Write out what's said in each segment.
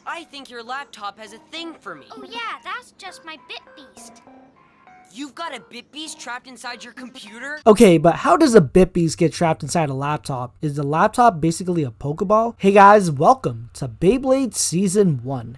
I think your laptop has a thing for me. Oh yeah, that's just my Bit Beast. You've got a Bit Beast trapped inside your computer? Okay, but how does a Bit Beast get trapped inside a laptop? Is the laptop basically a Pokeball? Hey guys, welcome to Beyblade Season 1.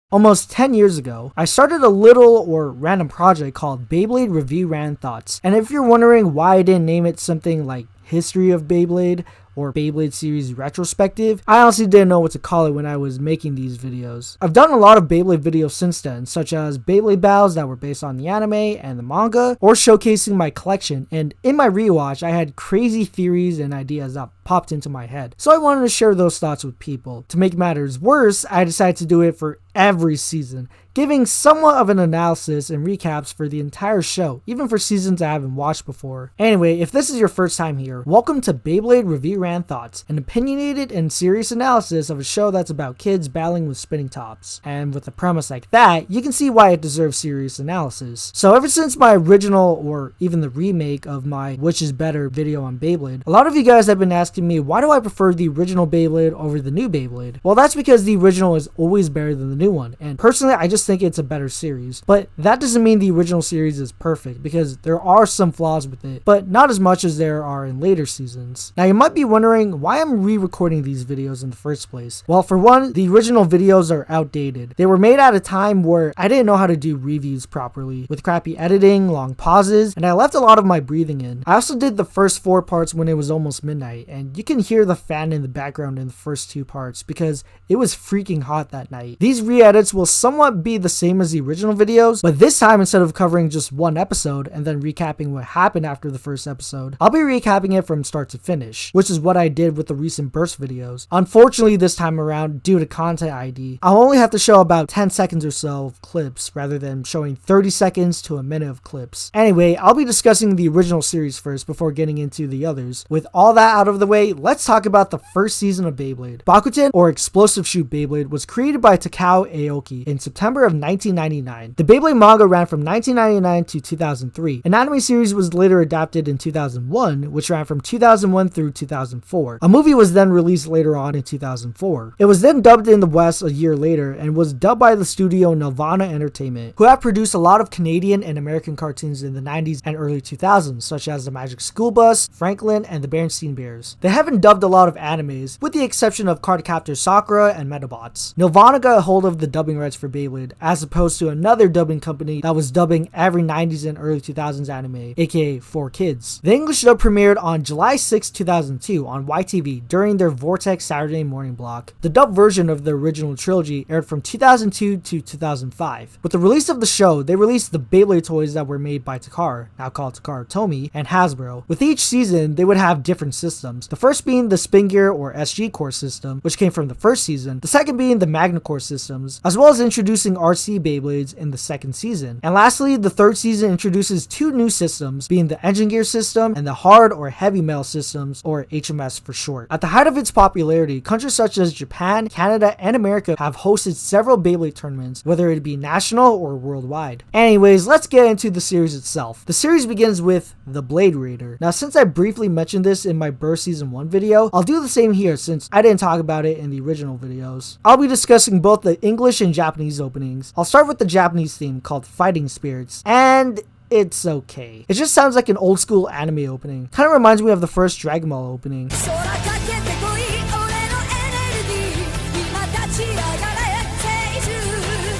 Almost 10 years ago, I started a little or random project called Beyblade Review RANT Thoughts. And if you're wondering why I didn't name it something like History of Beyblade or Beyblade series retrospective, I honestly didn't know what to call it when I was making these videos. I've done a lot of Beyblade videos since then, such as Beyblade battles that were based on the anime and the manga, or showcasing my collection, and in my rewatch I had crazy theories and ideas that popped into my head. So I wanted to share those thoughts with people. To make matters worse, I decided to do it for every season, giving somewhat of an analysis and recaps for the entire show, even for seasons I haven't watched before. Anyway, if this is your first time here, welcome to Beyblade Review RANT Thoughts, an opinionated and serious analysis of a show that's about kids battling with spinning tops. And with a premise like that, you can see why it deserves serious analysis. So ever since my original, or even the remake of my Which is Better video on Beyblade, a lot of you guys have been asking me, why do I prefer the original Beyblade over the new Beyblade? Well, that's because the original is always better than the new one, and personally I just think it's a better series. But that doesn't mean the original series is perfect, because there are some flaws with it, but not as much as there are in later seasons. Now you might be wondering why I'm re-recording these videos in the first place. Well, for one, the original videos are outdated. They were made at a time where I didn't know how to do reviews properly, with crappy editing, long pauses, and I left a lot of my breathing in. I also did the first 4 parts when it was almost midnight, and you can hear the fan in the background in the first 2 parts because it was freaking hot that night. These re-edits will somewhat be the same as the original videos, but this time instead of covering just one episode and then recapping what happened after the first episode, I'll be recapping it from start to finish, which is what I did with the recent burst videos. Unfortunately this time around, due to content ID, I'll only have to show about 10 seconds or so of clips rather than showing 30 seconds to a minute of clips. Anyway, I'll be discussing the original series first before getting into the others. With all that out of the way, let's talk about the first season of Beyblade. Bakuten, or Explosive Shoot Beyblade, was created by Takao Aoki in September of 1999. The Beyblade manga ran from 1999 to 2003. An anime series was later adapted in 2001, which ran from 2001 through 2004. A movie was then released later on in 2004. It was then dubbed in the West a year later and was dubbed by the studio Nelvana Entertainment, who have produced a lot of Canadian and American cartoons in the 90s and early 2000s, such as The Magic School Bus, Franklin, and the Berenstain Bears. They haven't dubbed a lot of animes, with the exception of Cardcaptor Sakura and Metabots. Nelvana got a hold of the dubbing rights for Beyblade, as opposed to another dubbing company that was dubbing every 90s and early 2000s anime, aka 4Kids. The English dub premiered on July 6, 2002 on YTV during their Vortex Saturday morning block. The dub version of the original trilogy aired from 2002 to 2005. With the release of the show, they released the Beyblade toys that were made by Takara, now called Takara Tomy, and Hasbro. With each season, they would have different systems. The first being the Spin Gear or SG Core system, which came from the first season. The second being the Magna Core systems, as well as introducing RC Beyblades in the second season. And lastly, the third season introduces 2 new systems, being the Engine Gear system and the Hard or Heavy Metal systems, or HMS for short. At the height of its popularity, countries such as Japan, Canada, and America have hosted several Beyblade tournaments, whether it be national or worldwide. Anyways, let's get into the series itself. The series begins with the Blade Raider. Now, since I briefly mentioned this in my Burst Season 1 video, I'll do the same here since I didn't talk about it in the original videos. I'll be discussing both the English and Japanese openings. I'll start with the Japanese theme called Fighting Spirits, and it's okay. It just sounds like an old school anime opening. Kind of reminds me of the first Dragon Ball opening.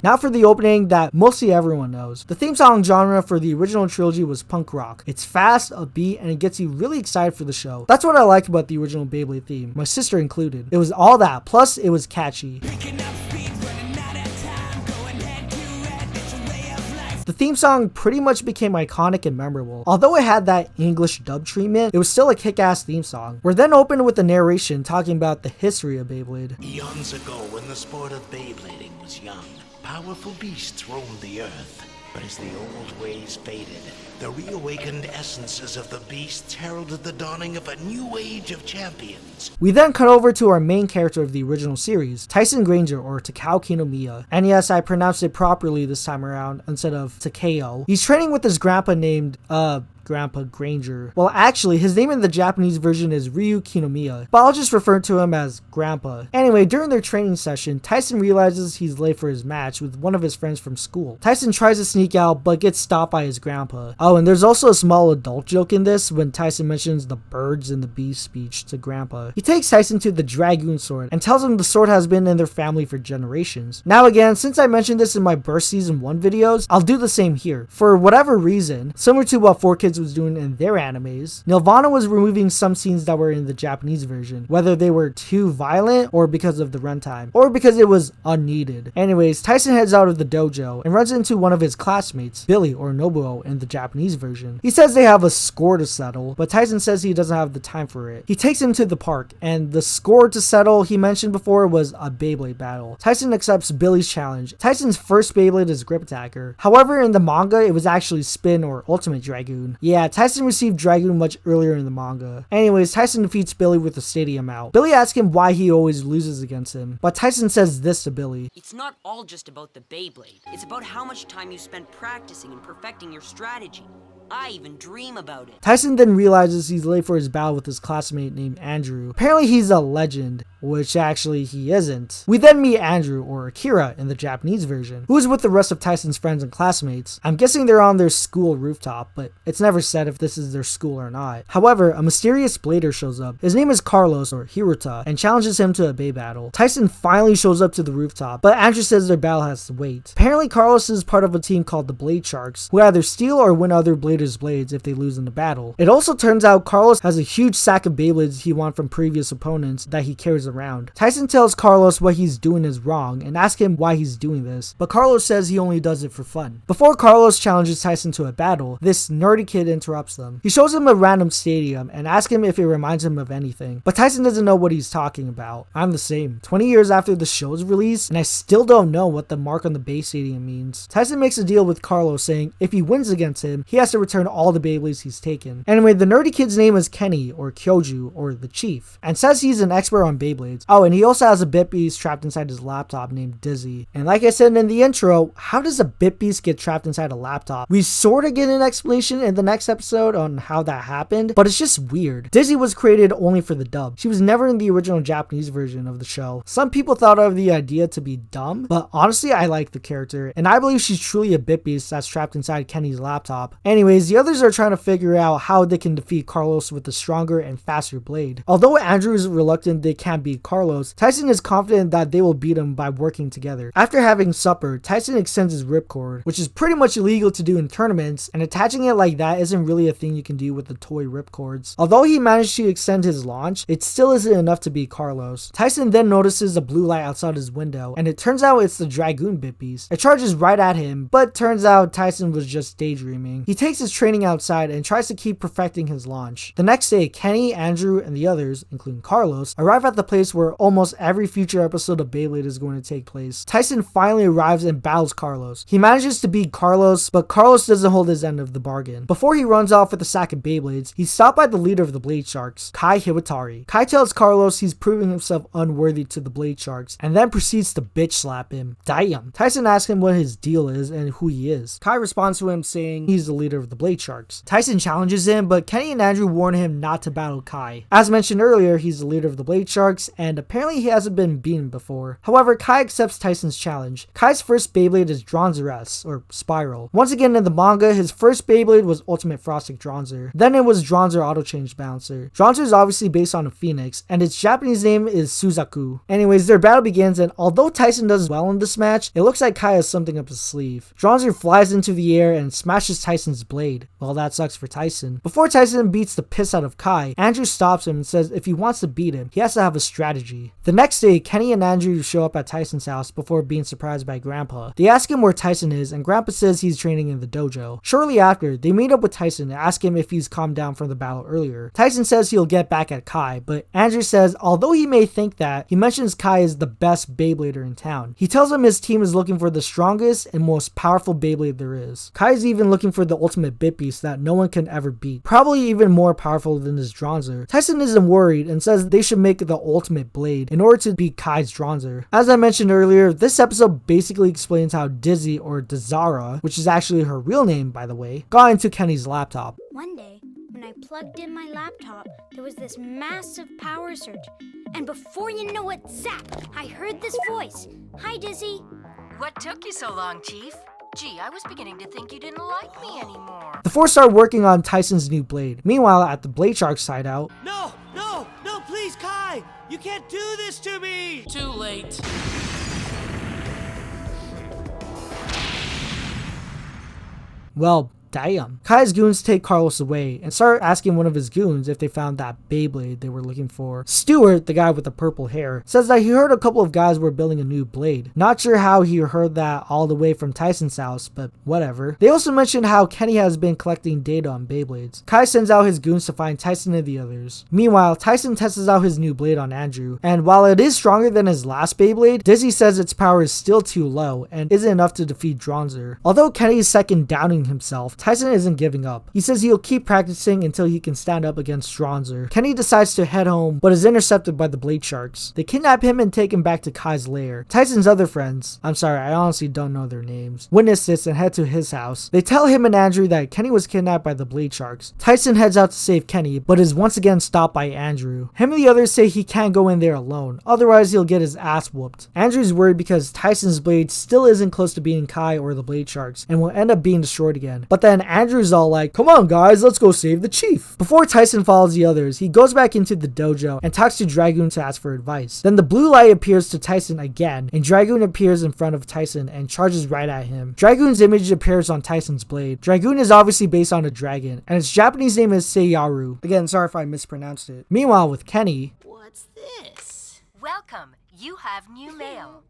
Now for the opening that mostly everyone knows. The theme song genre for the original trilogy was punk rock. It's fast, upbeat, and it gets you really excited for the show. That's what I like about the original Beyblade theme, my sister included. It was all that, plus it was catchy. The theme song pretty much became iconic and memorable. Although it had that English dub treatment, it was still a kick-ass theme song. We're then opened with the narration talking about the history of Beyblade. Eons ago, when the sport of Beyblading was young, powerful beasts roamed the earth. But as the old ways faded, The reawakened essences of the beasts heralded the dawning of a new age of champions. We then cut over to our main character of the original series, Tyson Granger, or Takao Kinomiya. And yes, I pronounced it properly this time around instead of Takeo. He's training with his grandpa named, Grandpa Granger. Well, actually, his name in the Japanese version is Ryu Kinomiya, but I'll just refer to him as Grandpa. Anyway, during their training session, Tyson realizes he's late for his match with one of his friends from school. Tyson tries to sneak out, but gets stopped by his grandpa. Oh, and there's also a small adult joke in this when Tyson mentions the birds and the bees speech to Grandpa. He takes Tyson to the Dragoon sword and tells him the sword has been in their family for generations. Now again, since I mentioned this in my Burst Season 1 videos, I'll do the same here. For whatever reason, similar to what 4Kids was doing in their animes, Nelvana was removing some scenes that were in the Japanese version, whether they were too violent or because of the runtime, or because it was unneeded. Anyways, Tyson heads out of the dojo and runs into one of his classmates, Billy or Nobuo in the Japanese version. He says they have a score to settle, but Tyson says he doesn't have the time for it. He takes him to the park, and the score to settle he mentioned before was a Beyblade battle. Tyson accepts Billy's challenge. Tyson's first Beyblade is Grip Attacker. However, in the manga, it was actually Spin or Ultimate Dragoon. Yeah, Tyson received Dragoon much earlier in the manga. Anyways, Tyson defeats Billy with the stadium out. Billy asks him why he always loses against him, but Tyson says this to Billy. It's not all just about the Beyblade. It's about how much time you spend practicing and perfecting your strategy. I even dream about it. Tyson then realizes he's late for his battle with his classmate named Andrew. Apparently he's a legend, which actually he isn't. We then meet Andrew, or Akira in the Japanese version, who is with the rest of Tyson's friends and classmates. I'm guessing they're on their school rooftop, but it's never said if this is their school or not. However, a mysterious blader shows up. His name is Carlos, or Hiruta, and challenges him to a Bey battle. Tyson finally shows up to the rooftop, but Andrew says their battle has to wait. Apparently Carlos is part of a team called the Blade Sharks, who either steal or win other Bladers' blades if they lose in the battle. It also turns out Carlos has a huge sack of Beyblades he won from previous opponents that he carries around. Tyson tells Carlos what he's doing is wrong and asks him why he's doing this, but Carlos says he only does it for fun. Before Carlos challenges Tyson to a battle, this nerdy kid interrupts them. He shows him a random stadium and asks him if it reminds him of anything, but Tyson doesn't know what he's talking about. I'm the same. 20 years after the show's release, and I still don't know what the mark on the Bey Stadium means. Tyson makes a deal with Carlos saying if he wins against him, he has to return all the Beyblades he's taken. Anyway, the nerdy kid's name is Kenny, or Kyoju, or the Chief, and says he's an expert on Beyblades. Oh, and he also has a bit beast trapped inside his laptop named Dizzy. And like I said in the intro, how does a bit beast get trapped inside a laptop? We sort of get an explanation in the next episode on how that happened, but it's just weird. Dizzy was created only for the dub. She was never in the original Japanese version of the show. Some people thought of the idea to be dumb, but honestly I like the character, and I believe she's truly a bit beast that's trapped inside Kenny's laptop. Anyways, the others are trying to figure out how they can defeat Carlos with a stronger and faster blade. Although Andrew is reluctant they can't beat Carlos, Tyson is confident that they will beat him by working together. After having supper, Tyson extends his ripcord, which is pretty much illegal to do in tournaments, and attaching it like that isn't really a thing you can do with the toy ripcords. Although he managed to extend his launch, it still isn't enough to beat Carlos. Tyson then notices a blue light outside his window, and it turns out it's the Dragoon bit beast. It charges right at him, but turns out Tyson was just daydreaming. He takes his training outside and tries to keep perfecting his launch. The next day, Kenny, Andrew, and the others, including Carlos, arrive at the place where almost every future episode of Beyblade is going to take place. Tyson finally arrives and battles Carlos. He manages to beat Carlos, but Carlos doesn't hold his end of the bargain. Before he runs off with a sack of Beyblades, he's stopped by the leader of the Blade Sharks, Kai Hiwatari. Kai tells Carlos he's proving himself unworthy to the Blade Sharks, and then proceeds to bitch slap him. Damn. Tyson asks him what his deal is and who he is. Kai responds to him saying he's the leader of the Blade Sharks. Tyson challenges him, but Kenny and Andrew warn him not to battle Kai. As mentioned earlier, he's the leader of the Blade Sharks, and apparently he hasn't been beaten before. However, Kai accepts Tyson's challenge. Kai's first Beyblade is Dronzer S, or Spiral. Once again in the manga, his first Beyblade was Ultimate Frostic Dronzer. Then it was Dronzer Auto Change Bouncer. Dronzer is obviously based on a phoenix, and its Japanese name is Suzaku. Anyways, their battle begins, and although Tyson does well in this match, it looks like Kai has something up his sleeve. Dronzer flies into the air and smashes Tyson's blade. Well, that sucks for Tyson. Before Tyson beats the piss out of Kai, Andrew stops him and says if he wants to beat him, he has to have a strategy. The next day, Kenny and Andrew show up at Tyson's house before being surprised by Grandpa. They ask him where Tyson is, and Grandpa says he's training in the dojo. Shortly after, they meet up with Tyson and ask him if he's calmed down from the battle earlier. Tyson says he'll get back at Kai, but Andrew says although he may think that, he mentions Kai is the best Beyblader in town. He tells him his team is looking for the strongest and most powerful Beyblade there is. Kai is even looking for the ultimate bit beast that no one can ever beat, probably even more powerful than his Dronzer. Tyson isn't worried and says they should make the ultimate blade in order to beat Kai's Dronzer. As I mentioned earlier, this episode basically explains how Dizzy, or Dazara, which is actually her real name by the way, got into Kenny's laptop. One day, when I plugged in my laptop, there was this massive power surge. And before you know it, zap, I heard this voice. Hi, Dizzy. What took you so long, Chief? Gee, I was beginning to think you didn't like me anymore. The four start working on Tyson's new blade. Meanwhile, at the Blade Shark hideout, No, please, Kai! You can't do this to me! Too late. well, damn. Kai's goons take Carlos away and start asking one of his goons if they found that Beyblade they were looking for. Stuart, the guy with the purple hair, says that he heard a couple of guys were building a new blade. Not sure how he heard that all the way from Tyson's house, but whatever. They also mentioned how Kenny has been collecting data on Beyblades. Kai sends out his goons to find Tyson and the others. Meanwhile, Tyson tests out his new blade on Andrew, and while it is stronger than his last Beyblade, Dizzy says its power is still too low and isn't enough to defeat Dronzer. Although Kenny is second downing himself, Tyson isn't giving up. He says he'll keep practicing until he can stand up against Dronzer. Kenny decides to head home, but is intercepted by the Blade Sharks. They kidnap him and take him back to Kai's lair. Tyson's other friends, I'm sorry, I honestly don't know their names, witness this and head to his house. They tell him and Andrew that Kenny was kidnapped by the Blade Sharks. Tyson heads out to save Kenny, but is once again stopped by Andrew. Him and the others say he can't go in there alone, otherwise he'll get his ass whooped. Andrew's worried because Tyson's blade still isn't close to beating Kai or the Blade Sharks and will end up being destroyed again. But then Andrew's all like, come on guys, let's go save the chief. Before Tyson follows the others, he goes back into the dojo and talks to Dragoon to ask for advice. Then the blue light appears to Tyson again, and Dragoon appears in front of Tyson and charges right at him. Dragoon's image appears on Tyson's blade. Dragoon is obviously based on a dragon, and its Japanese name is Seiyaru. Again, sorry if I mispronounced it. Meanwhile, with Kenny, What's this? Welcome. You have new mail.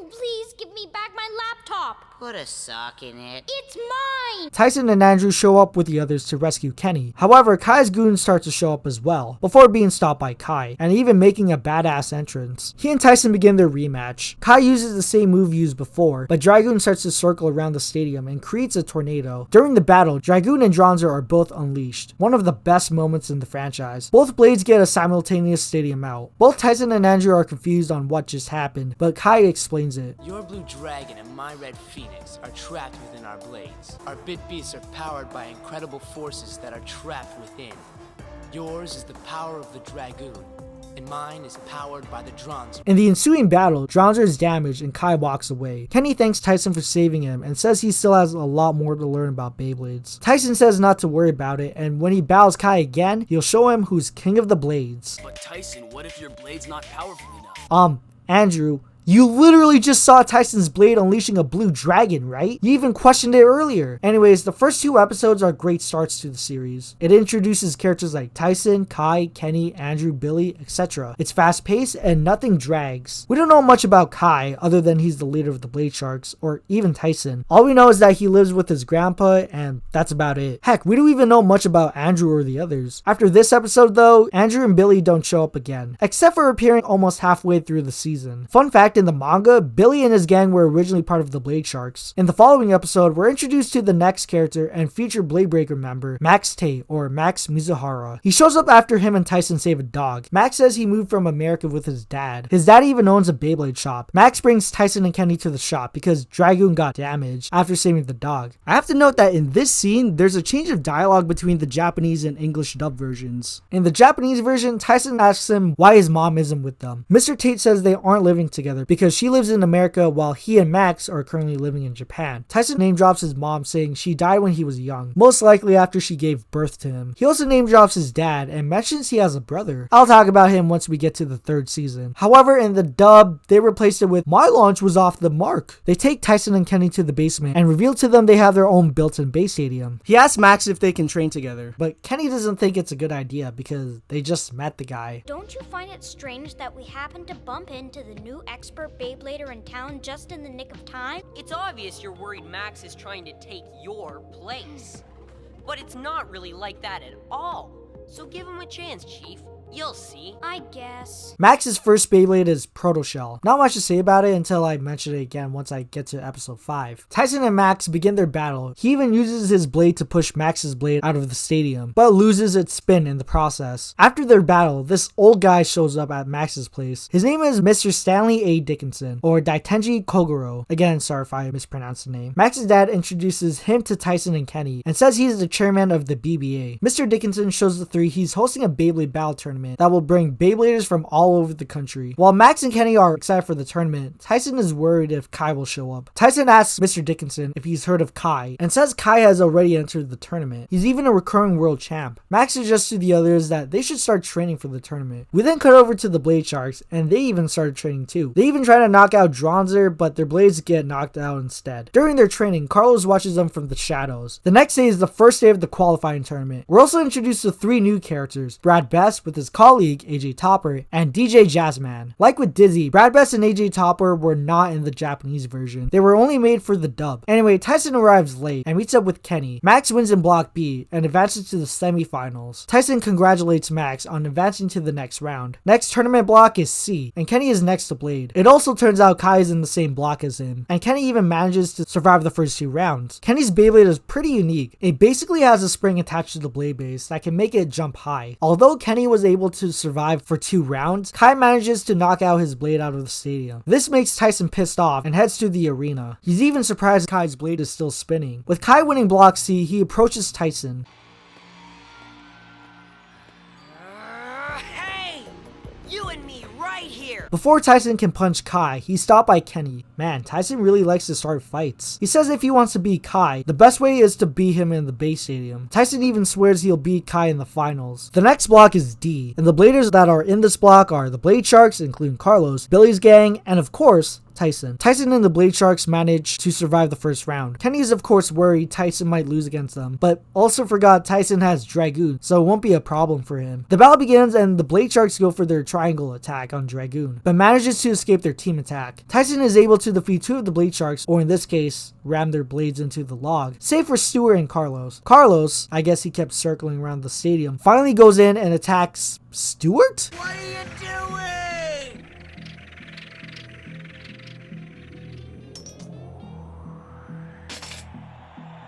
Please give me back my laptop. Put a sock in it. It's mine. Tyson and Andrew show up with the others to rescue Kenny. However, Kai's goons start to show up as well, before being stopped by Kai, and even making a badass entrance. He and Tyson begin their rematch. Kai uses the same move used before, but Dragoon starts to circle around the stadium and creates a tornado. During the battle, Dragoon and Dronzer are both unleashed, one of the best moments in the franchise. Both blades get a simultaneous stadium out. Both Tyson and Andrew are confused on what just happened, but Kai explains it. Your blue dragon and my red phoenix are trapped within our blades. Our bit beasts are powered by incredible forces that are trapped within. Yours is the power of the dragoon, and mine is powered by the Dronzer. In the ensuing battle, Dronzer is damaged and Kai walks away. Kenny thanks Tyson for saving him and says he still has a lot more to learn about Beyblades. Tyson says not to worry about it, and when he battles Kai again, he'll show him who's king of the blades. But Tyson, what if your blade's not powerful enough? Andrew, you literally just saw Tyson's blade unleashing a blue dragon, right? You even questioned it earlier. Anyways, the first two episodes are great starts to the series. It introduces characters like Tyson, Kai, Kenny, Andrew, Billy, etc. It's fast paced and nothing drags. We don't know much about Kai other than he's the leader of the Blade Sharks, or even Tyson. All we know is that he lives with his grandpa, and that's about it. Heck, we don't even know much about Andrew or the others. After this episode though, Andrew and Billy don't show up again, except for appearing almost halfway through the season. Fun fact, in the manga, Billy and his gang were originally part of the Blade Sharks. In the following episode, we're introduced to the next character and future Bladebreaker member, Max Tate, or Max Mizuhara. He shows up after him and Tyson save a dog. Max says he moved from America with his dad. His dad even owns a Beyblade shop. Max brings Tyson and Kenny to the shop because Dragoon got damaged after saving the dog. I have to note that in this scene, there's a change of dialogue between the Japanese and English dub versions. In the Japanese version, Tyson asks him why his mom isn't with them. Mr. Tate says they aren't living together because she lives in America while he and Max are currently living in Japan. Tyson name drops his mom, saying she died when he was young, most likely after she gave birth to him. He also name drops his dad and mentions he has a brother. I'll talk about him once we get to the 3rd season. However, in the dub, they replaced it with "My launch was off the mark." They take Tyson and Kenny to the basement and reveal to them they have their own built-in base stadium. He asks Max if they can train together, but Kenny doesn't think it's a good idea because they just met the guy. Don't you find it strange that we happened to bump into the new expert Beyblader in town just in the nick of time? It's obvious you're worried Max is trying to take your place. But it's not really like that at all. So give him a chance, Chief. You'll see. I guess. Max's first Beyblade is Proto Shell. Not much to say about it until I mention it again once I get to episode 5. Tyson and Max begin their battle. He even uses his blade to push Max's blade out of the stadium, but loses its spin in the process. After their battle, this old guy shows up at Max's place. His name is Mr. Stanley A. Dickinson, or Daitenji Kogoro. Again, sorry if I mispronounced the name. Max's dad introduces him to Tyson and Kenny and says he's the chairman of the BBA. Mr. Dickinson shows the three he's hosting a Beyblade battle tournament that will bring Beybladers from all over the country. While Max and Kenny are excited for the tournament, Tyson is worried if Kai will show up. Tyson asks Mr. Dickinson if he's heard of Kai and says Kai has already entered the tournament. He's even a recurring world champ. Max suggests to the others that they should start training for the tournament. We then cut over to the Blade Sharks and they even started training too. They even try to knock out Dronzer, but their blades get knocked out instead. During their training, Carlos watches them from the shadows. The next day is the first day of the qualifying tournament. We're also introduced to 3 new characters: Brad Best with his colleague AJ Topper and DJ Jazzman. Like with Dizzy, Brad Best and AJ Topper were not in the Japanese version. They were only made for the dub. Anyway, Tyson arrives late and meets up with Kenny. Max wins in Block B and advances to the semifinals. Tyson congratulates Max on advancing to the next round. Next tournament block is C, and Kenny is next to Blade. It also turns out Kai is in the same block as him, and Kenny even manages to survive the first 2 rounds. Kenny's Beyblade is pretty unique. It basically has a spring attached to the blade base that can make it jump high. Although Kenny was able to survive for 2 rounds, Kai manages to knock out his blade out of the stadium. This makes Tyson pissed off and heads to the arena. He's even surprised Kai's blade is still spinning. With Kai winning Block C, he approaches Tyson. Hey! You and me right here! Before Tyson can punch Kai, he's stopped by Kenny. Man, Tyson really likes to start fights. He says if he wants to beat Kai, the best way is to beat him in the base stadium. Tyson even swears he'll beat Kai in the finals. The next block is D, and the bladers that are in this block are the Blade Sharks, including Carlos, Billy's gang, and of course, Tyson. Tyson and the Blade Sharks manage to survive the first round. Kenny is of course worried Tyson might lose against them, but also forgot Tyson has Dragoon, so it won't be a problem for him. The battle begins and the Blade Sharks go for their triangle attack on Dragoon, but manages to escape their team attack. Tyson is able to defeat 2 of the Blade Sharks, or in this case, ram their blades into the log, save for Stuart and Carlos. Carlos, I guess he kept circling around the stadium, finally goes in and attacks Stuart? What are you doing?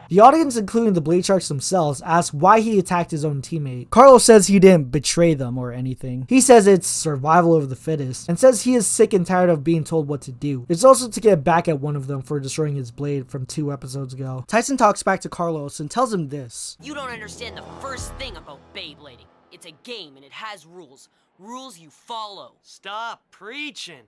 The audience, including the Blade Sharks themselves, ask why he attacked his own teammate. Carlos says he didn't betray them or anything. He says it's survival of the fittest, and says he is sick and tired of being told what to do. It's also to get back at one of them for destroying his blade from 2 episodes ago. Tyson talks back to Carlos and tells him this. You don't understand the first thing about Beyblading. It's a game and it has rules. Rules you follow. Stop preaching.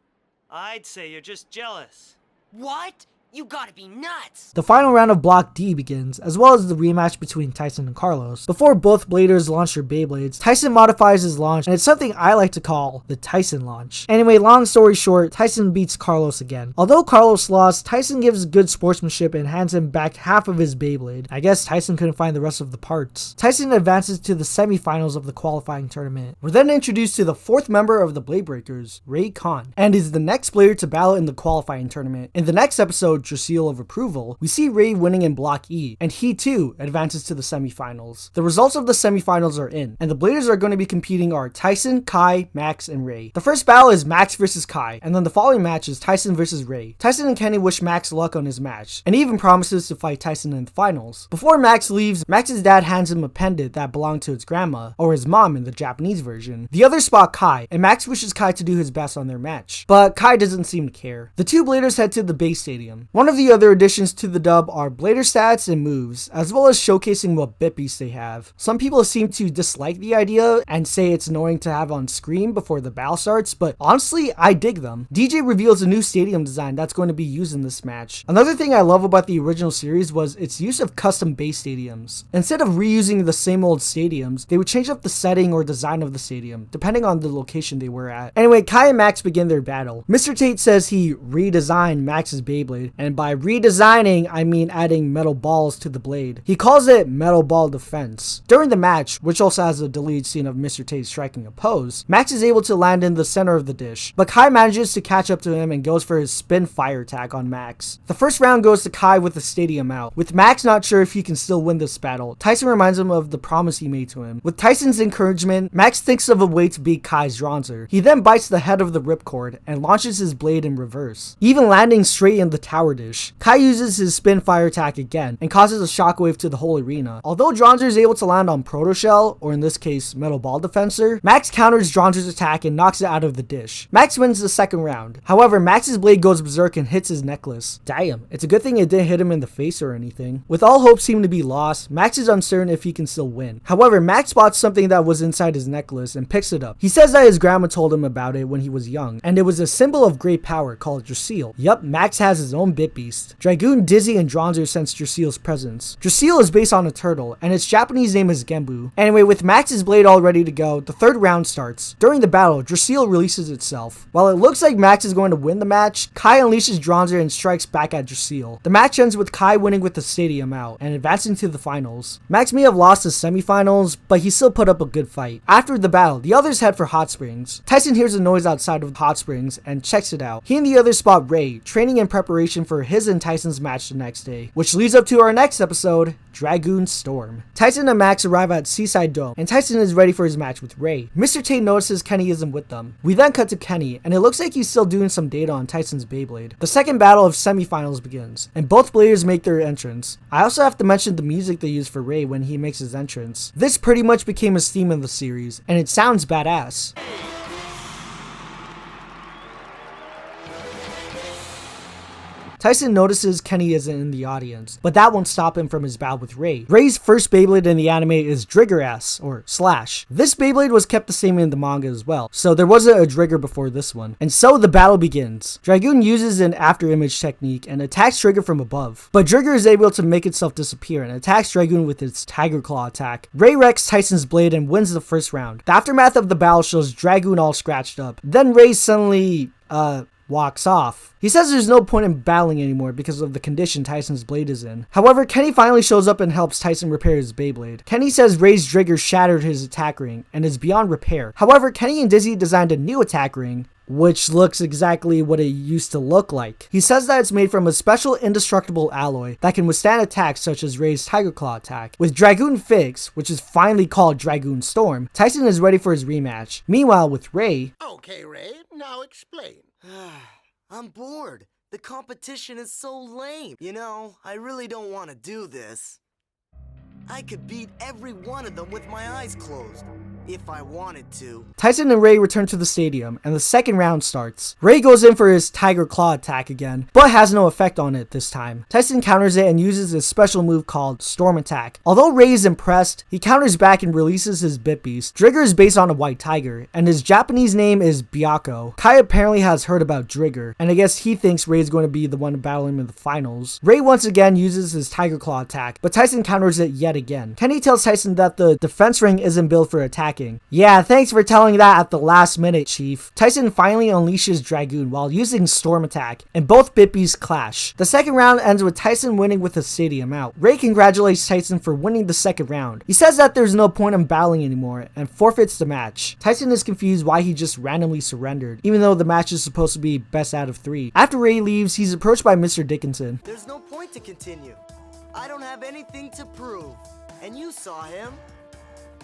I'd say you're just jealous. What? You gotta be nuts! The final round of Block D begins, as well as the rematch between Tyson and Carlos. Before both bladers launch their Beyblades, Tyson modifies his launch, and it's something I like to call the Tyson launch. Anyway, long story short, Tyson beats Carlos again. Although Carlos lost, Tyson gives good sportsmanship and hands him back half of his Beyblade. I guess Tyson couldn't find the rest of the parts. Tyson advances to the semifinals of the qualifying tournament. We're then introduced to the 4th member of the Bladebreakers, Ray Khan, and is the next blader to battle in the qualifying tournament. In the next episode, Your Seal of Approval, we see Ray winning in Block E, and he too advances to the semifinals. The results of the semifinals are in, and the bladers are going to be competing are Tyson, Kai, Max, and Ray. The first battle is Max versus Kai, and then the following match is Tyson versus Ray. Tyson and Kenny wish Max luck on his match, and he even promises to fight Tyson in the finals. Before Max leaves, Max's dad hands him a pendant that belonged to his grandma, or his mom in the Japanese version. The others spot Kai, and Max wishes Kai to do his best on their match, but Kai doesn't seem to care. The 2 bladers head to the base stadium. One of the other additions to the dub are blader stats and moves, as well as showcasing what bit beasts they have. Some people seem to dislike the idea and say it's annoying to have on screen before the battle starts, but honestly, I dig them. DJ reveals a new stadium design that's going to be used in this match. Another thing I love about the original series was its use of custom base stadiums. Instead of reusing the same old stadiums, they would change up the setting or design of the stadium, depending on the location they were at. Anyway, Kai and Max begin their battle. Mr. Tate says he redesigned Max's Beyblade, and by redesigning, I mean adding metal balls to the blade. He calls it Metal Ball Defense. During the match, which also has a deleted scene of Mr. Tate striking a pose, Max is able to land in the center of the dish, but Kai manages to catch up to him and goes for his spin fire attack on Max. The first round goes to Kai with the stadium out. With Max not sure if he can still win this battle, Tyson reminds him of the promise he made to him. With Tyson's encouragement, Max thinks of a way to beat Kai's Dronzer. He then bites the head of the ripcord and launches his blade in reverse, even landing straight in the tower dish. Kai uses his spin fire attack again and causes a shockwave to the whole arena. Although Dronzer is able to land on Proto Shell, or in this case Metal Ball Defensor, Max counters Dronzer's attack and knocks it out of the dish. Max wins the second round. However, Max's blade goes berserk and hits his necklace. Damn, it's a good thing it didn't hit him in the face or anything. With all hope seeming to be lost, Max is uncertain if he can still win. However, Max spots something that was inside his necklace and picks it up. He says that his grandma told him about it when he was young, and it was a symbol of great power called Drasil. Yup, Max has his own bit beast. Dragoon, Dizzy, and Dronzer sense Drasil's presence. Drasil is based on a turtle, and its Japanese name is Genbu. Anyway, with Max's blade all ready to go, the third round starts. During the battle, Drasil releases itself. While it looks like Max is going to win the match, Kai unleashes Dronzer and strikes back at Drasil. The match ends with Kai winning with the stadium out and advancing to the finals. Max may have lost the semifinals, but he still put up a good fight. After the battle, the others head for Hot Springs. Tyson hears a noise outside of Hot Springs and checks it out. He and the others spot Ray, training in preparation for his and Tyson's match the next day, which leads up to our next episode, Dragoon Storm. Tyson and Max arrive at Seaside Dome, and Tyson is ready for his match with Ray. Mr. Tate notices Kenny isn't with them. We then cut to Kenny, and it looks like he's still doing some data on Tyson's Beyblade. The second battle of semifinals begins, and both players make their entrance. I also have to mention the music they use for Ray when he makes his entrance. This pretty much became his theme in the series, and it sounds badass. Tyson notices Kenny isn't in the audience, but that won't stop him from his battle with Ray. Ray's first Beyblade in the anime is Drigger-S, or Slash. This Beyblade was kept the same in the manga as well, so there wasn't a Drigger before this one. And so the battle begins. Dragoon uses an after-image technique and attacks Drigger from above, but Drigger is able to make itself disappear and attacks Dragoon with its Tiger Claw attack. Ray wrecks Tyson's blade and wins the first round. The aftermath of the battle shows Dragoon all scratched up. Then Ray suddenly, walks off. He says there's no point in battling anymore because of the condition Tyson's blade is in. However, Kenny finally shows up and helps Tyson repair his Beyblade. Kenny says Ray's Drigger shattered his attack ring and is beyond repair. However, Kenny and Dizzy designed a new attack ring, which looks exactly what it used to look like. He says that it's made from a special indestructible alloy that can withstand attacks such as Ray's Tiger Claw attack. With Dragoon fixed, which is finally called Dragoon Storm, Tyson is ready for his rematch. Meanwhile, with Ray... Okay, Ray, now explain. I'm bored. The competition is so lame. You know, I really don't want to do this. I could beat every one of them with my eyes closed, if I wanted to. Tyson and Ray return to the stadium, and the second round starts. Ray goes in for his Tiger Claw attack again, but has no effect on it this time. Tyson counters it and uses his special move called Storm Attack. Although Ray is impressed, he counters back and releases his Bit Beast. Drigger is based on a white tiger, and his Japanese name is Byako. Kai apparently has heard about Drigger, and I guess he thinks Ray is going to be the one to battle him in the finals. Ray once again uses his Tiger Claw attack, but Tyson counters it yet again. Kenny tells Tyson that the defense ring isn't built for attacking. Yeah, thanks for telling that at the last minute, Chief. Tyson finally unleashes Dragoon while using Storm Attack, and both Bit Beasts clash. The second round ends with Tyson winning with the stadium out. Ray congratulates Tyson for winning the second round. He says that there's no point in battling anymore and forfeits the match. Tyson is confused why he just randomly surrendered, even though the match is supposed to be best out of 3. After Ray leaves, he's approached by Mr. Dickinson. There's no point to continue. I don't have anything to prove. And you saw him.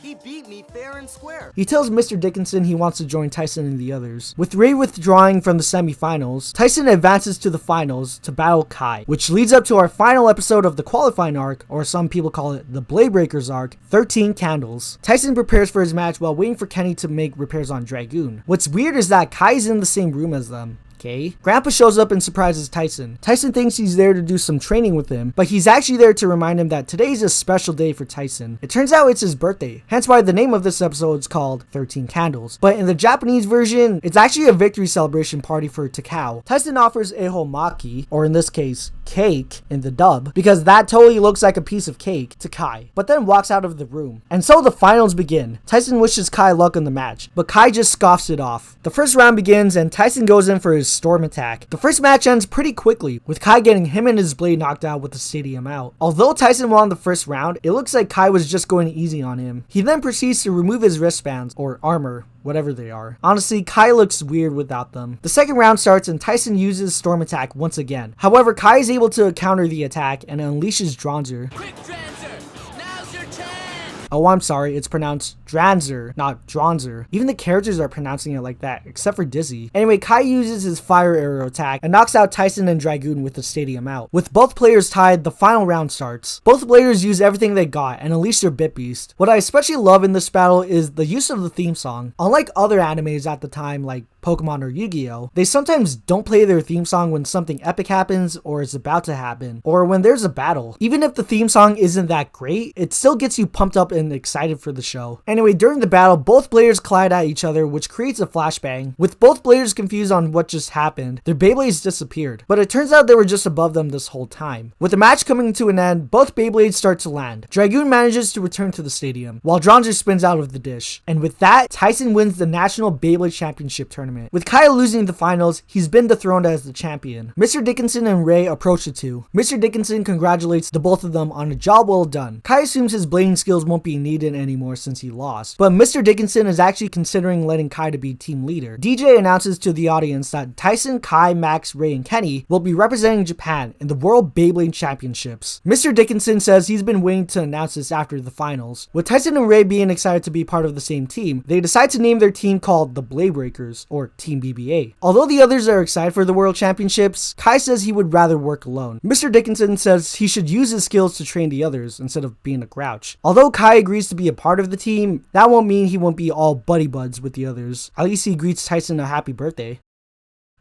He beat me fair and square. He tells Mr. Dickinson he wants to join Tyson and the others. With Ray withdrawing from the semifinals, Tyson advances to the finals to battle Kai, which leads up to our final episode of the Qualifying Arc, or some people call it the Bladebreakers Arc, 13 Candles. Tyson prepares for his match while waiting for Kenny to make repairs on Dragoon. What's weird is that Kai's in the same room as them. okay? Grandpa shows up and surprises Tyson. Tyson thinks he's there to do some training with him, but he's actually there to remind him that today's a special day for Tyson. It turns out it's his birthday, hence why the name of this episode is called 13 Candles. But in the Japanese version, it's actually a victory celebration party for Takao. Tyson offers ehomaki, or in this case, cake in the dub, because that totally looks like a piece of cake, to Kai, but then walks out of the room. And so the finals begin. Tyson wishes Kai luck in the match, but Kai just scoffs it off. The first round begins and Tyson goes in for his storm attack. The first match ends pretty quickly, with Kai getting him and his blade knocked out with the stadium out. Although Tyson won the first round, it looks like Kai was just going easy on him. He then proceeds to remove his wristbands, or armor, whatever they are. Honestly, Kai looks weird without them. The second round starts and Tyson uses storm attack once again. However, Kai is able to counter the attack and unleashes Dranzer. Quick, Dranzer! Now's your chance! Oh, I'm sorry, it's pronounced Dranzer, not Dranzer. Even the characters are pronouncing it like that, except for Dizzy. Anyway, Kai uses his fire arrow attack and knocks out Tyson and Dragoon with the stadium out. With both players tied, the final round starts. Both players use everything they got and unleash their Bit Beast. What I especially love in this battle is the use of the theme song. Unlike other animes at the time, like Pokemon or Yu-Gi-Oh!, they sometimes don't play their theme song when something epic happens or is about to happen, or when there's a battle. Even if the theme song isn't that great, it still gets you pumped up and excited for the show. Anyway, during the battle, both players collide at each other, which creates a flashbang. With both players confused on what just happened, their Beyblades disappeared, but it turns out they were just above them this whole time. With the match coming to an end, both Beyblades start to land. Dragoon manages to return to the stadium, while Dranzer spins out of the dish. And with that, Tyson wins the National Beyblade Championship Tournament. With Kai losing the finals, he's been dethroned as the champion. Mr. Dickinson and Ray approach the two. Mr. Dickinson congratulates the both of them on a job well done. Kai assumes his blading skills won't be needed anymore since he lost, but Mr. Dickinson is actually considering letting Kai to be team leader. DJ announces to the audience that Tyson, Kai, Max, Ray, and Kenny will be representing Japan in the World Beyblade Championships. Mr. Dickinson says he's been waiting to announce this after the finals. With Tyson and Ray being excited to be part of the same team, they decide to name their team called the Bladebreakers, or Team BBA. Although the others are excited for the World Championships, Kai says he would rather work alone. Mr. Dickinson says he should use his skills to train the others instead of being a grouch. Although Kai agrees to be a part of the team, that won't mean he won't be all buddy buds with the others. At least he greets Tyson a happy birthday.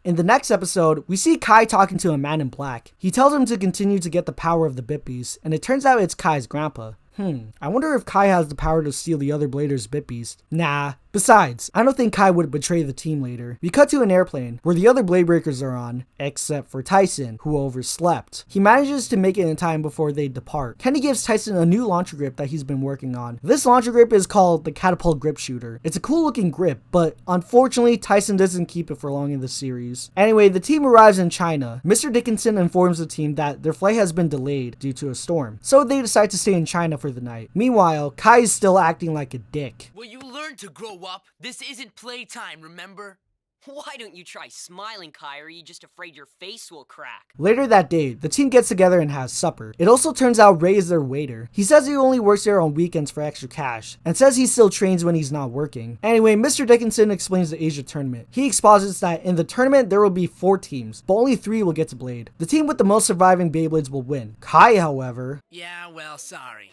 In the next episode, we see Kai talking to a man in black. He tells him to continue to get the power of the Bit Beast, and it turns out it's Kai's grandpa. I wonder if Kai has the power to steal the other Bladers' Bit Beast. Nah. Besides, I don't think Kai would betray the team later. We cut to an airplane where the other Bladebreakers are on, except for Tyson, who overslept. He manages to make it in time before they depart. Kenny gives Tyson a new launcher grip that he's been working on. This launcher grip is called the Catapult Grip Shooter. It's a cool looking grip, but unfortunately Tyson doesn't keep it for long in the series. Anyway, the team arrives in China. Mr. Dickinson informs the team that their flight has been delayed due to a storm, so they decide to stay in China for the night. Meanwhile, Kai is still acting like a dick. Will you learn to grow up? This isn't playtime, remember? Why don't you try smiling, Kai, or are you just afraid your face will crack? Later that day, the team gets together and has supper. It also turns out Ray is their waiter. He says he only works there on weekends for extra cash, and says he still trains when he's not working. Anyway, Mr. Dickinson explains the Asia tournament. He exposits that in the tournament there will be 4 teams, but only 3 will get to blade. The team with the most surviving Beyblades will win. Kai, however... Yeah, well, sorry.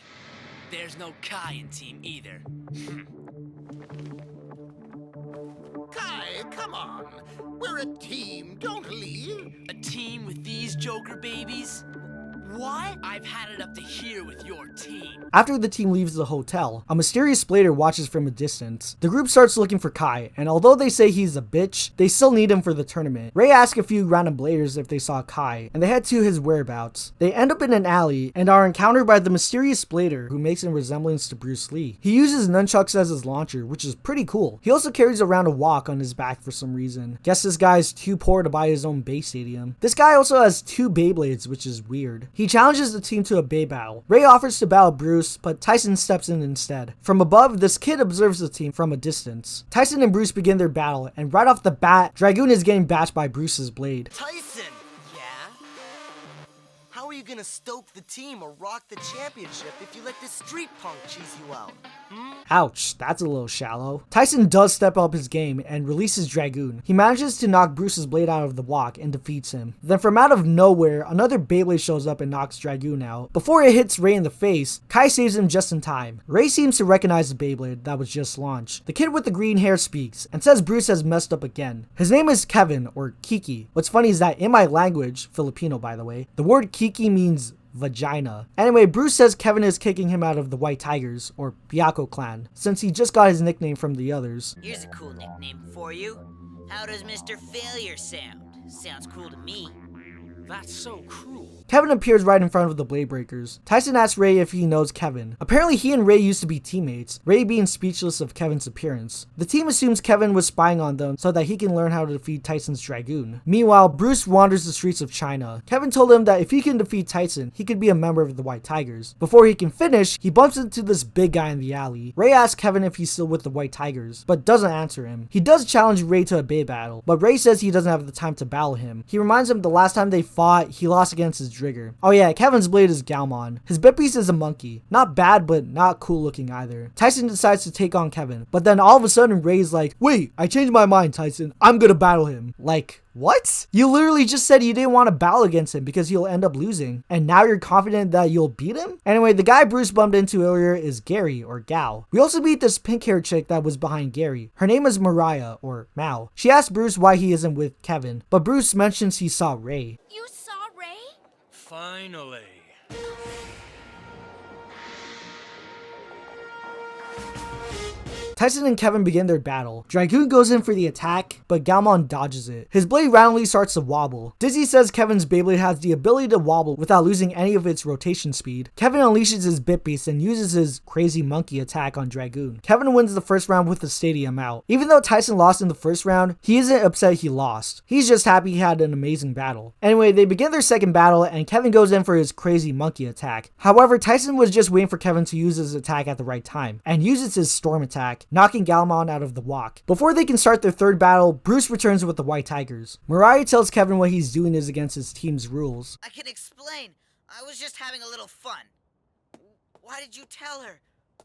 There's no Kai in team either. Kai, come on. We're a team. Don't leave. A team with these Joker babies? What? I've had it up to here with your team. After the team leaves the hotel, a mysterious Blader watches from a distance. The group starts looking for Kai, and although they say he's a bitch, they still need him for the tournament. Ray asks a few random Bladers if they saw Kai, and they head to his whereabouts. They end up in an alley and are encountered by the mysterious Blader, who makes a resemblance to Bruce Lee. He uses nunchucks as his launcher, which is pretty cool. He also carries around a wok on his back for some reason. Guess this guy's too poor to buy his own base stadium. This guy also has 2 Beyblades, which is weird. He challenges the team to a Bey battle. Ray offers to battle Bruce, but Tyson steps in instead. From above, this kid observes the team from a distance. Tyson and Bruce begin their battle, and right off the bat, Dragoon is getting bashed by Bruce's blade. Tyson! Yeah? How are you gonna stoke the team or rock the championship if you let this street punk cheese you out? Ouch, that's a little shallow. Tyson does step up his game and releases Dragoon. He manages to knock Bruce's blade out of the wok and defeats him. Then from out of nowhere, another Beyblade shows up and knocks Dragoon out. Before it hits Ray in the face, Kai saves him just in time. Ray seems to recognize the Beyblade that was just launched. The kid with the green hair speaks and says Bruce has messed up again. His name is Kevin, or Kiki. What's funny is that in my language, Filipino by the way, the word Kiki means vagina. Anyway, Bruce says Kevin is kicking him out of the White Tigers, or Byako clan, since he just got his nickname from the others. Here's a cool nickname for you. How does Mr. Failure sound? Sounds cool to me. That's so cruel. Kevin appears right in front of the Bladebreakers. Tyson asks Ray if he knows Kevin. Apparently he and Ray used to be teammates, Ray being speechless of Kevin's appearance. The team assumes Kevin was spying on them so that he can learn how to defeat Tyson's Dragoon. Meanwhile, Bruce wanders the streets of China. Kevin told him that if he can defeat Tyson, he could be a member of the White Tigers. Before he can finish, he bumps into this big guy in the alley. Ray asks Kevin if he's still with the White Tigers, but doesn't answer him. He does challenge Ray to a Bey battle, but Ray says he doesn't have the time to battle him. He reminds him the last time they fought, he lost against his Drigger. Oh yeah, Kevin's blade is Galmon. His bit piece is a monkey. Not bad, but not cool looking either. Tyson decides to take on Kevin, but then all of a sudden Ray's like, wait, I changed my mind, Tyson. I'm gonna battle him. Like, what? You literally just said you didn't want to battle against him because you'll end up losing, and now you're confident that you'll beat him? Anyway, the guy Bruce bumped into earlier is Gary, or Gao. We also meet this pink-haired chick that was behind Gary. Her name is Mariah, or Mao. She asks Bruce why he isn't with Kevin, but Bruce mentions he saw Ray. You saw Ray? Finally. Tyson and Kevin begin their battle. Dragoon goes in for the attack, but Galmon dodges it. His blade randomly starts to wobble. Dizzy says Kevin's Beyblade has the ability to wobble without losing any of its rotation speed. Kevin unleashes his bit beast and uses his crazy monkey attack on Dragoon. Kevin wins the first round with the stadium out. Even though Tyson lost in the first round, he isn't upset he lost. He's just happy he had an amazing battle. Anyway, they begin their second battle and Kevin goes in for his crazy monkey attack. However, Tyson was just waiting for Kevin to use his attack at the right time and uses his storm attack, knocking Galmon out of the wok. Before they can start their third battle, Bruce returns with the White Tigers. Mariah tells Kevin what he's doing is against his team's rules. I can explain. I was just having a little fun. Why did you tell her?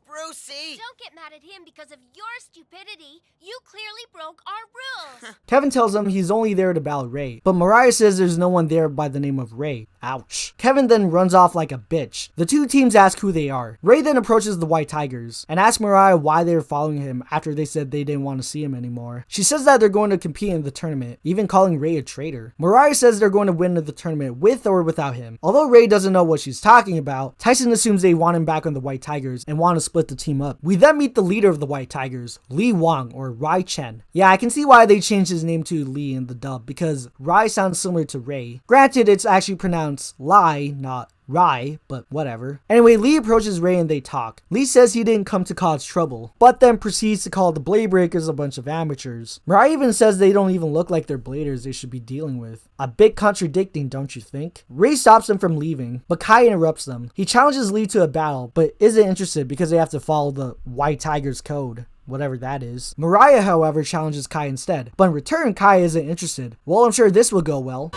Brucey! Don't get mad at him because of your stupidity. You clearly broke our rules. Kevin tells him he's only there to battle Ray, but Mariah says there's no one there by the name of Ray. Ouch. Kevin then runs off like a bitch. The two teams ask who they are. Ray then approaches the White Tigers and asks Mariah why they're following him after they said they didn't want to see him anymore. She says that they're going to compete in the tournament, even calling Ray a traitor. Mariah says they're going to win the tournament with or without him. Although Ray doesn't know what she's talking about, Tyson assumes they want him back on the White Tigers and want to split the team up. We then meet the leader of the White Tigers, Li Wang, or Rai Chen. Yeah, I can see why they changed his name to Li in the dub, because Rai sounds similar to Ray. Granted, it's actually pronounced Lai, not Rai, but whatever. Anyway, Lee approaches Ray and they talk. Lee says he didn't come to cause trouble, but then proceeds to call the Bladebreakers a bunch of amateurs. Mariah even says they don't even look like they're bladers they should be dealing with. A bit contradicting, don't you think? Ray stops them from leaving, but Kai interrupts them. He challenges Lee to a battle, but isn't interested because they have to follow the White Tigers code. Whatever that is. Mariah, however, challenges Kai instead, but in return, Kai isn't interested. Well, I'm sure this will go well.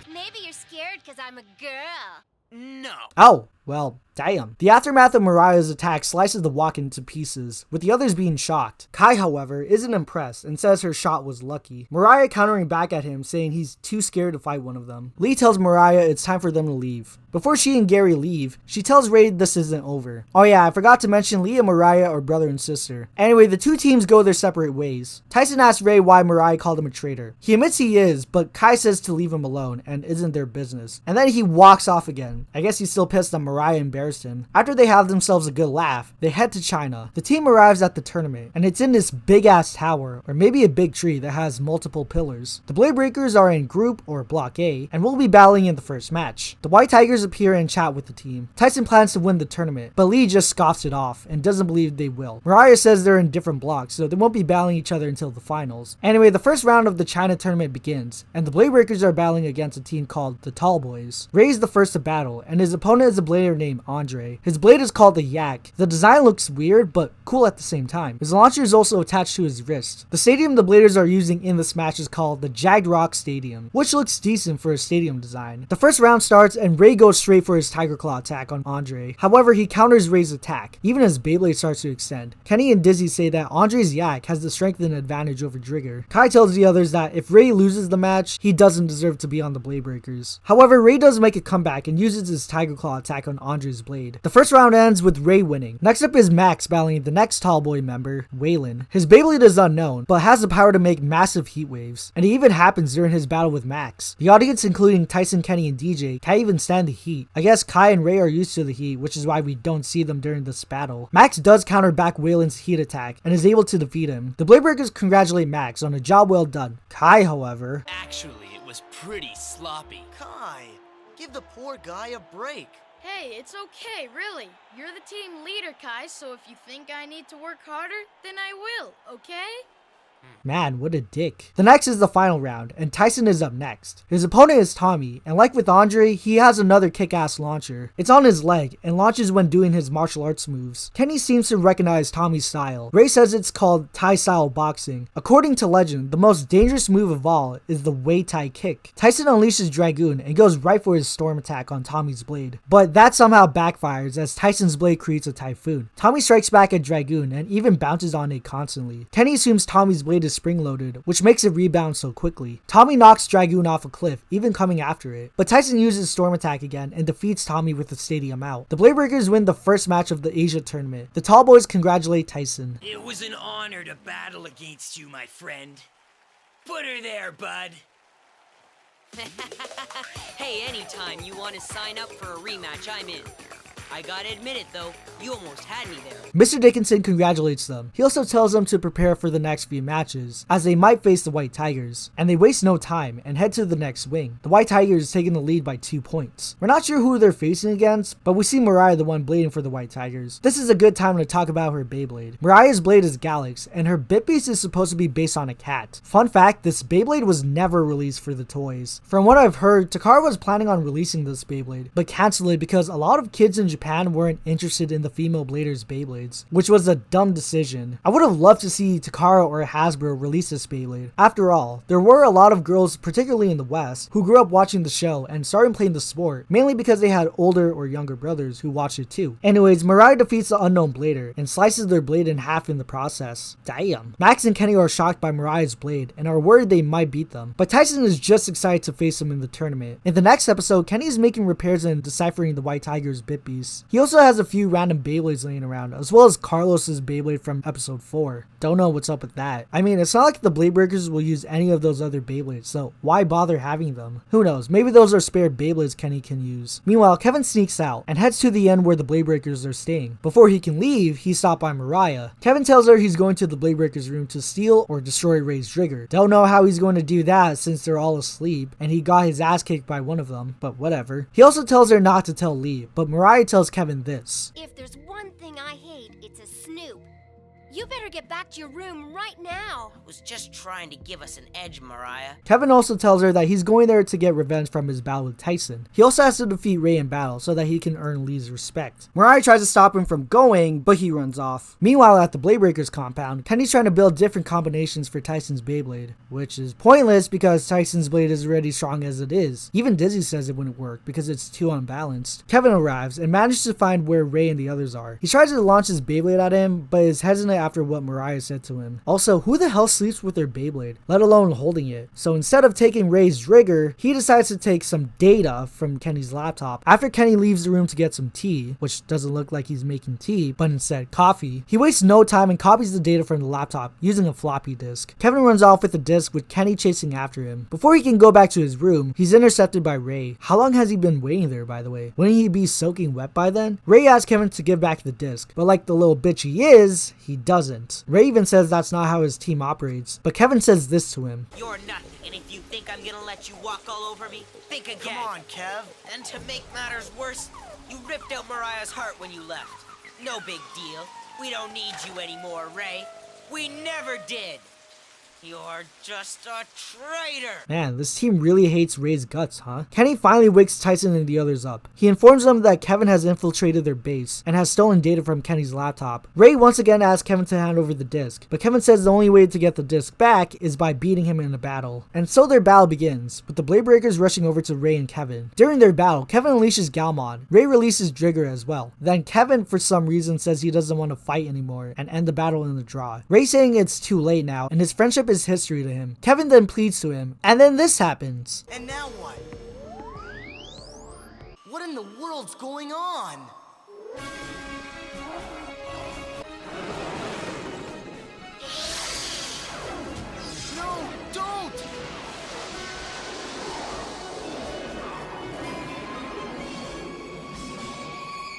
Maybe you're scared because I'm a girl. No. Oh, well, damn. The aftermath of Mariah's attack slices the wok into pieces, with the others being shocked. Kai, however, isn't impressed and says her shot was lucky. Mariah countering back at him, saying he's too scared to fight one of them. Lee tells Mariah it's time for them to leave. Before she and Gary leave, she tells Ray this isn't over. Oh yeah, I forgot to mention Lee and Mariah are brother and sister. Anyway, the two teams go their separate ways. Tyson asks Ray why Mariah called him a traitor. He admits he is, but Kai says to leave him alone and isn't their business. And then he walks off again. I guess he's still pissed that Mariah embarrassed him. After they have themselves a good laugh, they head to China. The team arrives at the tournament, and it's in this big ass tower, or maybe a big tree that has multiple pillars. The Bladebreakers are in Group or Block A, and will be battling in the first match. The White Tigers appear and chat with the team. Tyson plans to win the tournament, but Lee just scoffs it off and doesn't believe they will. Mariah says they're in different blocks, so they won't be battling each other until the finals. Anyway, the first round of the China tournament begins, and the Bladebreakers are battling against a team called the Tall Boys. Ray is the first to battle, battle, and his opponent is a blader named Andre. His blade is called the Yak. The design looks weird, but cool at the same time. His launcher is also attached to his wrist. The stadium the bladers are using in this match is called the Jagged Rock Stadium, which looks decent for a stadium design. The first round starts and Ray goes straight for his Tiger Claw attack on Andre. However, he counters Ray's attack, even as Beyblade starts to extend. Kenny and Dizzy say that Andre's Yak has the strength and advantage over Drigger. Kai tells the others that if Ray loses the match, he doesn't deserve to be on the Bladebreakers. However, Ray does make a comeback and uses his Tiger Claw attack on Andre's blade. The first round ends with Ray winning. Next up is Max battling the next Tall Boy member, Waylon. His Beyblade is unknown, but has the power to make massive heat waves, and it even happens during his battle with Max. The audience, including Tyson, Kenny, and DJ, can't even stand the heat. I guess Kai and Ray are used to the heat, which is why we don't see them during this battle. Max does counter back Waylon's heat attack and is able to defeat him. The Bladebreakers congratulate Max on a job well done. Kai, however, Actually, it was pretty sloppy. Kai, give the poor guy a break. Hey, it's okay, really. You're the team leader, Kai, so if you think I need to work harder, then I will, okay? man, what a dick. The next is the final round, and Tyson is up next. His opponent is Tommy, and like with Andre, he has another kick-ass launcher. It's on his leg, and launches when doing his martial arts moves. Kenny seems to recognize Tommy's style. Ray says it's called Thai-style boxing. According to legend, the most dangerous move of all is the Wei Tai kick. Tyson unleashes Dragoon and goes right for his storm attack on Tommy's blade, but that somehow backfires as Tyson's blade creates a typhoon. Tommy strikes back at Dragoon and even bounces on it constantly. Kenny assumes Tommy's blade is spring-loaded, which makes it rebound so quickly. Tommy knocks Dragoon off a cliff, even coming after it, but Tyson uses storm attack again and defeats Tommy with the stadium out. The Bladebreakers win the first match of the Asia tournament. The Tall Boys congratulate Tyson. It was an honor to battle against you, my friend. Put her there, bud. Hey, anytime you want to sign up for a rematch, I'm in. I gotta admit it though, you almost had me there. Mr. Dickinson congratulates them. He also tells them to prepare for the next few matches, as they might face the White Tigers, and they waste no time and head to the next wing. The White Tigers taking the lead by 2 points. We're not sure who they're facing against, but we see Mariah the one blading for the White Tigers. This is a good time to talk about her Beyblade. Mariah's blade is Galax, and her bit piece is supposed to be based on a cat. Fun fact, this Beyblade was never released for the toys. From what I've heard, Takara was planning on releasing this Beyblade, but canceled it because a lot of kids in Japan weren't interested in the female bladers Beyblades, which was a dumb decision. I would have loved to see Takara or Hasbro release this Beyblade. After all, there were a lot of girls, particularly in the West, who grew up watching the show and started playing the sport, mainly because they had older or younger brothers who watched it too. Anyways, Mariah defeats the unknown blader and slices their blade in half in the process. Damn. Max and Kenny are shocked by Mariah's blade and are worried they might beat them, but Tyson is just excited to face them in the tournament. In the next episode, Kenny is making repairs and deciphering the White Tiger's bit piece. He also has a few random Beyblades laying around, as well as Carlos's Beyblade from episode 4. Don't know what's up with that. I mean, it's not like the Bladebreakers will use any of those other Beyblades, so why bother having them? Who knows, maybe those are spare Beyblades Kenny can use. Meanwhile, Kevin sneaks out and heads to the end where the Bladebreakers are staying. Before he can leave, he's stopped by Mariah. Kevin tells her he's going to the Bladebreakers room to steal or destroy Ray's Trigger. Don't know how he's going to do that since they're all asleep, and he got his ass kicked by one of them, but whatever. He also tells her not to tell Lee, but Mariah tells Kevin this. If there's one thing I hate, it's a snoop. You better get back to your room right now. Was just trying to give us an edge, Mariah. Kevin also tells her that he's going there to get revenge from his battle with Tyson. He also has to defeat Ray in battle so that he can earn Lee's respect. Mariah tries to stop him from going, but he runs off. Meanwhile, at the Bladebreakers compound, Kenny's trying to build different combinations for Tyson's Beyblade, which is pointless because Tyson's blade is already strong as it is. Even Dizzy says it wouldn't work because it's too unbalanced. Kevin arrives and manages to find where Ray and the others are. He tries to launch his Beyblade at him, but is hesitant after what Mariah said to him. Also, who the hell sleeps with their Beyblade, let alone holding it? So instead of taking Ray's Trigger, he decides to take some data from Kenny's laptop. After Kenny leaves the room to get some tea, which doesn't look like he's making tea, but instead coffee, he wastes no time and copies the data from the laptop using a floppy disk. Kevin runs off with the disk with Kenny chasing after him. Before he can go back to his room, he's intercepted by Ray. How long has he been waiting there, by the way? Wouldn't he be soaking wet by then? Ray asks Kevin to give back the disk, but like the little bitch he is, he doesn't. Ray even says that's not how his team operates, but Kevin says this to him. You're nothing, and if you think I'm gonna let you walk all over me, think again. Come on, Kev. And to make matters worse, you ripped out Mariah's heart when you left. No big deal. We don't need you anymore, Ray. We never did. You're just a traitor! Man, this team really hates Ray's guts, huh? Kenny finally wakes Tyson and the others up. He informs them that Kevin has infiltrated their base and has stolen data from Kenny's laptop. Ray once again asks Kevin to hand over the disc, but Kevin says the only way to get the disc back is by beating him in a battle. And so their battle begins, with the Bladebreakers rushing over to Ray and Kevin. During their battle, Kevin unleashes Galmon. Ray releases Drigger as well. Then Kevin, for some reason, says he doesn't want to fight anymore and end the battle in the draw. Ray saying it's too late now, and his friendship is history to him. Kevin then pleads to him, and then this happens. And now what? What in the world's going on? No, don't!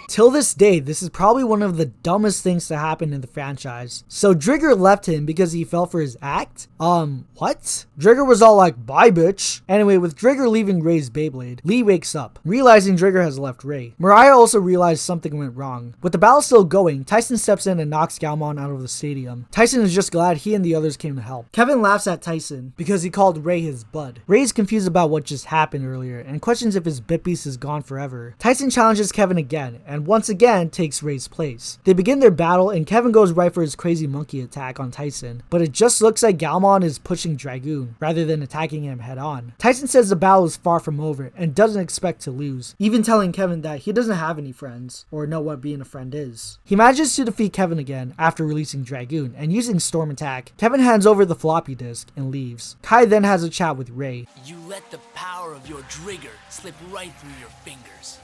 Till this day, this is probably one of the dumbest things to happen in the franchise. So Drigger left him because he fell for his act? What? Drigger was all like, bye bitch. Anyway, with Drigger leaving Ray's Beyblade, Lee wakes up, realizing Drigger has left Ray. Mariah also realized something went wrong. With the battle still going, Tyson steps in and knocks Galmon out of the stadium. Tyson is just glad he and the others came to help. Kevin laughs at Tyson because he called Ray his bud. Ray is confused about what just happened earlier and questions if his bit beast is gone forever. Tyson challenges Kevin again and once again takes Ray's place. They begin their battle and Kevin goes right for his crazy monkey attack on Tyson, but it just looks like Galmon is pushing Dragoon rather than attacking him head on. Tyson says the battle is far from over and doesn't expect to lose, even telling Kevin that he doesn't have any friends or know what being a friend is. He manages to defeat Kevin again after releasing Dragoon and using Storm Attack. Kevin hands over the floppy disk and leaves. Kai then has a chat with Ray. You let the power of your Drigger slip right through your fingers.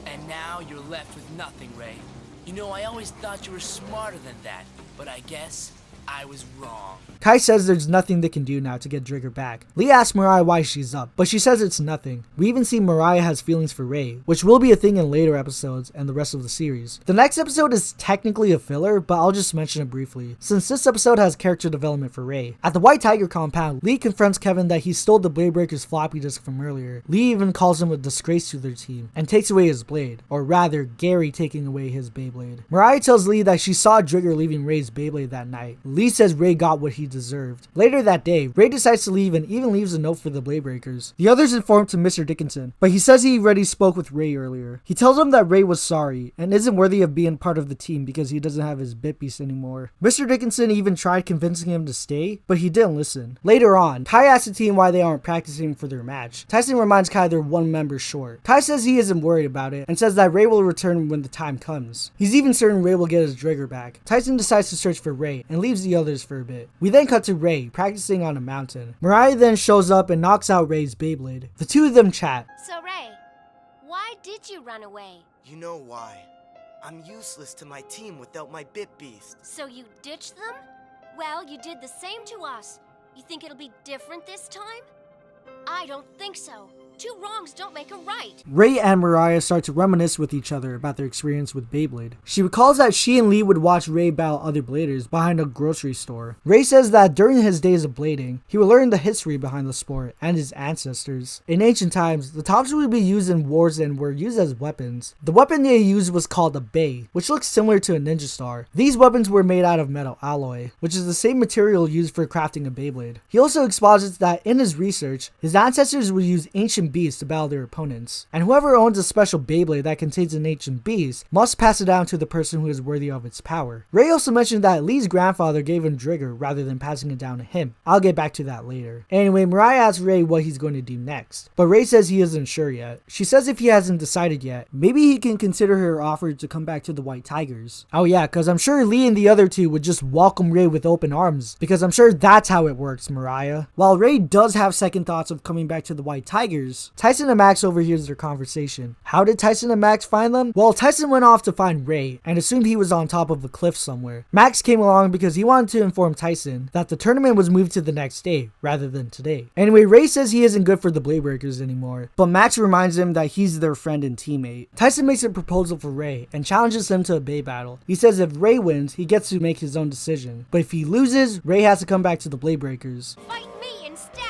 And now you're left with nothing, Ray. You know, I always thought you were smarter than that, but I guess I was wrong. Kai says there's nothing they can do now to get Drigger back. Lee asks Mariah why she's up, but she says it's nothing. We even see Mariah has feelings for Ray, which will be a thing in later episodes and the rest of the series. The next episode is technically a filler, but I'll just mention it briefly, since this episode has character development for Ray. At the White Tiger compound, Lee confronts Kevin that he stole the Bladebreakers floppy disk from earlier. Lee even calls him a disgrace to their team and takes away his blade, or rather, Gary taking away his Beyblade. Mariah tells Lee that she saw Drigger leaving Ray's Beyblade that night. Lee says Ray got what he deserved. Later that day, Ray decides to leave and even leaves a note for the Bladebreakers. The others inform to Mr. Dickinson, but he says he already spoke with Ray earlier. He tells him that Ray was sorry and isn't worthy of being part of the team because he doesn't have his bit beast anymore. Mr. Dickinson even tried convincing him to stay, but he didn't listen. Later on, Kai asks the team why they aren't practicing for their match. Tyson reminds Kai they're one member short. Kai says he isn't worried about it and says that Ray will return when the time comes. He's even certain Ray will get his Drigger back. Tyson decides to search for Ray and leaves the others for a bit. We then cut to Ray practicing on a mountain. Mariah then shows up and knocks out Ray's Beyblade. The two of them chat. So Ray, why did you run away? You know why. I'm useless to my team without my bit beast. So you ditched them? Well, you did the same to us. You think it'll be different this time? I don't think so. Two wrongs don't make a right. Ray and Mariah start to reminisce with each other about their experience with Beyblade. She recalls that she and Lee would watch Ray battle other bladers behind a grocery store. Ray says that during his days of blading, he would learn the history behind the sport and his ancestors. In ancient times, the tops would be used in wars and were used as weapons. The weapon they used was called a bay, which looks similar to a ninja star. These weapons were made out of metal alloy, which is the same material used for crafting a Beyblade. He also exposits that in his research, his ancestors would use ancient beasts to battle their opponents, and whoever owns a special Beyblade that contains an ancient beast must pass it down to the person who is worthy of its power. Ray also mentioned that Lee's grandfather gave him Drigger rather than passing it down to him. I'll get back to that later. Anyway, Mariah asks Ray what he's going to do next, but Ray says he isn't sure yet. She says if he hasn't decided yet, maybe he can consider her offer to come back to the White Tigers. Oh yeah, because I'm sure Lee and the other two would just welcome Ray with open arms, because I'm sure that's how it works, Mariah. While Ray does have second thoughts of coming back to the White Tigers, Tyson and Max overhears their conversation. How did Tyson and Max find them? Well, Tyson went off to find Ray and assumed he was on top of a cliff somewhere. Max came along because he wanted to inform Tyson that the tournament was moved to the next day rather than today. Anyway, Ray says he isn't good for the Bladebreakers anymore, but Max reminds him that he's their friend and teammate. Tyson makes a proposal for Ray and challenges him to a Bay battle. He says if Ray wins, he gets to make his own decision, but if he loses, Ray has to come back to the Bladebreakers. Fight me instead!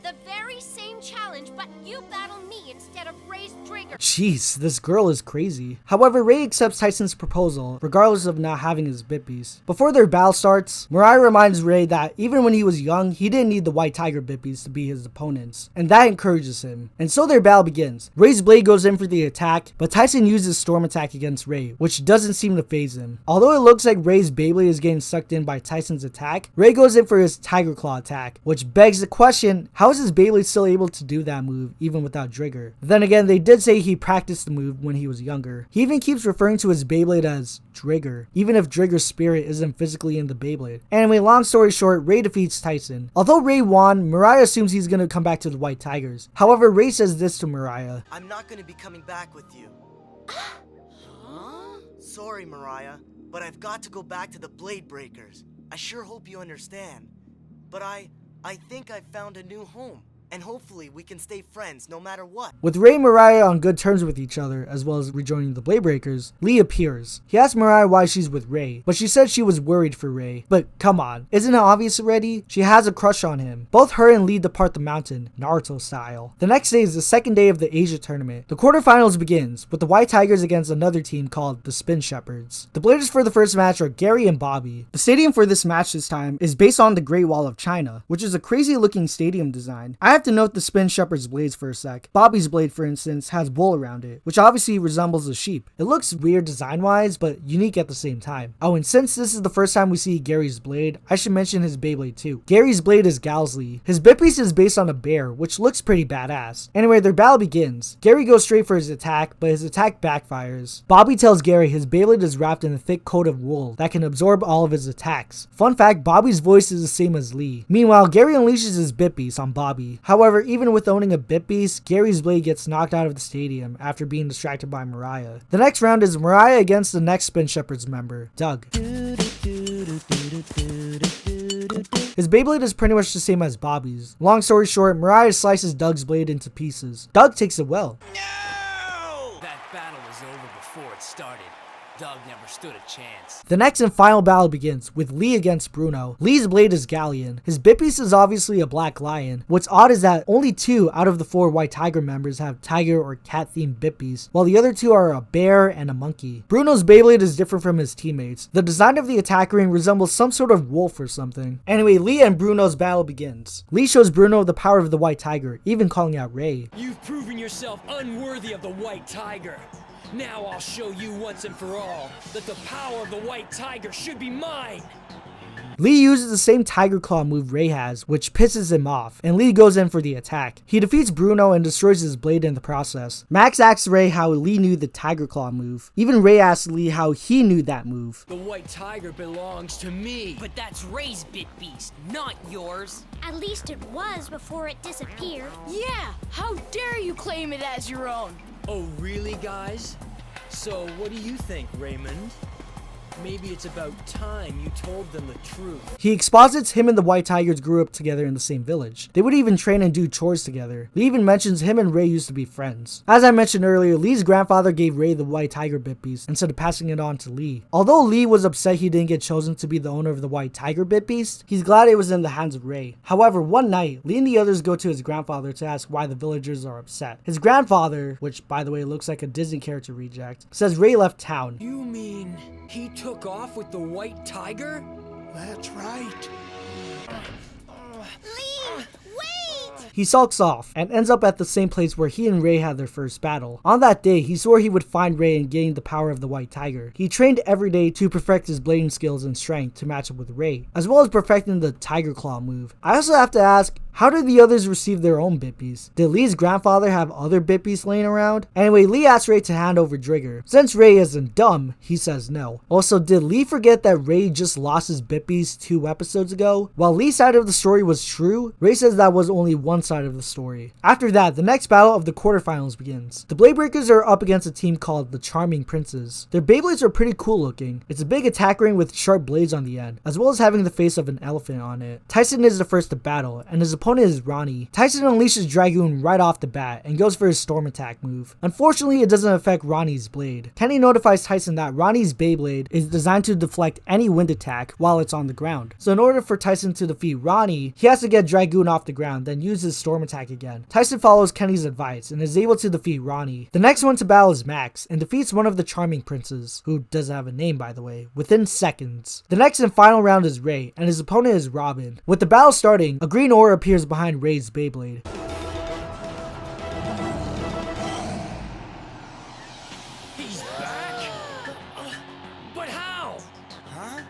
The very same challenge, but you battle me instead of Ray's Drigger. Jeez, this girl is crazy. However, Ray accepts Tyson's proposal, regardless of not having his Bippies. Before their battle starts, Mariah reminds Ray that even when he was young, he didn't need the White Tiger Bippies to be his opponents, and that encourages him. And so their battle begins. Ray's blade goes in for the attack, but Tyson uses Storm Attack against Ray, which doesn't seem to faze him. Although it looks like Ray's Beyblade is getting sucked in by Tyson's attack, Ray goes in for his Tiger Claw attack, which begs the question, how is his Beyblade still able to do that move even without Drigger? Then again, they did say he practiced the move when he was younger. He even keeps referring to his Beyblade as Drigger, even if Drigger's spirit isn't physically in the Beyblade. Anyway, long story short, Ray defeats Tyson. Although Ray won, Mariah assumes he's gonna come back to the White Tigers. However, Ray says this to Mariah. I'm not gonna be coming back with you. Huh? Sorry, Mariah, but I've got to go back to the Bladebreakers. I sure hope you understand. But I think I've found a new home. And hopefully we can stay friends no matter what. With Ray and Mariah on good terms with each other, as well as rejoining the Bladebreakers, Lee appears. He asks Mariah why she's with Ray, but she said she was worried for Ray. But come on, isn't it obvious already? She has a crush on him. Both her and Lee depart the mountain, Naruto style. The next day is the second day of the Asia tournament. The quarterfinals begins, with the White Tigers against another team called the Spin Shepherds. The bladers for the first match are Gary and Bobby. The stadium for this match this time is based on the Great Wall of China, which is a crazy looking stadium design. I have to note the Spin Shepherd's blades for a sec. Bobby's blade, for instance, has wool around it, which obviously resembles a sheep. It looks weird design-wise, but unique at the same time. Oh, and since this is the first time we see Gary's blade, I should mention his Beyblade too. Gary's blade is Galsley. His Bippies is based on a bear, which looks pretty badass. Anyway, their battle begins. Gary goes straight for his attack, but his attack backfires. Bobby tells Gary his Beyblade is wrapped in a thick coat of wool that can absorb all of his attacks. Fun fact, Bobby's voice is the same as Lee. Meanwhile, Gary unleashes his Bippies on Bobby. However, even with owning a Bippies, Gary's blade gets knocked out of the stadium after being distracted by Mariah. The next round is Mariah against the next Spin Shepherds member, Doug. His Beyblade is pretty much the same as Bobby's. Long story short, Mariah slices Doug's blade into pieces. Doug takes it well. No! That battle was over before it started. Doug never stood a chance. The next and final battle begins with Lee against Bruno. Lee's blade is Galleon. His Bippies is obviously a black lion. What's odd is that only 2 out of the 4 White Tiger members have tiger or cat themed Bippies, while the other 2 are a bear and a monkey. Bruno's Beyblade is different from his teammates. The design of the attack ring resembles some sort of wolf or something. Anyway, Lee and Bruno's battle begins. Lee shows Bruno the power of the White Tiger, even calling out Ray. You've proven yourself unworthy of the White Tiger. Now I'll show you once and for all that the power of the White Tiger should be mine. Lee uses the same Tiger Claw move Ray has, which pisses him off, and Lee goes in for the attack. He defeats Bruno and destroys his blade in the process. Max asks Ray how Lee knew the Tiger Claw move. Even Ray asks Lee how he knew that move. The White Tiger belongs to me. But that's Ray's Bit Beast, not yours. At least it was before it disappeared. Yeah, how dare you claim it as your own? Oh, really, guys? So, what do you think, Raymond? Maybe it's about time you told them the truth. He exposits him and the White Tigers grew up together in the same village. They would even train and do chores together. Lee even mentions him and Ray used to be friends. As I mentioned earlier, Lee's grandfather gave Ray the White Tiger Bippies instead of passing it on to Lee. Although Lee was upset he didn't get chosen to be the owner of the White Tiger Bippies, he's glad it was in the hands of Ray. However, one night, Lee and the others go to his grandfather to ask why the villagers are upset. His grandfather, which by the way looks like a Disney character reject, says Ray left town. You mean he took off with the White Tiger? That's right. Lee, wait! He sulks off and ends up at the same place where he and Ray had their first battle. On that day, he swore he would find Ray and gain the power of the White Tiger. He trained every day to perfect his blading skills and strength to match up with Ray, as well as perfecting the Tiger Claw move. I also have to ask, how did the others receive their own Bippies? Did Lee's grandfather have other Bippies laying around? Anyway, Lee asks Ray to hand over Drigger. Since Ray isn't dumb, he says no. Also, did Lee forget that Ray just lost his Bippies 2 episodes ago? While Lee's side of the story was true, Ray says that was only one side of the story. After that, the next battle of the quarterfinals begins. The Bladebreakers are up against a team called the Charming Princes. Their Beyblades are pretty cool looking. It's a big attack ring with sharp blades on the end, as well as having the face of an elephant on it. Tyson is the first to battle, and his opponent is Ronnie. Tyson unleashes Dragoon right off the bat and goes for his storm attack move. Unfortunately, it doesn't affect Ronnie's blade. Kenny notifies Tyson that Ronnie's Beyblade is designed to deflect any wind attack while it's on the ground. So in order for Tyson to defeat Ronnie, he has to get Dragoon off the ground, then use his storm attack again. Tyson follows Kenny's advice and is able to defeat Ronnie. The next one to battle is Max and defeats one of the Charming Princes, who doesn't have a name by the way, within seconds. The next and final round is Ray, and his opponent is Robin. With the battle starting, a green aura appears behind Ray's Beyblade. He's back? But how? Huh?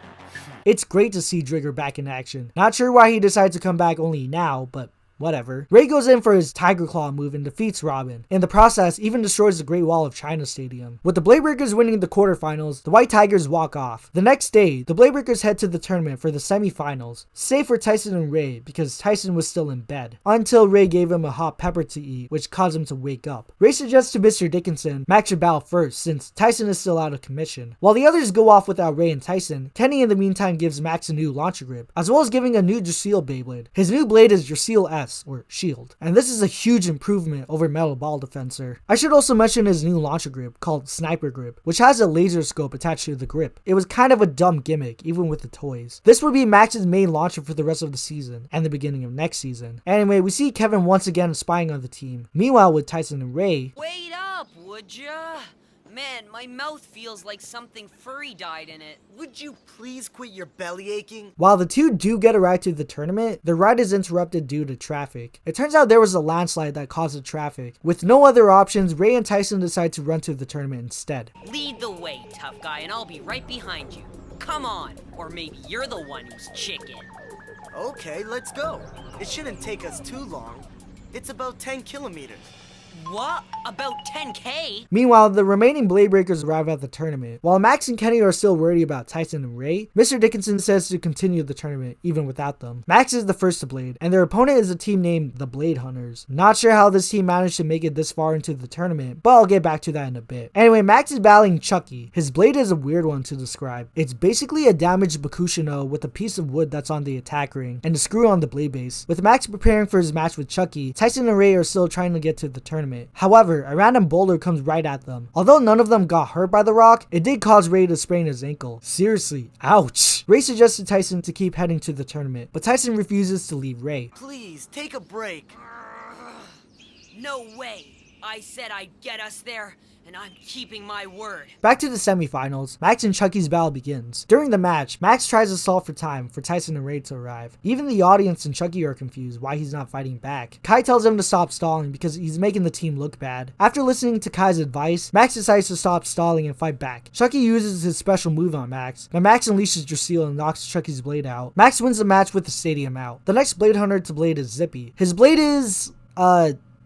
It's great to see Drigger back in action. Not sure why he decided to come back only now, but whatever. Ray goes in for his Tiger Claw move and defeats Robin. In the process, even destroys the Great Wall of China Stadium. With the Bladebreakers winning the quarterfinals, the White Tigers walk off. The next day, the Bladebreakers head to the tournament for the semifinals, save for Tyson and Ray because Tyson was still in bed, until Ray gave him a hot pepper to eat, which caused him to wake up. Ray suggests to Mr. Dickinson Max should battle first since Tyson is still out of commission. While the others go off without Ray and Tyson, Kenny in the meantime gives Max a new launcher grip, as well as giving a new Drasil Beyblade. His new blade is Drasil S, or Shield, and this is a huge improvement over Metal Ball Defensor. I should also mention his new launcher grip called Sniper Grip, which has a laser scope attached to the grip. It was kind of a dumb gimmick, even with the toys. This would be Max's main launcher for the rest of the season, and the beginning of next season. Anyway, we see Kevin once again spying on the team. Meanwhile, with Tyson and Ray, Wait up, would ya? Man, my mouth feels like something furry died in it. Would you please quit your belly aching? while the two do get a ride to the tournament, the ride is interrupted due to traffic. It turns out there was a landslide that caused the traffic. With no other options, Ray and Tyson decide to run to the tournament instead. Lead the way, tough guy, and I'll be right behind you. Come on, or maybe you're the one who's chicken. Okay, let's go. It shouldn't take us too long. It's about 10 kilometers. What? About 10K? Meanwhile, the remaining Bladebreakers arrive at the tournament. While Max and Kenny are still worried about Tyson and Ray, Mr. Dickinson says to continue the tournament even without them. Max is the first to blade, and their opponent is a team named the Blade Hunters. Not sure how this team managed to make it this far into the tournament, but I'll get back to that in a bit. Anyway, Max is battling Chucky. His blade is a weird one to describe. It's basically a damaged Bakuten with a piece of wood that's on the attack ring and a screw on the blade base. With Max preparing for his match with Chucky, Tyson and Ray are still trying to get to the tournament. However, a random boulder comes right at them. Although none of them got hurt by the rock, it did cause Ray to sprain his ankle. Seriously, ouch. Ray suggested Tyson to keep heading to the tournament, but Tyson refuses to leave Ray. Please, take a break. No way. I said I'd get us there, and I'm keeping my word. Back to the semifinals, Max and Chucky's battle begins. During the match, Max tries to stall for time for Tyson and Ray to arrive. Even the audience and Chucky are confused why he's not fighting back. Kai tells him to stop stalling because he's making the team look bad. After listening to Kai's advice, Max decides to stop stalling and fight back. Chucky uses his special move on Max, but Max unleashes Drasil and knocks Chucky's blade out. Max wins the match with the stadium out. The next Blade Hunter to blade is Zippy. His blade is,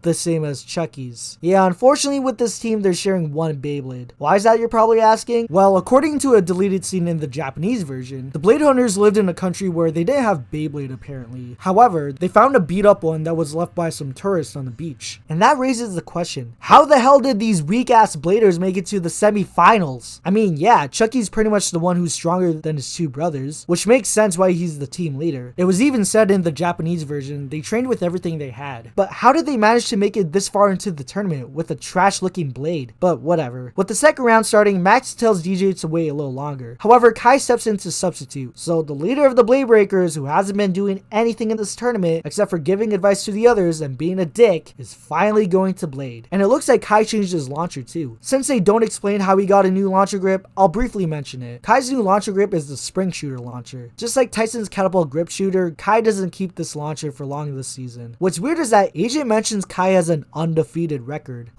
the same as Chucky's. Yeah, unfortunately with this team, they're sharing one Beyblade. Why is that, you're probably asking? Well, according to a deleted scene in the Japanese version, the Blade Hunters lived in a country where they didn't have Beyblade apparently. However, they found a beat up one that was left by some tourists on the beach. And that raises the question, how the hell did these weak ass bladers make it to the semi-finals? I mean, yeah, Chucky's pretty much the one who's stronger than his two brothers, which makes sense why he's the team leader. It was even said in the Japanese version, they trained with everything they had. But how did they manage to make it this far into the tournament with a trash looking blade? But whatever. With the second round starting, Max tells DJ to wait a little longer. However, Kai steps in to substitute. So the leader of the Bladebreakers, who hasn't been doing anything in this tournament except for giving advice to the others and being a dick, is finally going to blade. And it looks like Kai changed his launcher too. Since they don't explain how he got a new launcher grip, I'll briefly mention it. Kai's new launcher grip is the spring shooter launcher. Just like Tyson's catapult grip shooter, Kai doesn't keep this launcher for long this season. What's weird is that Agent mentions Kai has an undefeated record.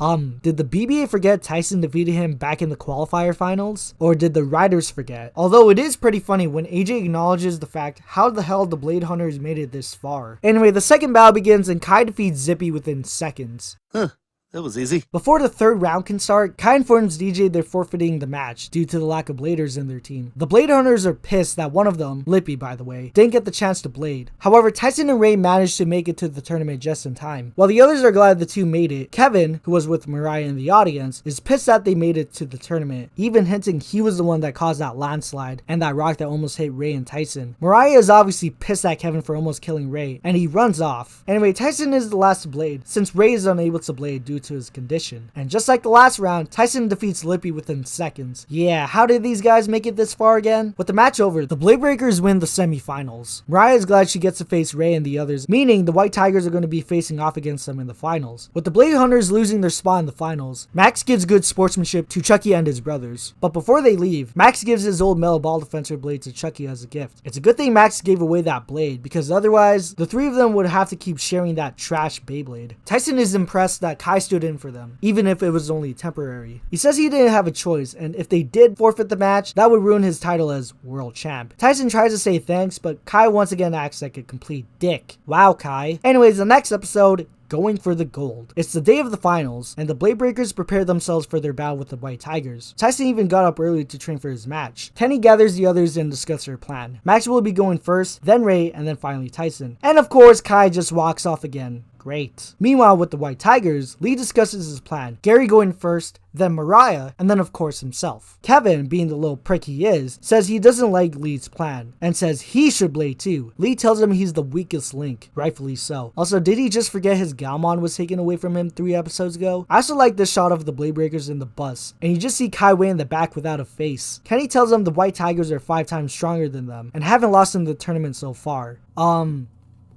Did the BBA forget Tyson defeated him back in the qualifier finals? Or did the riders forget? Although it is pretty funny when AJ acknowledges the fact how the hell the Blade Hunters made it this far. Anyway, the second battle begins and Kai defeats Zippy within seconds. Huh. That was easy. Before the third round can start, Kai informs DJ they're forfeiting the match due to the lack of bladers in their team. The Blade Hunters are pissed that one of them, Lippy by the way, didn't get the chance to blade. However, Tyson and Ray managed to make it to the tournament just in time. While the others are glad the two made it, Kevin, who was with Mariah in the audience, is pissed that they made it to the tournament, even hinting he was the one that caused that landslide and that rock that almost hit Ray and Tyson. Mariah is obviously pissed at Kevin for almost killing Ray, and he runs off. Anyway, Tyson is the last to blade, since Ray is unable to blade due to his condition. And just like the last round, Tyson defeats Lippy within seconds. Yeah, how did these guys make it this far again? With the match over, the Bladebreakers win the semifinals. Mariah is glad she gets to face Ray and the others, meaning the White Tigers are going to be facing off against them in the finals. With the Blade Hunters losing their spot in the finals, Max gives good sportsmanship to Chucky and his brothers. But before they leave, Max gives his old metal ball defensor blade to Chucky as a gift. It's a good thing Max gave away that blade, because otherwise, the three of them would have to keep sharing that trash Beyblade. Tyson is impressed that Kai stood in for them, even if it was only temporary. He says he didn't have a choice, and if they did forfeit the match, that would ruin his title as world champ. Tyson tries to say thanks, but Kai once again acts like a complete dick. Wow, Kai. Anyways, the next episode, going for the gold. It's the day of the finals, and the Bladebreakers prepare themselves for their battle with the White Tigers. Tyson even got up early to train for his match. Kenny gathers the others and discuss their plan. Max will be going first, then Ray, and then finally Tyson. And of course, Kai just walks off again. Great. Meanwhile, with the White Tigers, Lee discusses his plan. Gary going first, then Mariah, and then of course himself. Kevin, being the little prick he is, says he doesn't like Lee's plan, and says he should blade too. Lee tells him he's the weakest link, rightfully so. Also, did he just forget his Galmon was taken away from him 3 episodes ago? I also like this shot of the Bladebreakers in the bus, and you just see Kai Wei in the back without a face. Kenny tells him the White Tigers are 5 times stronger than them, and haven't lost in the tournament so far.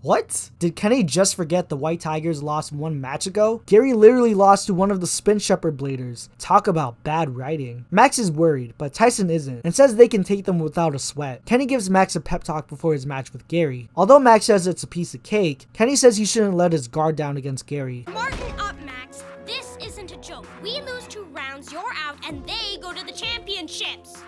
What? Did Kenny just forget the White Tigers lost 1 match ago? Gary literally lost to one of the Spin Shepherd Bladers. Talk about bad writing. Max is worried, but Tyson isn't, and says they can take them without a sweat. Kenny gives Max a pep talk before his match with Gary. Although Max says it's a piece of cake, Kenny says he shouldn't let his guard down against Gary. Martin up, Max. This isn't a joke. We lose 2 rounds, you're out, and they go to the championships.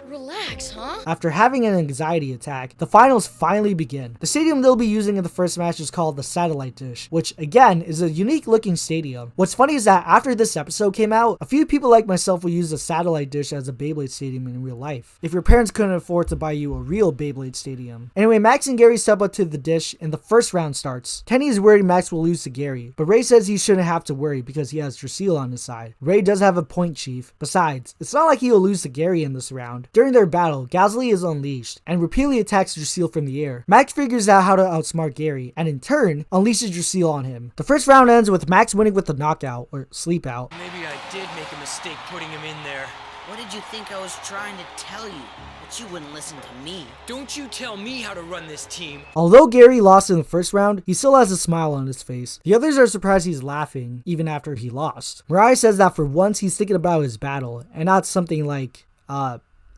Relax, huh? After having an anxiety attack, the finals finally begin. The stadium they'll be using in the first match is called the Satellite Dish, which again is a unique looking stadium. What's funny is that after this episode came out, a few people like myself will use the Satellite Dish as a Beyblade stadium in real life, if your parents couldn't afford to buy you a real Beyblade stadium. Anyway, Max and Gary step up to the dish and the first round starts. Kenny is worried Max will lose to Gary, but Ray says he shouldn't have to worry because he has Dracil on his side. Ray does have a point, Chief. Besides, it's not like he will lose to Gary in this round. During their battle, Gasly is unleashed and repeatedly attacks Dracil from the air. Max figures out how to outsmart Gary and in turn unleashes Dracil on him. The first round ends with Max winning with the knockout or sleep out. Maybe I did make a mistake putting him in there. What did you think I was trying to tell you? But you wouldn't listen to me. Don't you tell me how to run this team. Although Gary lost in the first round, he still has a smile on his face. The others are surprised he's laughing even after he lost. Mariah says that for once he's thinking about his battle and not something like,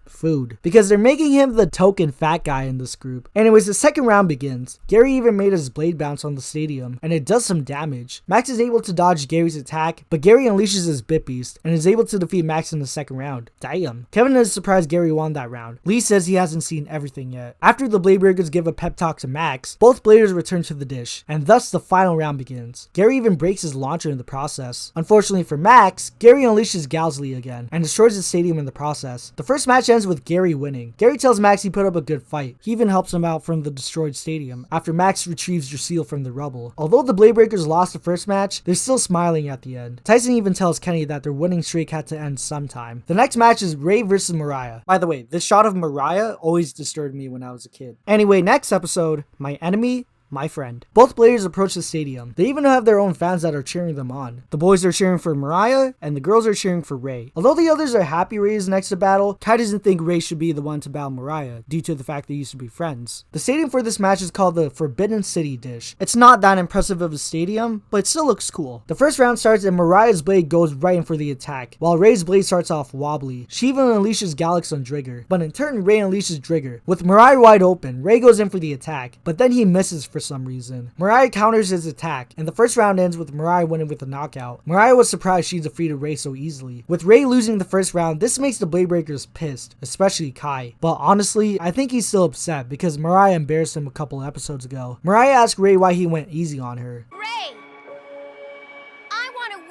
food, because they're making him the token fat guy in this group. Anyways, the second round begins. Gary even made his blade bounce on the stadium, and it does some damage. Max is able to dodge Gary's attack, but Gary unleashes his Bit Beast and is able to defeat Max in the second round. Damn. Kevin is surprised Gary won that round. Lee says he hasn't seen everything yet. After the Bladebreakers give a pep talk to Max, both bladers return to the dish, and thus the final round begins. Gary even breaks his launcher in the process. Unfortunately for Max, Gary unleashes Galsley again and destroys the stadium in the process. The first match ends with Gary winning. Gary tells Max he put up a good fight. He even helps him out from the destroyed stadium after Max retrieves Dracil from the rubble. Although the Bladebreakers lost the first match, they're still smiling at the end. Tyson even tells Kenny that their winning streak had to end sometime. The next match is Ray versus Mariah. By the way, this shot of Mariah always disturbed me when I was a kid. Anyway, next episode, My Enemy, My Friend. Both players approach the stadium. They even have their own fans that are cheering them on. The boys are cheering for Mariah, and the girls are cheering for Ray. Although the others are happy Ray is next to battle, Kai doesn't think Ray should be the one to battle Mariah, due to the fact they used to be friends. The stadium for this match is called the Forbidden City Dish. It's not that impressive of a stadium, but it still looks cool. The first round starts and Mariah's blade goes right in for the attack, while Ray's blade starts off wobbly. She even unleashes Galax on Drigger, but in turn Ray unleashes Drigger. With Mariah wide open, Ray goes in for the attack, but then he misses for some reason. Mariah counters his attack, and the first round ends with Mariah winning with a knockout. Mariah was surprised she defeated Ray so easily. With Ray losing the first round, this makes the Bladebreakers pissed, especially Kai. But honestly, I think he's still upset because Mariah embarrassed him a couple episodes ago. Mariah asked Ray why he went easy on her. Ray,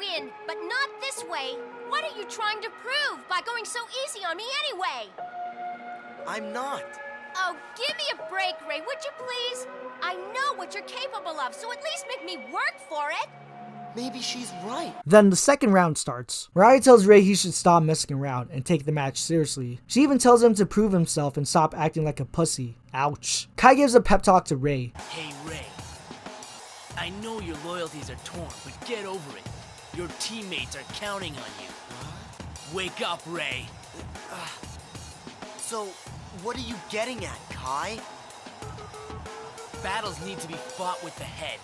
win, but not this way. What are you trying to prove by going so easy on me anyway? I'm not. Oh, give me a break, Ray, would you please? I know what you're capable of, so at least make me work for it. Maybe she's right. Then the second round starts. Mariah tells Ray he should stop messing around and take the match seriously. She even tells him to prove himself and stop acting like a pussy. Ouch. Kai gives a pep talk to Ray. Hey, Ray. I know your loyalties are torn, but get over it. Your teammates are counting on you. Wake up, Ray. So, what are you getting at, Kai? Battles need to be fought with the head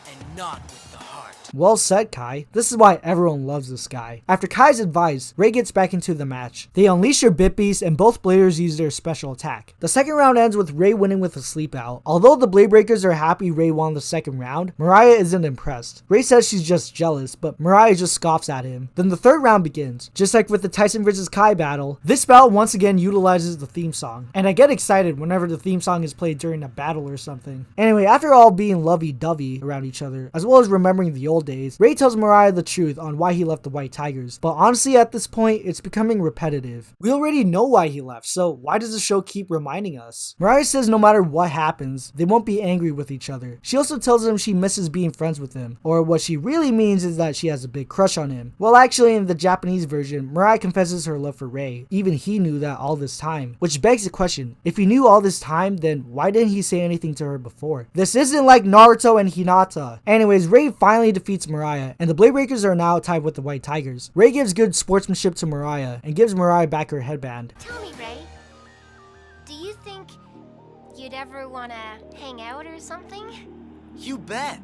and not with the heart. Well said, Kai. This is why everyone loves this guy. After Kai's advice, Ray gets back into the match. They unleash their Bit Beast and both Bladers use their special attack. The second round ends with Ray winning with a sleep out. Although the Bladebreakers are happy Ray won the second round, Mariah isn't impressed. Ray says she's just jealous, but Mariah just scoffs at him. Then the third round begins. Just like with the Tyson vs. Kai battle, this battle once again utilizes the theme song. And I get excited whenever the theme song is played during a battle or something. Anyway, after all being lovey-dovey around each other, as well as remembering the old days, Ray tells Mariah the truth on why he left the White Tigers, but honestly at this point, it's becoming repetitive. We already know why he left, so why does the show keep reminding us? Mariah says no matter what happens, they won't be angry with each other. She also tells him she misses being friends with him, or what she really means is that she has a big crush on him. Well, actually in the Japanese version, Mariah confesses her love for Ray. Even he knew that all this time, which begs the question, if he knew all this time, then why didn't he say anything to her before? This isn't like Naruto and Hinata. Anyways, Ray finally defeats Mariah, and the Bladebreakers are now tied with the White Tigers. Ray gives good sportsmanship to Mariah, and gives Mariah back her headband. Tell me, Ray, do you think you'd ever want to hang out or something? You bet.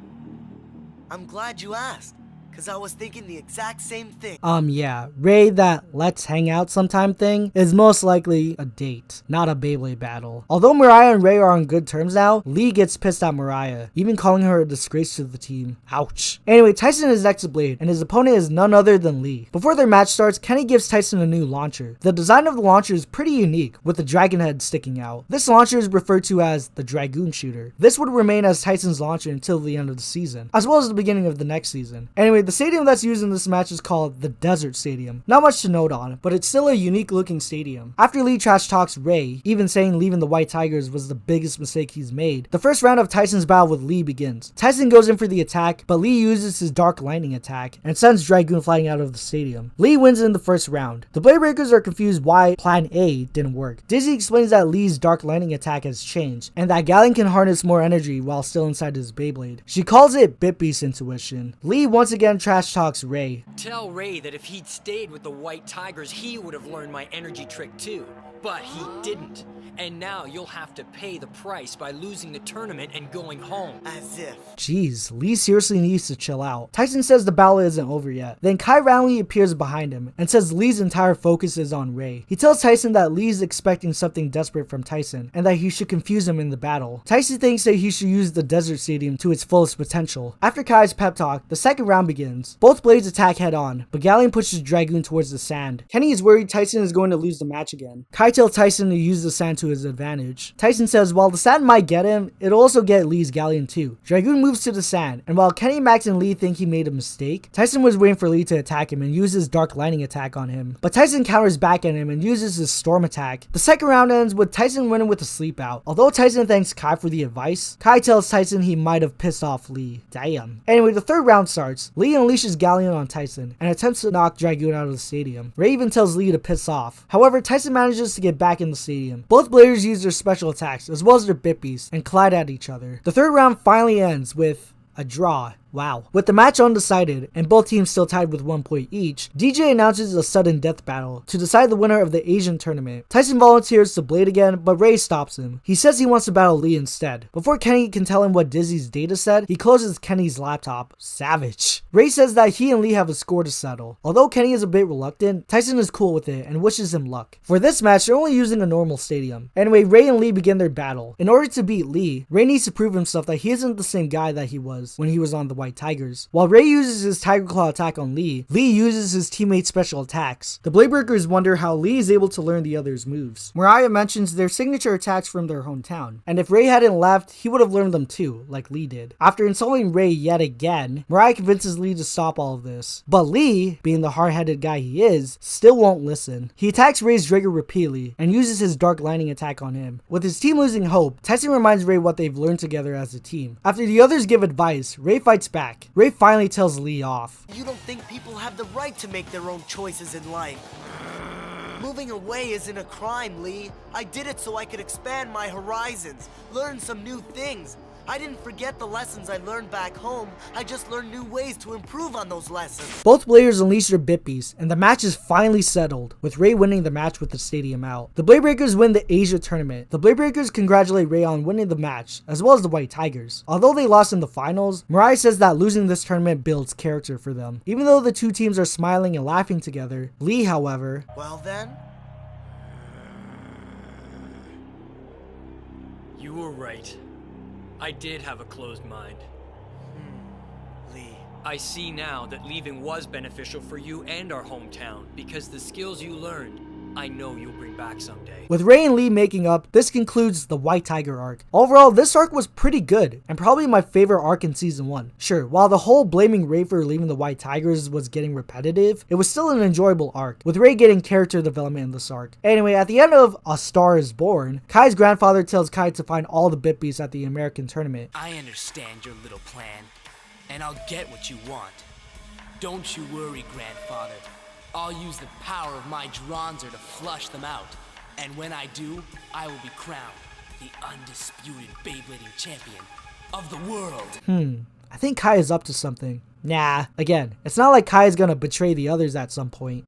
I'm glad you asked, because I was thinking the exact same thing. Yeah, Ray, that let's hang out sometime thing is most likely a date, not a Beyblade battle. Although Mariah and Ray are on good terms now, Lee gets pissed at Mariah, even calling her a disgrace to the team. Ouch. Anyway, Tyson is next to Blade, and his opponent is none other than Lee. Before their match starts, Kenny gives Tyson a new launcher. The design of the launcher is pretty unique, with the dragon head sticking out. This launcher is referred to as the Dragoon Shooter. This would remain as Tyson's launcher until the end of the season, as well as the beginning of the next season. Anyway, the stadium that's used in this match is called the Desert Stadium. Not much to note on, but it's still a unique looking stadium. After Lee trash talks Ray, even saying leaving the White Tigers was the biggest mistake he's made, the first round of Tyson's battle with Lee begins. Tyson goes in for the attack, but Lee uses his Dark Lightning attack and sends Dragoon flying out of the stadium. Lee wins in the first round. The Bladebreakers are confused why Plan A didn't work. Dizzy explains that Lee's Dark Lightning attack has changed, and that Galleon can harness more energy while still inside his Beyblade. She calls it Bit Beast intuition. Lee once again trash talks Ray. Tell Ray that if he'd stayed with the White Tigers, he would have learned my energy trick too. But he didn't. And now you'll have to pay the price by losing the tournament and going home. As if. Jeez, Lee seriously needs to chill out. Tyson says the battle isn't over yet. Then Kai randomly appears behind him and says Lee's entire focus is on Ray. He tells Tyson that Lee's expecting something desperate from Tyson and that he should confuse him in the battle. Tyson thinks that he should use the Desert Stadium to its fullest potential. After Kai's pep talk, the second round begins. Both blades attack head on, but Galleon pushes Dragoon towards the sand. Kenny is worried Tyson is going to lose the match again. Kai tells Tyson to use the sand to his advantage. Tyson says while the sand might get him, it'll also get Lee's Galleon too. Dragoon moves to the sand, and while Kenny, Max, and Lee think he made a mistake, Tyson was waiting for Lee to attack him and use his Dark Lightning attack on him. But Tyson counters back at him and uses his Storm attack. The second round ends with Tyson winning with a sleep out. Although Tyson thanks Kai for the advice, Kai tells Tyson he might have pissed off Lee. Damn. Anyway, the third round starts. Lee unleashes Galleon on Tyson and attempts to knock Dragoon out of the stadium. Ray even tells Lee to piss off. However, Tyson manages to get back in the stadium. Both Bladers use their special attacks as well as their Bit Beasts and collide at each other. The third round finally ends with a draw. Wow. With the match undecided and both teams still tied with 1 point each, DJ announces a sudden death battle to decide the winner of the Asian tournament. Tyson volunteers to blade again, but Ray stops him. He says he wants to battle Lee instead. Before Kenny can tell him what Dizzy's data said, he closes Kenny's laptop. Savage. Ray says that he and Lee have a score to settle. Although Kenny is a bit reluctant, Tyson is cool with it and wishes him luck. For this match, they're only using a normal stadium. Anyway, Ray and Lee begin their battle. In order to beat Lee, Ray needs to prove himself that he isn't the same guy that he was when he was on the White Tigers. While Ray uses his Tiger Claw attack on Lee, Lee uses his teammate's special attacks. The Bladebreakers wonder how Lee is able to learn the others' moves. Mariah mentions their signature attacks from their hometown, and if Ray hadn't left, he would have learned them too, like Lee did. After insulting Ray yet again, Mariah convinces Lee to stop all of this. But Lee, being the hard-headed guy he is, still won't listen. He attacks Ray's Dragon repeatedly and uses his Dark Lightning attack on him. With his team losing hope, Tyson reminds Ray what they've learned together as a team. After the others give advice, Ray fights back. Ray finally tells Lee off. You don't think people have the right to make their own choices in life? Moving away isn't a crime, Lee. I did it so I could expand my horizons, learn some new things. I didn't forget the lessons I learned back home. I just learned new ways to improve on those lessons. Both players unleash their Bippies, and the match is finally settled, with Ray winning the match with the stadium out. The Bladebreakers win the Asia tournament. The Bladebreakers congratulate Ray on winning the match, as well as the White Tigers. Although they lost in the finals, Mariah says that losing this tournament builds character for them. Even though the two teams are smiling and laughing together, Lee, however... Well then? You were right. I did have a closed mind. Lee. I see now that leaving was beneficial for you and our hometown, because the skills you learned, I know you'll bring back someday. With Ray and Lee making up, this concludes the White Tiger arc. Overall, this arc was pretty good, and probably my favorite arc in season 1. Sure, while the whole blaming Ray for leaving the White Tigers was getting repetitive, it was still an enjoyable arc, with Ray getting character development in this arc. Anyway, at the end of A Star is Born, Kai's grandfather tells Kai to find all the Bippies at the American tournament. I understand your little plan, and I'll get what you want. Don't you worry, grandfather. I'll use the power of my Dronzer to flush them out. And when I do, I will be crowned the undisputed Beyblading champion of the world. I think Kai is up to something. Nah, again, it's not like Kai is gonna betray the others at some point.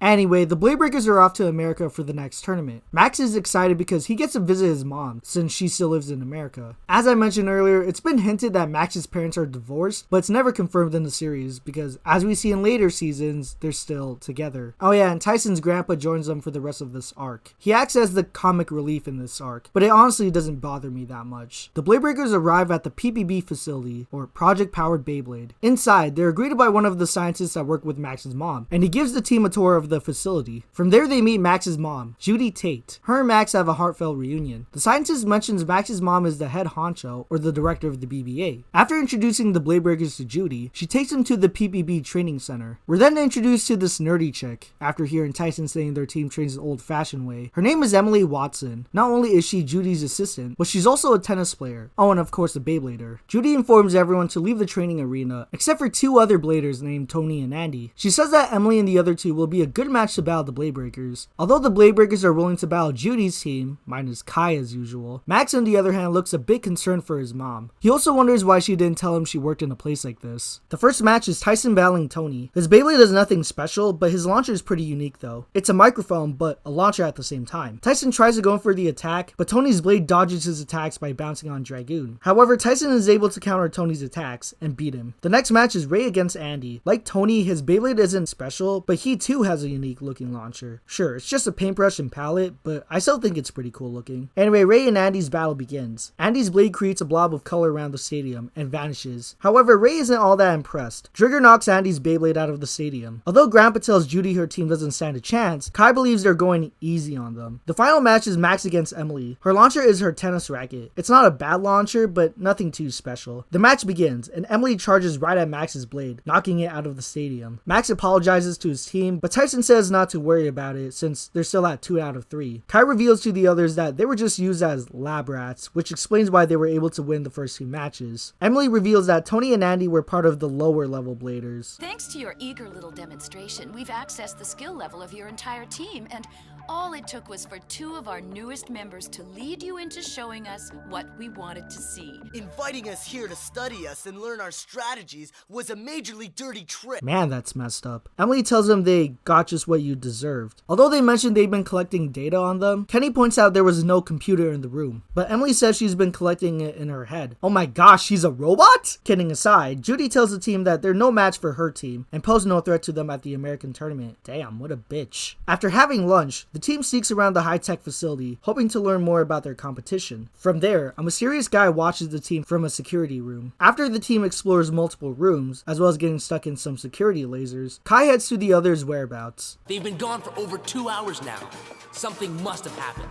Anyway, the Bladebreakers are off to America for the next tournament. Max is excited because he gets to visit his mom, since she still lives in America. As I mentioned earlier, it's been hinted that Max's parents are divorced, but it's never confirmed in the series, because as we see in later seasons, they're still together. Oh yeah, and Tyson's grandpa joins them for the rest of this arc. He acts as the comic relief in this arc, but it honestly doesn't bother me that much. The Bladebreakers arrive at the PPB facility, or Project Powered Beyblade. Inside, they're greeted by one of the scientists that work with Max's mom, and he gives the team a tour of the facility. From there, they meet Max's mom, Judy Tate. Her and Max have a heartfelt reunion. The scientist mentions Max's mom is the head honcho, or the director of the BBA. After introducing the Bladebreakers to Judy, she takes them to the PPB training center. We're then introduced to this nerdy chick, after hearing Tyson saying their team trains the old-fashioned way. Her name is Emily Watson. Not only is she Judy's assistant, but she's also a tennis player. Oh, and of course a Beyblader. Judy informs everyone to leave the training arena, except for two other Bladers named Tony and Andy. She says that Emily and the other two will be a good match to battle the Bladebreakers. Although the Bladebreakers are willing to battle Judy's team, minus Kai as usual, Max on the other hand looks a bit concerned for his mom. He also wonders why she didn't tell him she worked in a place like this. The first match is Tyson battling Tony. His Beyblade is nothing special, but his launcher is pretty unique though. It's a microphone, but a launcher at the same time. Tyson tries to go for the attack, but Tony's blade dodges his attacks by bouncing on Dragoon. However, Tyson is able to counter Tony's attacks and beat him. The next match is Ray against Andy. Like Tony, his Beyblade isn't special, but he too has a unique looking launcher. Sure, it's just a paintbrush and palette, but I still think it's pretty cool looking. Anyway, Ray and Andy's battle begins. Andy's blade creates a blob of color around the stadium and vanishes. However, Ray isn't all that impressed. Trigger knocks Andy's Beyblade out of the stadium. Although Grandpa tells Judy her team doesn't stand a chance, Kai believes they're going easy on them. The final match is Max against Emily. Her launcher is her tennis racket. It's not a bad launcher, but nothing too special. The match begins, and Emily charges right at Max's blade, knocking it out of the stadium. Max apologizes to his team, but Tyson says not to worry about it since they're still at 2 out of 3. Kai reveals to the others that they were just used as lab rats, which explains why they were able to win the first 2 matches. Emily reveals that Tony and Andy were part of the lower level Bladers. Thanks to your eager little demonstration, we've accessed the skill level of your entire team, and all it took was for 2 of our newest members to lead you into showing us what we wanted to see. Inviting us here to study us and learn our strategies was a majorly dirty trick. Man, that's messed up. Emily tells them they got just what you deserved. Although they mentioned they've been collecting data on them, Kenny points out there was no computer in the room. But Emily says she's been collecting it in her head. Oh my gosh, she's a robot? Kidding aside, Judy tells the team that they're no match for her team and pose no threat to them at the American tournament. Damn, what a bitch. After having lunch, the The team sneaks around the high-tech facility, hoping to learn more about their competition. From there, a mysterious guy watches the team from a security room. After the team explores multiple rooms, as well as getting stuck in some security lasers, Kai heads to the others' whereabouts. They've been gone for over 2 hours now. Something must have happened.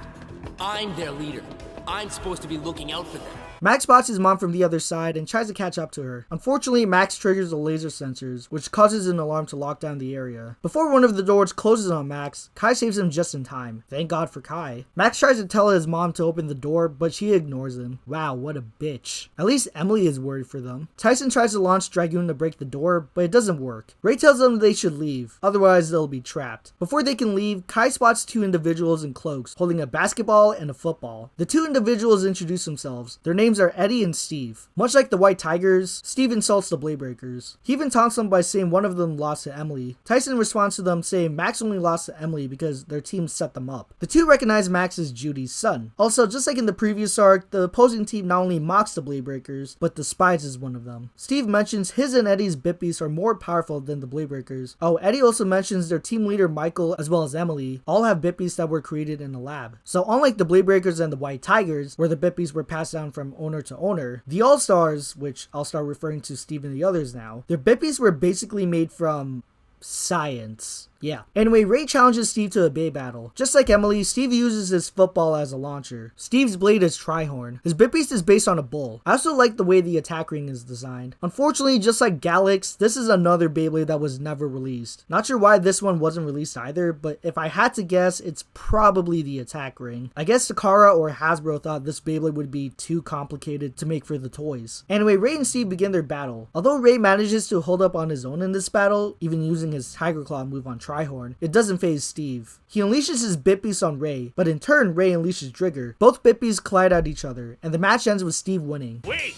I'm their leader. I'm supposed to be looking out for them. Max spots his mom from the other side and tries to catch up to her. Unfortunately, Max triggers the laser sensors, which causes an alarm to lock down the area. Before one of the doors closes on Max, Kai saves him just in time. Thank God for Kai. Max tries to tell his mom to open the door, but she ignores him. Wow, what a bitch. At least Emily is worried for them. Tyson tries to launch Dragoon to break the door, but it doesn't work. Ray tells them they should leave, otherwise they'll be trapped. Before they can leave, Kai spots 2 individuals in cloaks, holding a basketball and a football. The 2 individuals introduce themselves. Their names are Eddie and Steve. Much like the White Tigers, Steve insults the Bladebreakers. He even taunts them by saying one of them lost to Emily. Tyson responds to them saying Max only lost to Emily because their team set them up. The 2 recognize Max as Judy's son. Also, just like in the previous arc, the opposing team not only mocks the Bladebreakers, but despises one of them. Steve mentions his and Eddie's Bippies are more powerful than the Bladebreakers. Oh, Eddie also mentions their team leader Michael as well as Emily all have Bippies that were created in a lab. So unlike the Bladebreakers and the White Tigers, where the Bippies were passed down from owner to owner, the All Stars, which I'll start referring to Steve and the others now, their Bippies were basically made from science. Yeah. Anyway, Ray challenges Steve to a Bay battle. Just like Emily, Steve uses his football as a launcher. Steve's blade is Trihorn. His bit beast is based on a bull. I also like the way the attack ring is designed. Unfortunately, just like Galax, this is another Beyblade that was never released. Not sure why this one wasn't released either, but if I had to guess, it's probably the attack ring. I guess Takara or Hasbro thought this Beyblade would be too complicated to make for the toys. Anyway, Ray and Steve begin their battle. Although Ray manages to hold up on his own in this battle, even using his Tiger Claw move on Trihorn, it doesn't faze Steve. He unleashes his bit beast on Ray, but in turn, Ray unleashes Trigger. Both bit beasts collide at each other, and the match ends with Steve winning. Wait!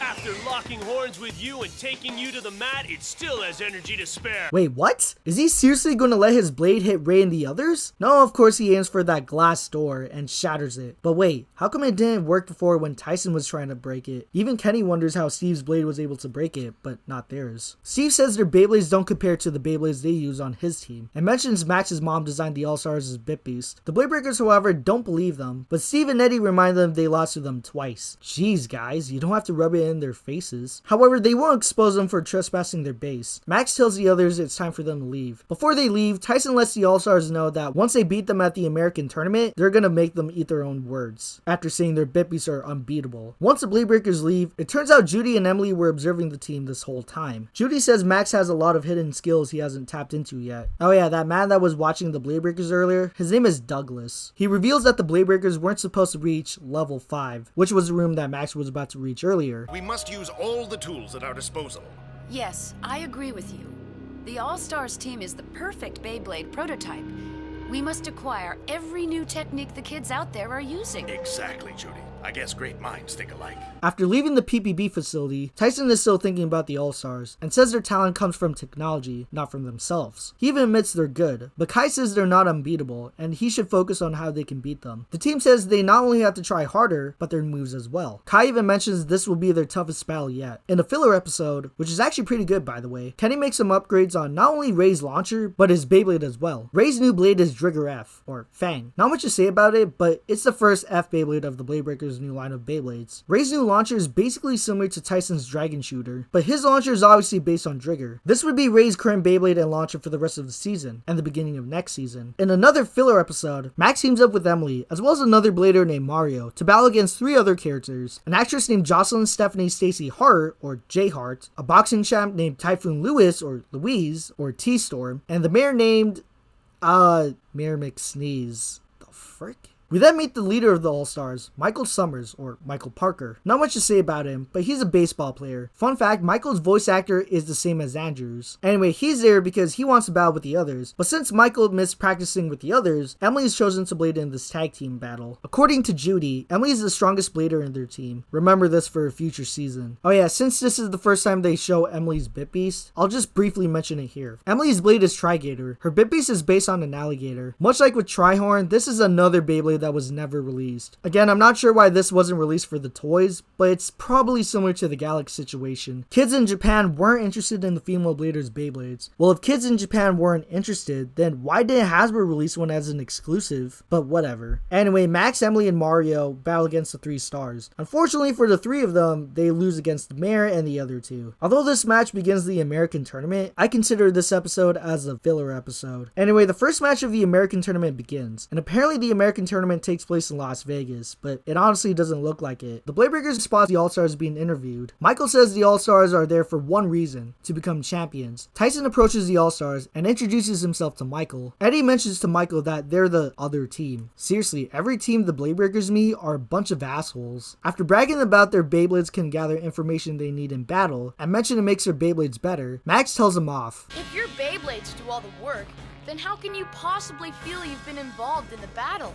After locking horns with you and taking you to the mat, it still has energy to spare. Wait, what? Is he seriously going to let his blade hit Ray and the others? No, of course he aims for that glass door and shatters it. But wait, how come it didn't work before when Tyson was trying to break it? Even Kenny wonders how Steve's blade was able to break it, but not theirs. Steve says their Beyblades don't compare to the Beyblades they use on his team, and mentions Max's mom designed the All Stars as Bit Beast. The Bladebreakers, however, don't believe them, but Steve and Eddie remind them they lost to them twice. Jeez guys, you don't have to rub it in their faces. However, they won't expose them for trespassing their base. Max tells the others it's time for them to leave. Before they leave, Tyson lets the All Stars know that once they beat them at the American tournament, they're gonna make them eat their own words, after saying their bit beasts are unbeatable. Once the Bladebreakers leave, it turns out Judy and Emily were observing the team this whole time. Judy says Max has a lot of hidden skills he hasn't tapped into yet. Oh yeah, that man that was watching the Bladebreakers earlier, his name is Douglas. He reveals that the Bladebreakers weren't supposed to reach level 5, which was the room that Max was about to reach earlier. We must use all the tools at our disposal. Yes, I agree with you. The All Stars team is the perfect Beyblade prototype. We must acquire every new technique the kids out there are using. Exactly, Judy. I guess great minds think alike. After leaving the PPB facility, Tyson is still thinking about the All Stars, and says their talent comes from technology, not from themselves. He even admits they're good, but Kai says they're not unbeatable, and he should focus on how they can beat them. The team says they not only have to try harder, but their moves as well. Kai even mentions this will be their toughest battle yet. In a filler episode, which is actually pretty good by the way, Kenny makes some upgrades on not only Ray's launcher, but his Beyblade as well. Ray's new blade is Trigger F, or Fang. Not much to say about it, but it's the first F Beyblade of the Bladebreakers' new line of Beyblades. Ray's new launcher is basically similar to Tyson's Dragon Shooter, but his launcher is obviously based on Trigger. This would be Ray's current Beyblade and launcher for the rest of the season, and the beginning of next season. In another filler episode, Max teams up with Emily, as well as another blader named Mario, to battle against 3 other characters, an actress named Jocelyn Stephanie Stacy Hart, or J Hart, a boxing champ named Typhoon Lewis, or Louise, or T-Storm, and the mayor named, Mayor McSneeze. The frick? We then meet the leader of the All Stars, Michael Summers, or Michael Parker. Not much to say about him, but he's a baseball player. Fun fact, Michael's voice actor is the same as Andrew's. Anyway, he's there because he wants to battle with the others, but since Michael missed practicing with the others, Emily is chosen to blade in this tag team battle. According to Judy, Emily is the strongest blader in their team. Remember this for a future season. Oh yeah, since this is the first time they show Emily's bit beast, I'll just briefly mention it here. Emily's blade is Trigator. Her bit beast is based on an alligator. Much like with Trihorn, this is another Beyblade episode that was never released. Again, I'm not sure why this wasn't released for the toys, but it's probably similar to the Galaxy situation. Kids in Japan weren't interested in the female Bladers Beyblades. Well, if kids in Japan weren't interested, then why didn't Hasbro release one as an exclusive? But whatever. Anyway, Max, Emily, and Mario battle against the 3 stars. Unfortunately for the 3 of them, they lose against the mayor and the other 2. Although this match begins the American tournament, I consider this episode as a filler episode. Anyway, the first match of the American tournament begins, and apparently the American tournament takes place in Las Vegas, but it honestly doesn't look like it. The Bladebreakers spot the All Stars being interviewed. Michael says the All Stars are there for one reason, to become champions. Tyson approaches the All Stars and introduces himself to Michael. Eddie mentions to Michael that they're the other team. Seriously, every team the Bladebreakers meet are a bunch of assholes. After bragging about their Beyblades can gather information they need in battle, and mention it makes their Beyblades better, Max tells him off. If your Beyblades do all the work, then how can you possibly feel you've been involved in the battle?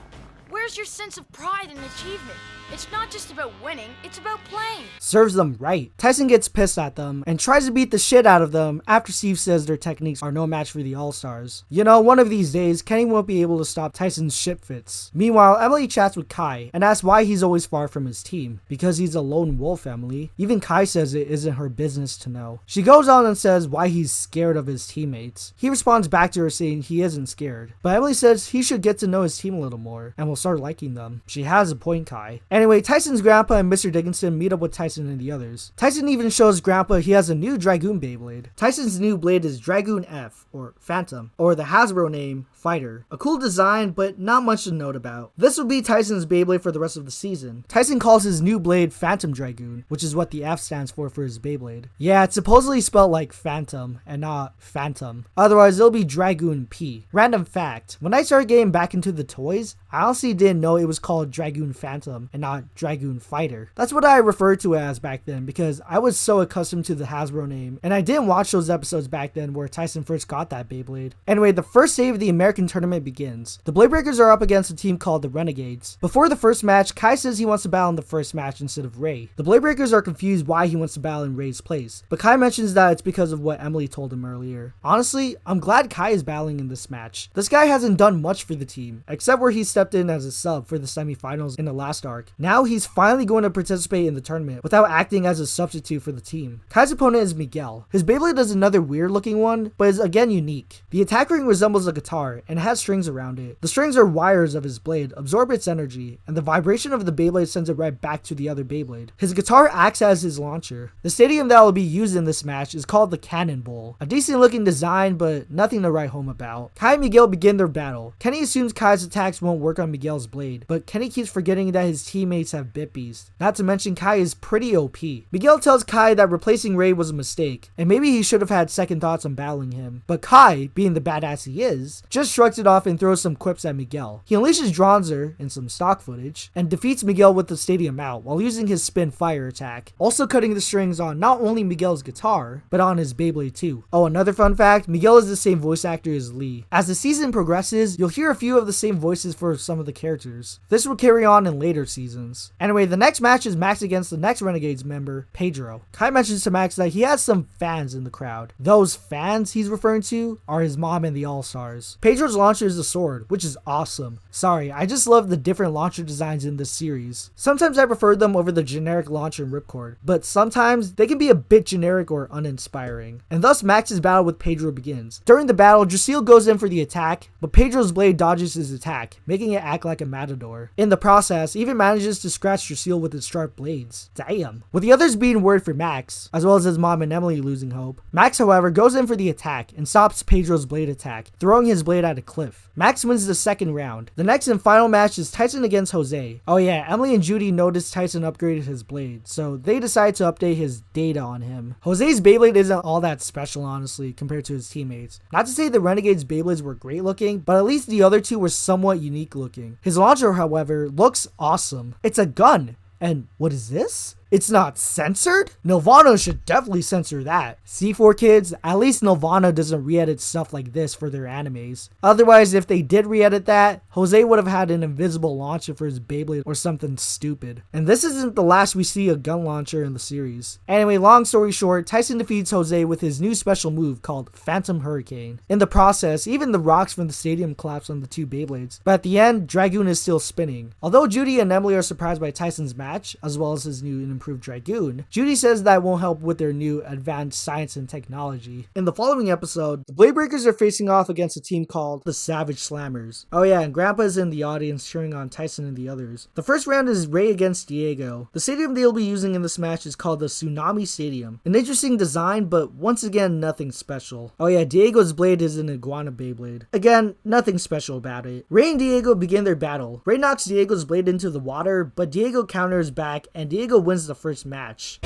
Where's your sense of pride and achievement? It's not just about winning, it's about playing. Serves them right. Tyson gets pissed at them and tries to beat the shit out of them after Steve says their techniques are no match for the All-Stars. You know, one of these days, Kenny won't be able to stop Tyson's shit fits. Meanwhile, Emily chats with Kai and asks why he's always far from his team. Because he's a lone wolf, Emily. Even Kai says it isn't her business to know. She goes on and says why he's scared of his teammates. He responds back to her saying he isn't scared. But Emily says he should get to know his team a little more and will start liking them. She has a point, Kai. Anyway, Tyson's grandpa and Mr. Dickinson meet up with Tyson and the others. Tyson even shows grandpa he has a new Dragoon Beyblade. Tyson's new blade is Dragoon F, or Phantom, or the Hasbro name, Fighter. A cool design, but not much to note about. This will be Tyson's Beyblade for the rest of the season. Tyson calls his new blade Phantom Dragoon, which is what the F stands for his Beyblade. Yeah, it's supposedly spelled like Phantom, and not Phantom. Otherwise, it'll be Dragoon P. Random fact, when I started getting back into the toys, I honestly didn't know it was called Dragoon Phantom and not Dragoon Fighter. That's what I referred to it as back then because I was so accustomed to the Hasbro name, and I didn't watch those episodes back then where Tyson first got that Beyblade. Anyway, the first day of the American tournament begins. The Bladebreakers are up against a team called the Renegades. Before the first match, Kai says he wants to battle in the first match instead of Ray. The Bladebreakers are confused why he wants to battle in Ray's place, but Kai mentions that it's because of what Emily told him earlier. Honestly, I'm glad Kai is battling in this match. This guy hasn't done much for the team, except where he stepped in as a sub for the semifinals in the last arc. Now he's finally going to participate in the tournament without acting as a substitute for the team. Kai's opponent is Miguel. His Beyblade is another weird looking one, but is again unique. The attack ring resembles a guitar and has strings around it. The strings are wires of his blade, absorb its energy, and the vibration of the Beyblade sends it right back to the other Beyblade. His guitar acts as his launcher. The stadium that will be used in this match is called the Cannon Bowl. A decent looking design, but nothing to write home about. Kai and Miguel begin their battle. Kenny assumes Kai's attacks won't work on Miguel's blade, but Kenny keeps forgetting that his teammates have Bit Beast. Not to mention Kai is pretty OP. Miguel tells Kai that replacing Ray was a mistake, and maybe he should have had second thoughts on battling him. But Kai, being the badass he is, just shrugs it off and throws some quips at Miguel. He unleashes Dronzer in some stock footage, and defeats Miguel with the stadium out while using his spin fire attack, also cutting the strings on not only Miguel's guitar, but on his Beyblade too. Oh, another fun fact, Miguel is the same voice actor as Lee. As the season progresses, you'll hear a few of the same voices for some of the characters. This will carry on in later seasons. Anyway, the next match is Max against the next Renegades member, Pedro. Kai mentions to Max that he has some fans in the crowd. Those fans he's referring to are his mom and the All Stars. Pedro's launcher is a sword, which is awesome. Sorry, I just love the different launcher designs in this series. Sometimes I prefer them over the generic launcher and ripcord, but sometimes they can be a bit generic or uninspiring. And thus Max's battle with Pedro begins. During the battle, Dracil goes in for the attack, but Pedro's blade dodges his attack, making it act like a matador. In the process, he even manages to scratch Dracil with its sharp blades. Damn. With the others being worried for Max, as well as his mom and Emily losing hope, Max, however, goes in for the attack and stops Pedro's blade attack, throwing his blade at a cliff. Max wins the second round. The next and final match is Tyson against Jose. Oh yeah, Emily and Judy noticed Tyson upgraded his blade, so they decide to update his data on him. Jose's Beyblade isn't all that special, honestly, compared to his teammates. Not to say the Renegades Beyblades were great looking, but at least the other two were somewhat unique looking. His launcher, however, looks awesome. It's a gun. And what is this? It's not censored? Nelvana should definitely censor that. C4 kids, at least Nelvana doesn't re-edit stuff like this for their animes. Otherwise, if they did re-edit that, Jose would have had an invisible launcher for his Beyblade or something stupid. And this isn't the last we see a gun launcher in the series. Anyway, long story short, Tyson defeats Jose with his new special move called Phantom Hurricane. In the process, even the rocks from the stadium collapse on the two Beyblades, but at the end, Dragoon is still spinning. Although Judy and Emily are surprised by Tyson's match, as well as his new and improved Dragoon, Judy says that won't help with their new advanced science and technology. In the following episode, the Bladebreakers are facing off against a team called the Savage Slammers. Oh yeah, and Grandpa is in the audience cheering on Tyson and the others. The first round is Ray against Diego. The stadium they'll be using in this match is called the Tsunami Stadium. An interesting design, but once again, nothing special. Oh yeah, Diego's blade is an iguana Beyblade. Again, nothing special about it. Ray and Diego begin their battle. Ray knocks Diego's blade into the water, but Diego counters back and Diego wins the first match.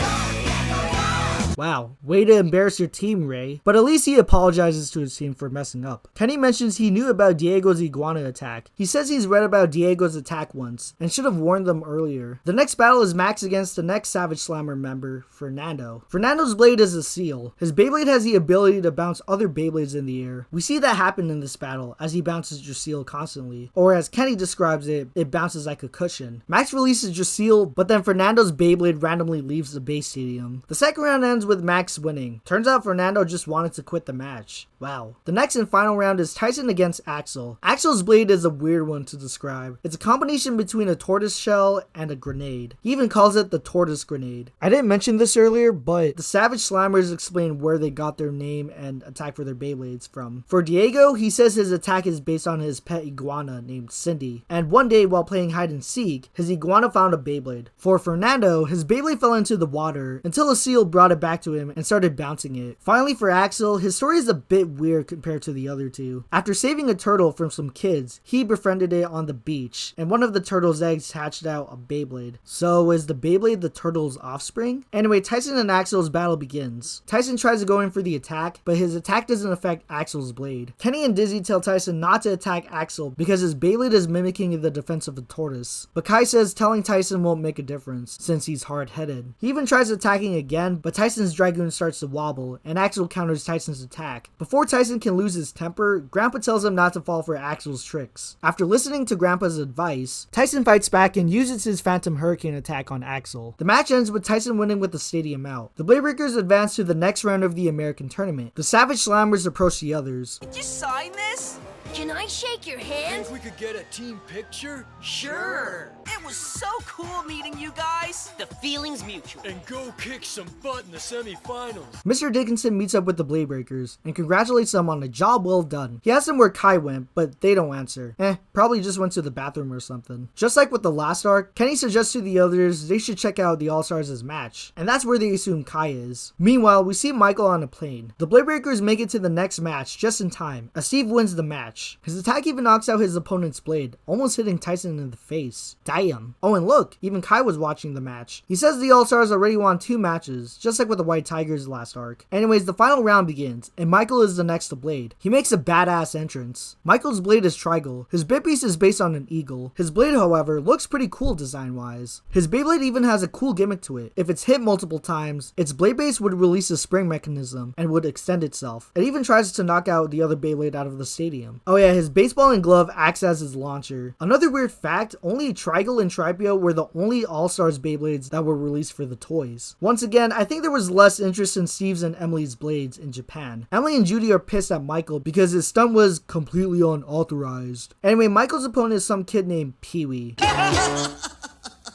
Wow, way to embarrass your team, Ray. But at least he apologizes to his team for messing up. Kenny mentions he knew about Diego's iguana attack. He says he's read about Diego's attack once, and should have warned them earlier. The next battle is Max against the next Savage Slammer member, Fernando. Fernando's blade is a seal. His Beyblade has the ability to bounce other Beyblades in the air. We see that happen in this battle, as he bounces Drasil constantly. Or as Kenny describes it, it bounces like a cushion. Max releases Drasil, but then Fernando's Beyblade randomly leaves the base stadium. The second round ends with Max winning. Turns out Fernando just wanted to quit the match. Wow. The next and final round is Tyson against Axel. Axel's blade is a weird one to describe. It's a combination between a tortoise shell and a grenade. He even calls it the tortoise grenade. I didn't mention this earlier, but the Savage Slammers explain where they got their name and attack for their Beyblades from. For Diego, he says his attack is based on his pet iguana named Cindy. And one day while playing hide and seek, his iguana found a Beyblade. For Fernando, his Beyblade fell into the water until a seal brought it back to him and started bouncing it. Finally for Axel, his story is a bit weird compared to the other two. After saving a turtle from some kids, he befriended it on the beach, and one of the turtle's eggs hatched out a Beyblade. So is the Beyblade the turtle's offspring? Anyway, Tyson and Axel's battle begins. Tyson tries to go in for the attack, but his attack doesn't affect Axel's blade. Kenny and Dizzy tell Tyson not to attack Axel because his Beyblade is mimicking the defense of a tortoise. But Kai says telling Tyson won't make a difference since he's hard-headed. He even tries attacking again, but Tyson's Dragoon starts to wobble, and Axel counters Tyson's attack. Before Tyson can lose his temper, Grandpa tells him not to fall for Axel's tricks. After listening to Grandpa's advice, Tyson fights back and uses his Phantom Hurricane attack on Axel. The match ends with Tyson winning with the stadium out. The Bladebreakers advance to the next round of the American tournament. The Savage Slammers approach the others. Did you sign this? Can I shake your hand? Think we could get a team picture? Sure. It was so cool meeting you guys. The feeling's mutual. And go kick some butt in the semifinals. Mr. Dickinson meets up with the Bladebreakers and congratulates them on a job well done. He asks them where Kai went, but they don't answer. Probably just went to the bathroom or something. Just like with the last arc, Kenny suggests to the others they should check out the All Stars' match, and that's where they assume Kai is. Meanwhile, we see Michael on a plane. The Bladebreakers make it to the next match just in time, as Steve wins the match. His attack even knocks out his opponent's blade, almost hitting Tyson in the face. Damn. Oh, and look, even Kai was watching the match. He says the All Stars already won 2 matches, just like with the White Tigers last arc. Anyways, the final round begins, and Michael is the next to blade. He makes a badass entrance. Michael's blade is trigal. His bit piece is based on an eagle. His blade, however, looks pretty cool design-wise. His Beyblade even has a cool gimmick to it. If it's hit multiple times, its blade base would release a spring mechanism and would extend itself. It even tries to knock out the other Beyblade out of the stadium. Oh yeah, his baseball and glove acts as his launcher. Another weird fact, only Trigal and Tripio were the only All-Stars Beyblades that were released for the toys. Once again, I think there was less interest in Steve's and Emily's blades in Japan. Emily and Judy are pissed at Michael because his stunt was completely unauthorized. Anyway, Michael's opponent is some kid named Pee-wee.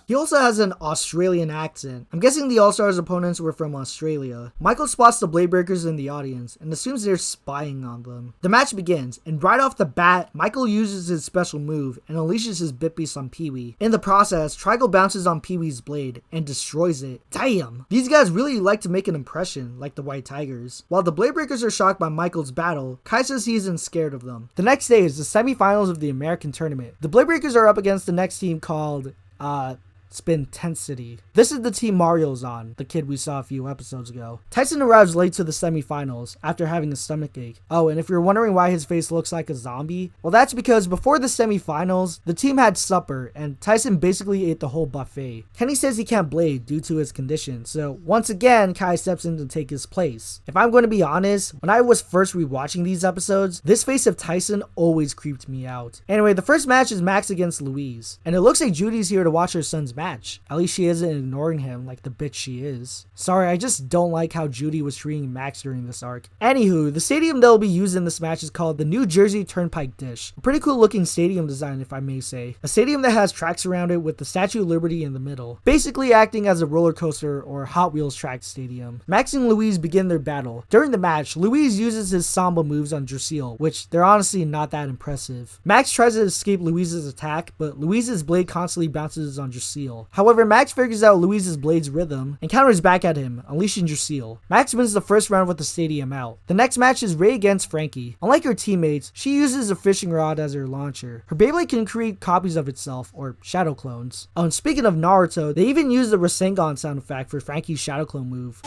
He also has an Australian accent. I'm guessing the All-Stars opponents were from Australia. Michael spots the Bladebreakers in the audience and assumes they're spying on them. The match begins, and right off the bat, Michael uses his special move and unleashes his bit piece on Pee-wee. In the process, Trigal bounces on Pee-wee's blade and destroys it. Damn! These guys really like to make an impression, like the White Tigers. While the Bladebreakers are shocked by Michael's battle, Kai says he isn't scared of them. The next day is the semifinals of the American tournament. The Bladebreakers are up against the next team called, Spintensity. This is the team Mario's on, the kid we saw a few episodes ago. Tyson arrives late to the semifinals after having a stomachache. Oh, and if you're wondering why his face looks like a zombie, well, that's because before the semifinals, the team had supper and Tyson basically ate the whole buffet. Kenny says he can't blade due to his condition, so once again, Kai steps in to take his place. If I'm going to be honest, when I was first rewatching these episodes, this face of Tyson always creeped me out. Anyway, the first match is Max against Louise, and it looks like Judy's here to watch her son's match. At least she isn't ignoring him like the bitch she is. Sorry, I just don't like how Judy was treating Max during this arc. Anywho, the stadium they'll be using in this match is called the New Jersey Turnpike Dish. A pretty cool looking stadium design, if I may say. A stadium that has tracks around it with the Statue of Liberty in the middle, basically acting as a roller coaster or Hot Wheels track stadium. Max and Louise begin their battle. During the match, Louise uses his Samba moves on Dracil, which they're honestly not that impressive. Max tries to escape Louise's attack, but Louise's blade constantly bounces on Dracil. However, Max figures out Louise's blade's rhythm and counters back at him, unleashing Dracil. Max wins the first round with the stadium out. The next match is Ray against Frankie. Unlike her teammates, she uses a fishing rod as her launcher. Her Beyblade can create copies of itself, or shadow clones. Oh, and speaking of Naruto, they even use the Rasengan sound effect for Frankie's shadow clone move.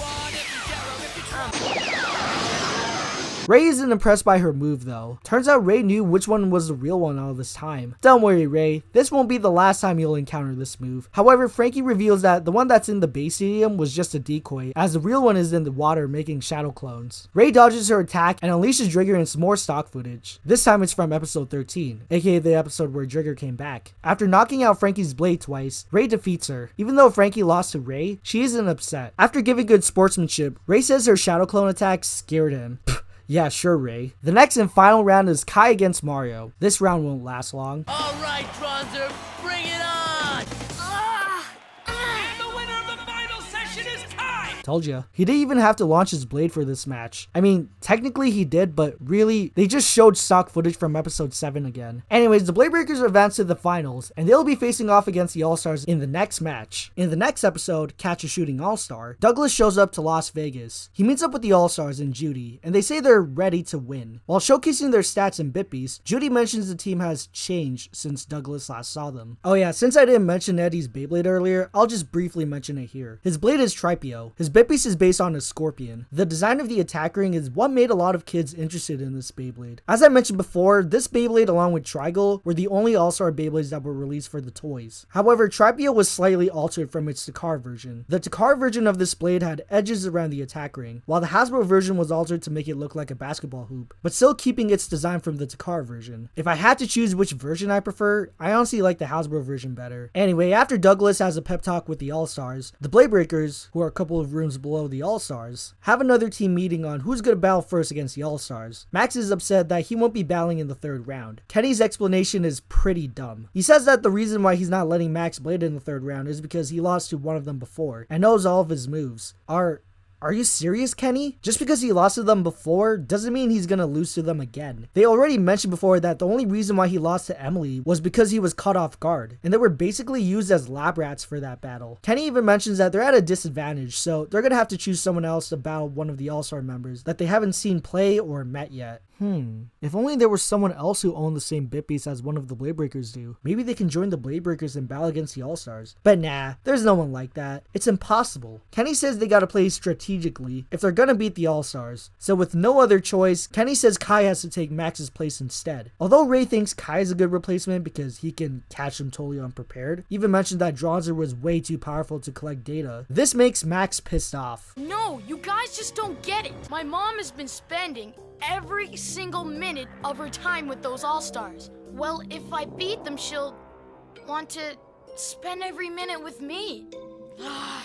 Ray isn't impressed by her move though. Turns out Ray knew which one was the real one all this time. Don't worry Ray, this won't be the last time you'll encounter this move. However, Frankie reveals that the one that's in the base stadium was just a decoy, as the real one is in the water making shadow clones. Ray dodges her attack and unleashes Drigger in some more stock footage. This time it's from episode 13, aka the episode where Drigger came back. After knocking out Frankie's blade twice, Ray defeats her. Even though Frankie lost to Ray, she isn't upset. After giving good sportsmanship, Ray says her shadow clone attack scared him. Yeah, sure, Ray. The next and final round is Kai against Mario. This round won't last long. All right, Bronzer, bring it on! And the winner of the final session is Kai! Told ya. He didn't even have to launch his blade for this match. I mean, technically he did, but really, they just showed stock footage from episode 7 again. Anyways, the Bladebreakers advance to the finals, and they'll be facing off against the All Stars in the next match. In the next episode, Catch a Shooting All Star, Douglas shows up to Las Vegas. He meets up with the All Stars and Judy, and they say they're ready to win. While showcasing their stats and bitpies, Judy mentions the team has changed since Douglas last saw them. Oh yeah, since I didn't mention Eddie's Beyblade earlier, I'll just briefly mention it here. His blade is Tripio. His bitpiece is based on a scorpion. The design of the attack ring is what made a lot of kids interested in this Beyblade. As I mentioned before, this Beyblade along with Trigal were the only All-Star Beyblades that were released for the toys. However, Tripio was slightly altered from its Takar version. The Takar version of this blade had edges around the attack ring, while the Hasbro version was altered to make it look like a basketball hoop, but still keeping its design from the Takar version. If I had to choose which version I prefer, I honestly like the Hasbro version better. Anyway, after Douglas has a pep talk with the All-Stars, the Bladebreakers, who are a couple of rooms below the All-Stars, have another team meeting on who's gonna battle first against the All-Stars. Max is upset that he won't be battling in the third round. Kenny's explanation is pretty dumb. He says that the reason why he's not letting Max blade in the third round is because he lost to one of them before and knows all of his moves. Are you serious, Kenny? Just because he lost to them before doesn't mean he's gonna lose to them again. They already mentioned before that the only reason why he lost to Emily was because he was caught off guard, and they were basically used as lab rats for that battle. Kenny even mentions that they're at a disadvantage, so they're gonna have to choose someone else to battle one of the All-Star members that they haven't seen play or met yet. If only there was someone else who owned the same bit piece as one of the Bladebreakers do. Maybe they can join the Bladebreakers and battle against the All-Stars. But nah, there's no one like that. It's impossible. Kenny says they gotta play strategically if they're gonna beat the All-Stars. So with no other choice, Kenny says Kai has to take Max's place instead. Although Ray thinks Kai is a good replacement because he can catch him totally unprepared, even mentioned that Dronzer was way too powerful to collect data. This makes Max pissed off. No, you guys just don't get it. My mom has been spending every single minute of her time with those All-Stars. Well, if I beat them, she'll want to spend every minute with me.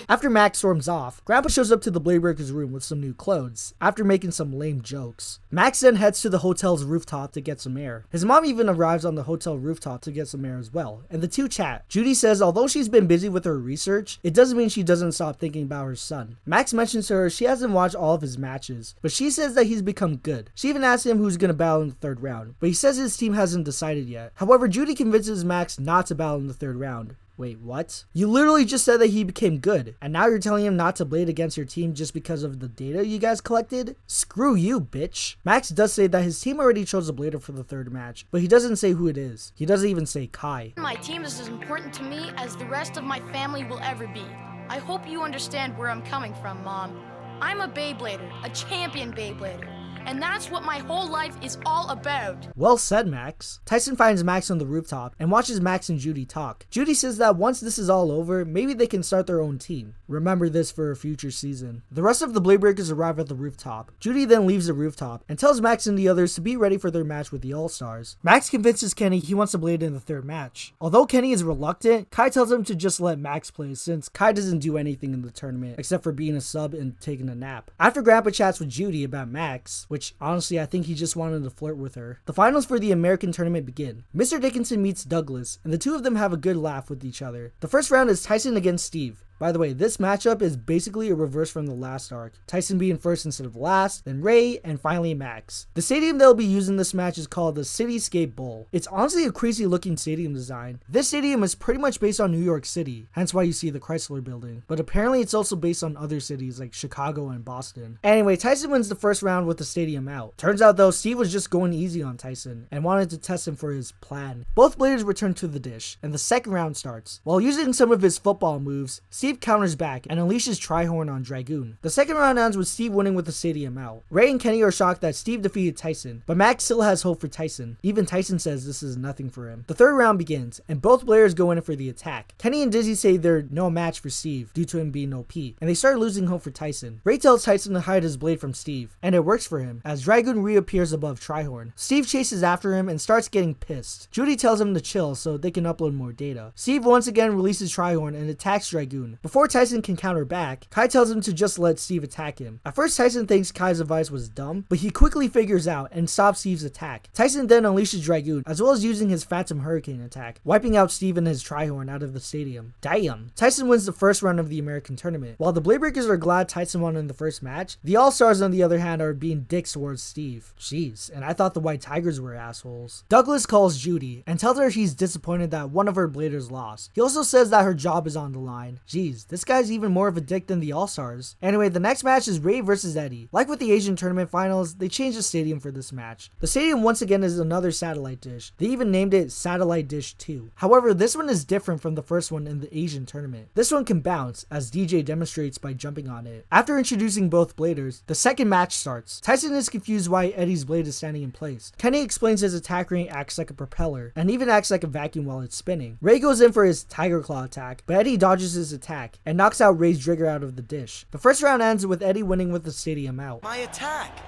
After Max storms off, Grandpa shows up to the Bladebreakers room with some new clothes, after making some lame jokes. Max then heads to the hotel's rooftop to get some air. His mom even arrives on the hotel rooftop to get some air as well, and the two chat. Judy says although she's been busy with her research, it doesn't mean she doesn't stop thinking about her son. Max mentions to her she hasn't watched all of his matches, but she says that he's become good. She even asks him who's gonna battle in the third round, but he says his team hasn't decided yet. However, Judy convinces Max not to battle in the third round, Wait, what? You literally just said that he became good, and now you're telling him not to blade against your team just because of the data you guys collected? Screw you, bitch. Max does say that his team already chose a blader for the third match, but he doesn't say who it is. He doesn't even say Kai. My team is as important to me as the rest of my family will ever be. I hope you understand where I'm coming from, Mom. I'm a Beyblader, a champion Beyblader. And that's what my whole life is all about. Well said, Max. Tyson finds Max on the rooftop and watches Max and Judy talk. Judy says that once this is all over, maybe they can start their own team. Remember this for a future season. The rest of the Bladebreakers arrive at the rooftop. Judy then leaves the rooftop and tells Max and the others to be ready for their match with the All Stars. Max convinces Kenny he wants to blade in the third match. Although Kenny is reluctant, Kai tells him to just let Max play since Kai doesn't do anything in the tournament except for being a sub and taking a nap. After Grandpa chats with Judy about Max, which honestly I think he just wanted to flirt with her, the finals for the American tournament begin. Mr. Dickinson meets Douglas, and the two of them have a good laugh with each other. The first round is Tyson against Steve. By the way, this matchup is basically a reverse from the last arc. Tyson being first instead of last, then Ray, and finally Max. The stadium they'll be using this match is called the Cityscape Bowl. It's honestly a crazy looking stadium design. This stadium is pretty much based on New York City, hence why you see the Chrysler Building. But apparently it's also based on other cities like Chicago and Boston. Anyway, Tyson wins the first round with the stadium out. Turns out though, Steve was just going easy on Tyson and wanted to test him for his plan. Both bladers return to the dish, and the second round starts. While using some of his football moves, Steve counters back and unleashes Trihorn on Dragoon. The second round ends with Steve winning with the stadium out. Ray and Kenny are shocked that Steve defeated Tyson, but Max still has hope for Tyson. Even Tyson says this is nothing for him. The third round begins, and both players go in for the attack. Kenny and Dizzy say they're no match for Steve due to him being OP, and they start losing hope for Tyson. Ray tells Tyson to hide his blade from Steve, and it works for him, as Dragoon reappears above Trihorn. Steve chases after him and starts getting pissed. Judy tells him to chill so they can upload more data. Steve once again releases Trihorn and attacks Dragoon. Before Tyson can counter back, Kai tells him to just let Steve attack him. At first, Tyson thinks Kai's advice was dumb, but he quickly figures out and stops Steve's attack. Tyson then unleashes Dragoon, as well as using his Phantom Hurricane attack, wiping out Steve and his Trihorn out of the stadium. Damn. Tyson wins the first round of the American tournament. While the Bladebreakers are glad Tyson won in the first match, the All Stars on the other hand are being dicks towards Steve. Jeez, and I thought the White Tigers were assholes. Douglas calls Judy and tells her he's disappointed that one of her bladers lost. He also says that her job is on the line. Jeez, this guy's even more of a dick than the All Stars. Anyway, the next match is Ray versus Eddie. Like with the Asian tournament finals, they changed the stadium for this match. The stadium once again is another satellite dish. They even named it Satellite Dish 2. However, this one is different from the first one in the Asian tournament. This one can bounce, as DJ demonstrates by jumping on it. After introducing both bladers, the second match starts. Tyson is confused why Eddie's blade is standing in place. Kenny explains his attack ring acts like a propeller, and even acts like a vacuum while it's spinning. Ray goes in for his Tiger Claw attack, but Eddie dodges his attack, and knocks out Ray's Drigger out of the dish. The first round ends with Eddie winning with the stadium out. My attack!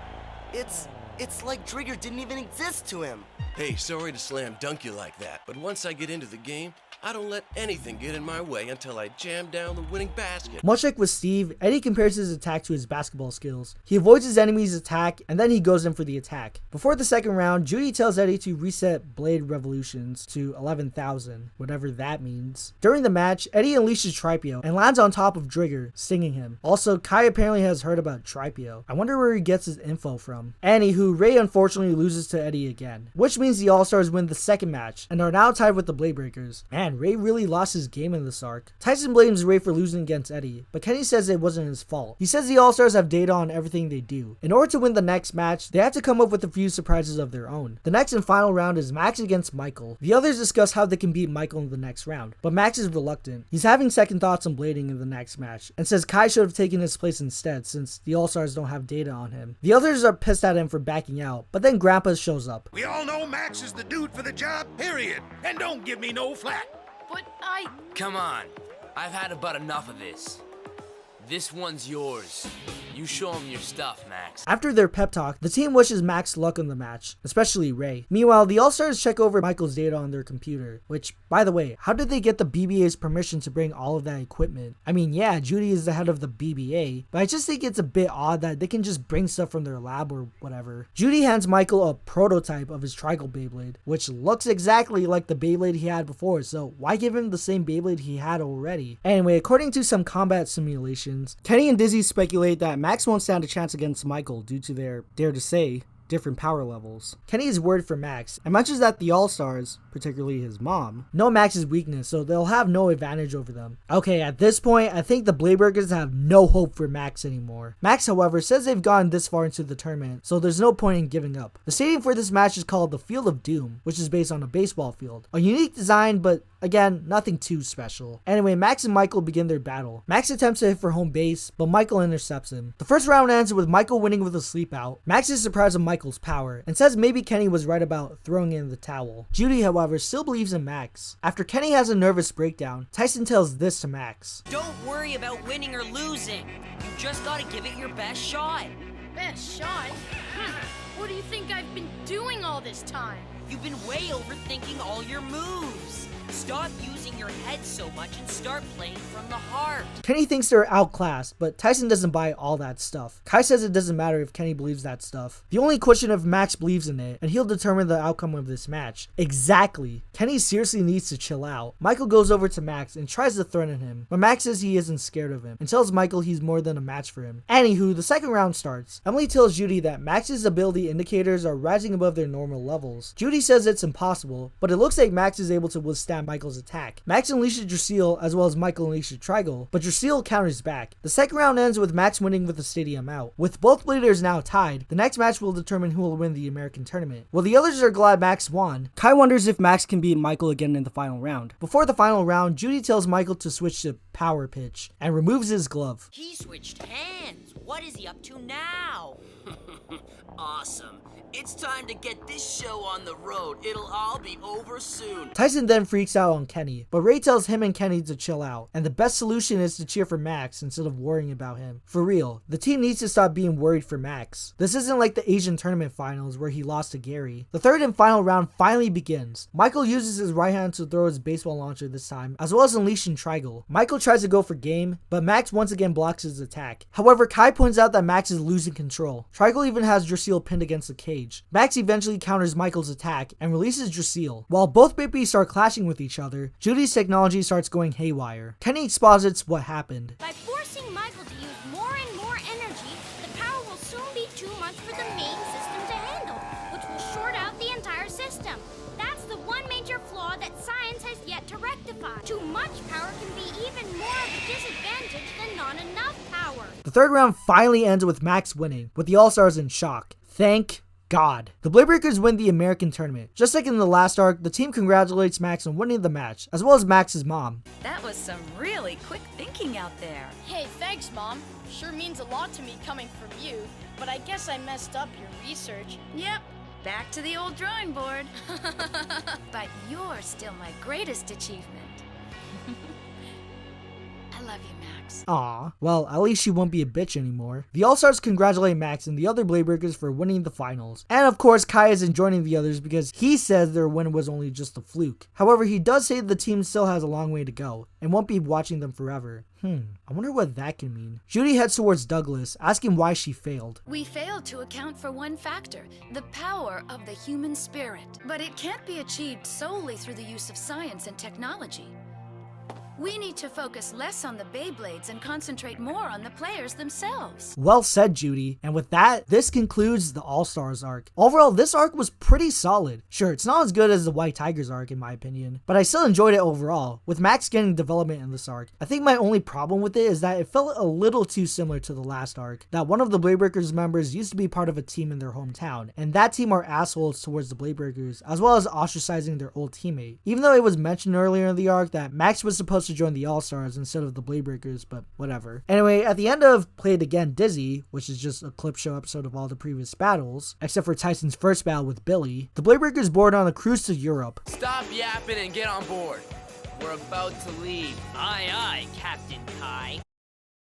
It's like Drigger didn't even exist to him. Hey, sorry to slam dunk you like that, but once I get into the game, I don't let anything get in my way until I jam down the winning basket. Much like with Steve, Eddie compares his attack to his basketball skills. He avoids his enemy's attack, and then he goes in for the attack. Before the second round, Judy tells Eddie to reset blade revolutions to 11,000, whatever that means. During the match, Eddie unleashes Tripio and lands on top of Drigger, stinging him. Also, Kai apparently has heard about Tripio. I wonder where he gets his info from. Anywho, Ray unfortunately loses to Eddie again, which means the All Stars win the second match and are now tied with the Bladebreakers. Man, Ray really lost his game in this arc. Tyson blames Ray for losing against Eddie, but Kenny says it wasn't his fault. He says the All Stars have data on everything they do. In order to win the next match, they have to come up with a few surprises of their own. The next and final round is Max against Michael. The others discuss how they can beat Michael in the next round, but Max is reluctant. He's having second thoughts on blading in the next match, and says Kai should have taken his place instead since the All Stars don't have data on him. The others are pissed at him for backing out, but then Grandpa shows up. We all know Max is the dude for the job, period. And don't give me no flack. But Come on. I've had about enough of this. This one's yours. You show him your stuff, Max. After their pep talk, the team wishes Max luck in the match, especially Ray. Meanwhile, the All-Stars check over Michael's data on their computer, which, by the way, how did they get the BBA's permission to bring all of that equipment? I mean, yeah, Judy is the head of the BBA, but I just think it's a bit odd that they can just bring stuff from their lab or whatever. Judy hands Michael a prototype of his Trigal Beyblade, which looks exactly like the Beyblade he had before, so why give him the same Beyblade he had already? Anyway, according to some combat simulations, Kenny and Dizzy speculate that Max won't stand a chance against Michael due to their, dare to say, different power levels. Kenny is worried for Max and mentions that the All Stars, particularly his mom, know Max's weakness, so they'll have no advantage over them. Okay, at this point, I think the Bladebreakers have no hope for Max anymore. Max, however, says they've gone this far into the tournament, so there's no point in giving up. The stadium for this match is called the Field of Doom, which is based on a baseball field. A unique design, but again, nothing too special. Anyway, Max and Michael begin their battle. Max attempts to hit for home base, but Michael intercepts him. The first round ends with Michael winning with a sleep out. Max is surprised at Michael's power and says maybe Kenny was right about throwing in the towel. Judy, however, still believes in Max. After Kenny has a nervous breakdown, Tyson tells this to Max. Don't worry about winning or losing. You just gotta give it your best shot. Best shot? What do you think I've been doing all this time? You've been way overthinking all your moves. Stop using your head so much and start playing from the heart. Kenny thinks they're outclassed, but Tyson doesn't buy all that stuff. Kai says it doesn't matter if Kenny believes that stuff. The only question if Max believes in it, and he'll determine the outcome of this match. Exactly. Kenny seriously needs to chill out. Michael goes over to Max and tries to threaten him, but Max says he isn't scared of him and tells Michael he's more than a match for him. Anywho, the second round starts. Emily tells Judy that Max's ability indicators are rising above their normal levels. Judy says it's impossible, but it looks like Max is able to withstand Michael's attack. Max unleashes Drasil as well as Michael unleashes Trigal, but Drasil counters back. The second round ends with Max winning with the stadium out. With both bladers now tied, the next match will determine who will win the American tournament. While the others are glad Max won, Kai wonders if Max can beat Michael again in the final round. Before the final round, Judy tells Michael to switch to power pitch and removes his glove. He switched hands. What is he up to now? Awesome. It's time to get this show on the road. It'll all be over soon. Tyson then freaks out on Kenny, but Ray tells him and Kenny to chill out, and the best solution is to cheer for Max instead of worrying about him. For real, the team needs to stop being worried for Max. This isn't like the Asian tournament finals where he lost to Gary. The third and final round finally begins. Michael uses his right hand to throw his baseball launcher this time, as well as unleashing Trigal. Michael tries to go for game, but Max once again blocks his attack. However, Kai points out that Max is losing control. Trigal even has Drasil pinned against the cage. Max eventually counters Michael's attack and releases Drasil. While both babies start clashing with each other, Judy's technology starts going haywire. Kenny exposits what happened. By forcing Michael to use more and more energy, the power will soon be too much for the main system to handle, which will short out the entire system. That's the one major flaw that science has yet to rectify. Too much power can be even more of a disadvantage than not enough power. The third round finally ends with Max winning, with the All Stars in shock. Thank God. The Bladebreakers win the American tournament. Just like in the last arc, the team congratulates Max on winning the match, as well as Max's mom. That was some really quick thinking out there. Hey, thanks, Mom. Sure means a lot to me coming from you, but I guess I messed up your research. Yep. Back to the old drawing board. But you're still my greatest achievement. I love you, Max. Aw, well, at least she won't be a bitch anymore. The All-Stars congratulate Max and the other Bladebreakers for winning the finals. And of course, Kai isn't joining the others because he says their win was only just a fluke. However, he does say the team still has a long way to go and won't be watching them forever. I wonder what that can mean. Judy heads towards Douglas, asking why she failed. We failed to account for one factor, the power of the human spirit. But it can't be achieved solely through the use of science and technology. We need to focus less on the Beyblades and concentrate more on the players themselves. Well said, Judy. And with that, this concludes the All Starz arc. Overall, this arc was pretty solid. Sure, it's not as good as the White Tigers arc in my opinion, but I still enjoyed it overall. With Max getting development in this arc, I think my only problem with it is that it felt a little too similar to the last arc. That one of the Bladebreakers members used to be part of a team in their hometown, and that team are assholes towards the Bladebreakers, as well as ostracizing their old teammate. Even though it was mentioned earlier in the arc that Max was supposed to join the All Stars instead of the Bladebreakers, but whatever. Anyway, at the end of Play It Again Dizzy, which is just a clip show episode of all the previous battles, except for Tyson's first battle with Billy, the Bladebreakers board on a cruise to Europe. Stop yapping and get on board. We're about to leave. Aye, aye, Captain Kai.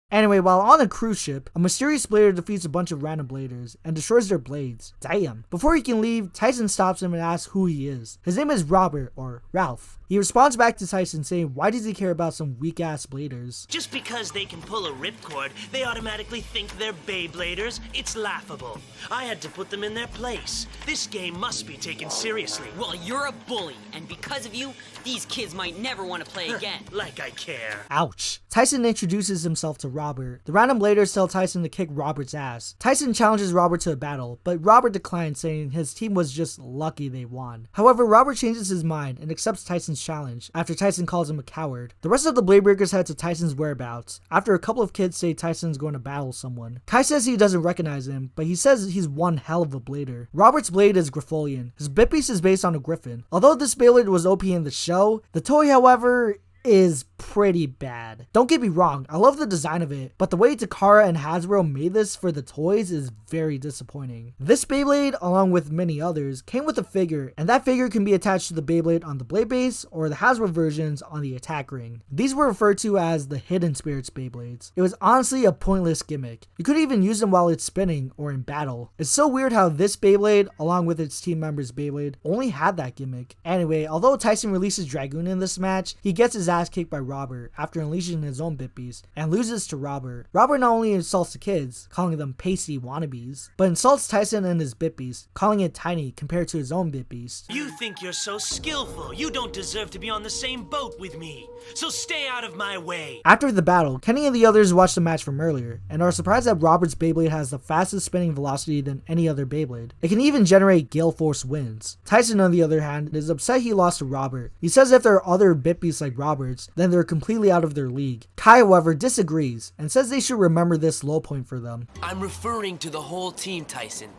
Anyway, while on a cruise ship, a mysterious blader defeats a bunch of random bladers and destroys their blades. Damn. Before he can leave, Tyson stops him and asks who he is. His name is Robert, or Ralph. He responds back to Tyson saying why does he care about some weak-ass bladers? Just because they can pull a ripcord, they automatically think they're Beybladers? It's laughable. I had to put them in their place. This game must be taken seriously. Well, you're a bully, and because of you, these kids might never want to play again. Like I care. Ouch. Tyson introduces himself to Robert. The random bladers tell Tyson to kick Robert's ass. Tyson challenges Robert to a battle, but Robert declines, saying his team was just lucky they won. However, Robert changes his mind and accepts Tyson's challenge after Tyson calls him a coward. The rest of the Bladebreakers head to Tyson's whereabouts after a couple of kids say Tyson's going to battle someone. Kai says he doesn't recognize him, but he says he's one hell of a blader. Robert's blade is Griffolian. His bit piece is based on a griffin. Although this Beyblade was OP in the show, the toy, however, is pretty bad. Don't get me wrong, I love the design of it, but the way Takara and Hasbro made this for the toys is very disappointing. This Beyblade, along with many others, came with a figure, and that figure can be attached to the Beyblade on the blade base or the Hasbro versions on the attack ring. These were referred to as the Hidden Spirits Beyblades. It was honestly a pointless gimmick. You could even use them while it's spinning or in battle. It's so weird how this Beyblade, along with its team members' Beyblade, only had that gimmick. Anyway, although Tyson releases Dragoon in this match, he gets his ass kicked by Robert after unleashing his own bit beast and loses to Robert. Robert not only insults the kids, calling them pasty wannabes, but insults Tyson and his bit beast, calling it tiny compared to his own bit beast. You think you're so skillful. You don't deserve to be on the same boat with me. So stay out of my way. After the battle, Kenny and the others watch the match from earlier and are surprised that Robert's Beyblade has the fastest spinning velocity than any other Beyblade. It can even generate gale force winds. Tyson, on the other hand, is upset he lost to Robert. He says if there are other bit beasts like Robert's, then they're completely out of their league. Kai, however, disagrees and says they should remember this low point for them. I'm referring to the whole team, Tyson.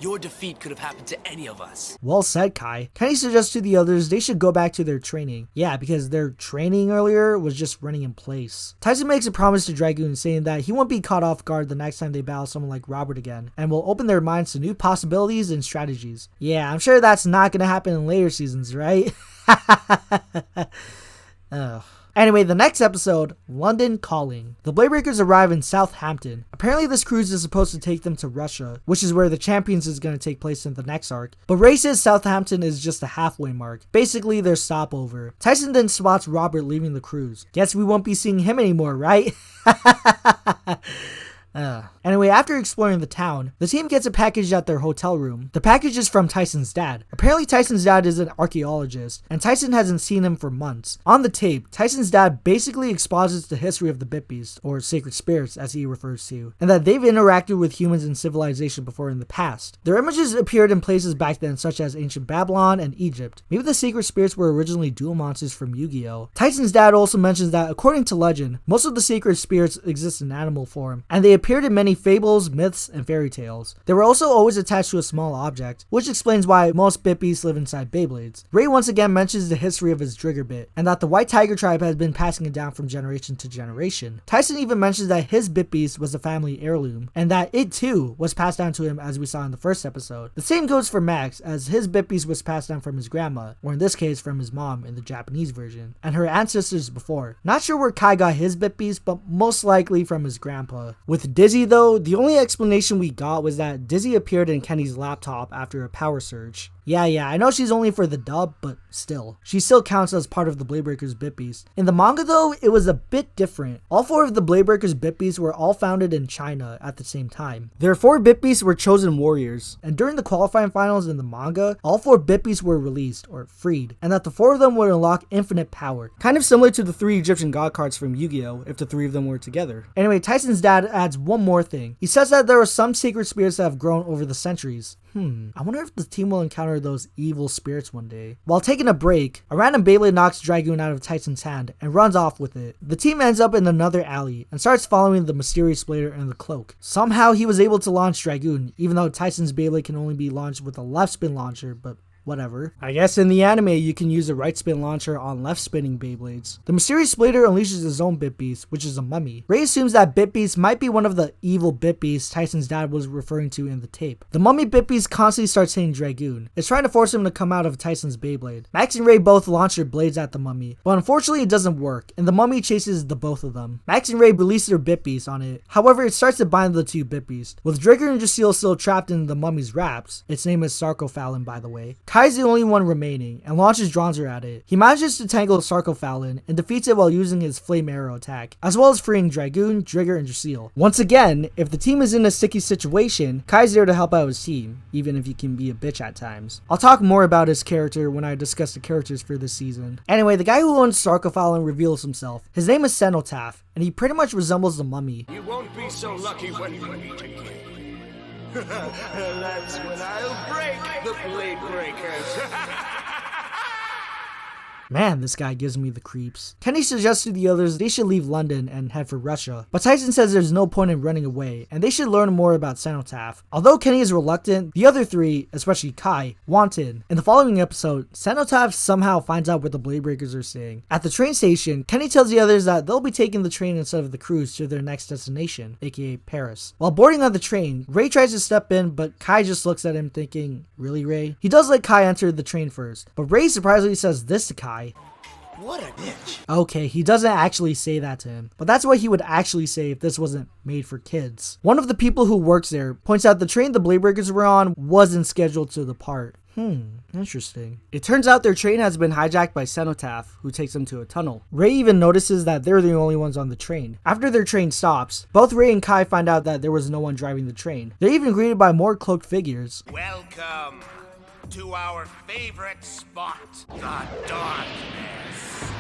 Your defeat could have happened to any of us. Well said, Kai. Kenny suggests to the others they should go back to their training. Yeah, because their training earlier was just running in place. Tyson makes a promise to Dragoon, saying that he won't be caught off guard the next time they battle someone like Robert again, and will open their minds to new possibilities and strategies. Yeah, I'm sure that's not gonna happen in later seasons, right? Ugh. Anyway, the next episode, London Calling. The Bladebreakers arrive in Southampton. Apparently this cruise is supposed to take them to Russia, which is where the Champions is going to take place in the next arc. But Ray says Southampton is just a halfway mark, basically their stopover. Tyson then spots Robert leaving the cruise. Guess we won't be seeing him anymore, right? Anyway, after exploring the town, the team gets a package at their hotel room. The package is from Tyson's dad. Apparently Tyson's dad is an archaeologist, and Tyson hasn't seen him for months. On the tape, Tyson's dad basically exposits the history of the Bit Beast, or sacred spirits as he refers to, and that they've interacted with humans in civilization before in the past. Their images appeared in places back then such as ancient Babylon and Egypt. Maybe the sacred spirits were originally duel monsters from Yu-Gi-Oh! Tyson's dad also mentions that according to legend, most of the sacred spirits exist in animal form, and they appeared in many fables, myths, and fairy tales. They were also always attached to a small object, which explains why most Bit Beasts live inside Beyblades. Ray once again mentions the history of his Trigger Bit, and that the White Tiger tribe has been passing it down from generation to generation. Tyson even mentions that his Bit Beast was a family heirloom, and that it too was passed down to him as we saw in the first episode. The same goes for Max, as his Bit Beast was passed down from his grandma, or in this case from his mom in the Japanese version, and her ancestors before. Not sure where Kai got his Bit Beast, but most likely from his grandpa. With Dizzy though, the only explanation we got was that Dizzy appeared in Kenny's laptop after a power surge. Yeah, I know she's only for the dub, but still. She still counts as part of the Bladebreakers Bit Beast. In the manga though, it was a bit different. All 4 of the Bladebreakers Bit Beasts were all founded in China at the same time. Their 4 Bit Beasts were chosen warriors, and during the qualifying finals in the manga, all 4 Bit Beasts were released, or freed, and that the 4 of them would unlock infinite power. Kind of similar to the 3 Egyptian god cards from Yu-Gi-Oh! If the 3 of them were together. Anyway, Tyson's dad adds one more thing. He says that there are some sacred spirits that have grown over the centuries. I wonder if the team will encounter those evil spirits one day. While taking a break, a random Beyblade knocks Dragoon out of Tyson's hand and runs off with it. The team ends up in another alley and starts following the mysterious Blader in the cloak. Somehow he was able to launch Dragoon, even though Tyson's Beyblade can only be launched with a left spin launcher, but whatever. I guess in the anime you can use a right spin launcher on left spinning Beyblades. The mysterious Blader unleashes his own Bit Beast, which is a mummy. Ray assumes that Bit Beast might be one of the evil Bit Beasts Tyson's dad was referring to in the tape. The mummy Bit Beast constantly starts hitting Dragoon. It's trying to force him to come out of Tyson's Beyblade. Max and Ray both launch their blades at the mummy, but unfortunately it doesn't work, and the mummy chases the both of them. Max and Ray release their Bit Beast on it. However, it starts to bind the 2 Bit Beasts. With Dragoon and Jaceel still trapped in the mummy's wraps, its name is Sarcophalan by the way, Kai's the only one remaining and launches Dronzer at it. He manages to tangle Sarcophalan and defeats it while using his flame arrow attack, as well as freeing Dragoon, Drigger, and Drasil. Once again, if the team is in a sticky situation, Kai's there to help out his team, even if he can be a bitch at times. I'll talk more about his character when I discuss the characters for this season. Anyway, the guy who owns Sarcophalan reveals himself. His name is Cenotaph, and he pretty much resembles the mummy. You won't be so lucky when we meet again. That's when I'll break the Bladebreakers. Man, this guy gives me the creeps. Kenny suggests to the others they should leave London and head for Russia, but Tyson says there's no point in running away, and they should learn more about Cenotaph. Although Kenny is reluctant, the other three, especially Kai, want in. In the following episode, Cenotaph somehow finds out what the Bladebreakers are saying. At the train station, Kenny tells the others that they'll be taking the train instead of the cruise to their next destination, aka Paris. While boarding on the train, Ray tries to step in, but Kai just looks at him thinking, really, Ray? He does let Kai enter the train first, but Ray surprisingly says this to Kai. What a bitch. Okay, he doesn't actually say that to him, but that's what he would actually say if this wasn't made for kids. One of the people who works there points out the train the Bladebreakers were on wasn't scheduled to depart. Interesting. It turns out their train has been hijacked by Cenotaph, who takes them to a tunnel. Ray even notices that they're the only ones on the train. After their train stops, both Ray and Kai find out that there was no one driving the train. They're even greeted by more cloaked figures. Welcome to our favorite spot, the darkness.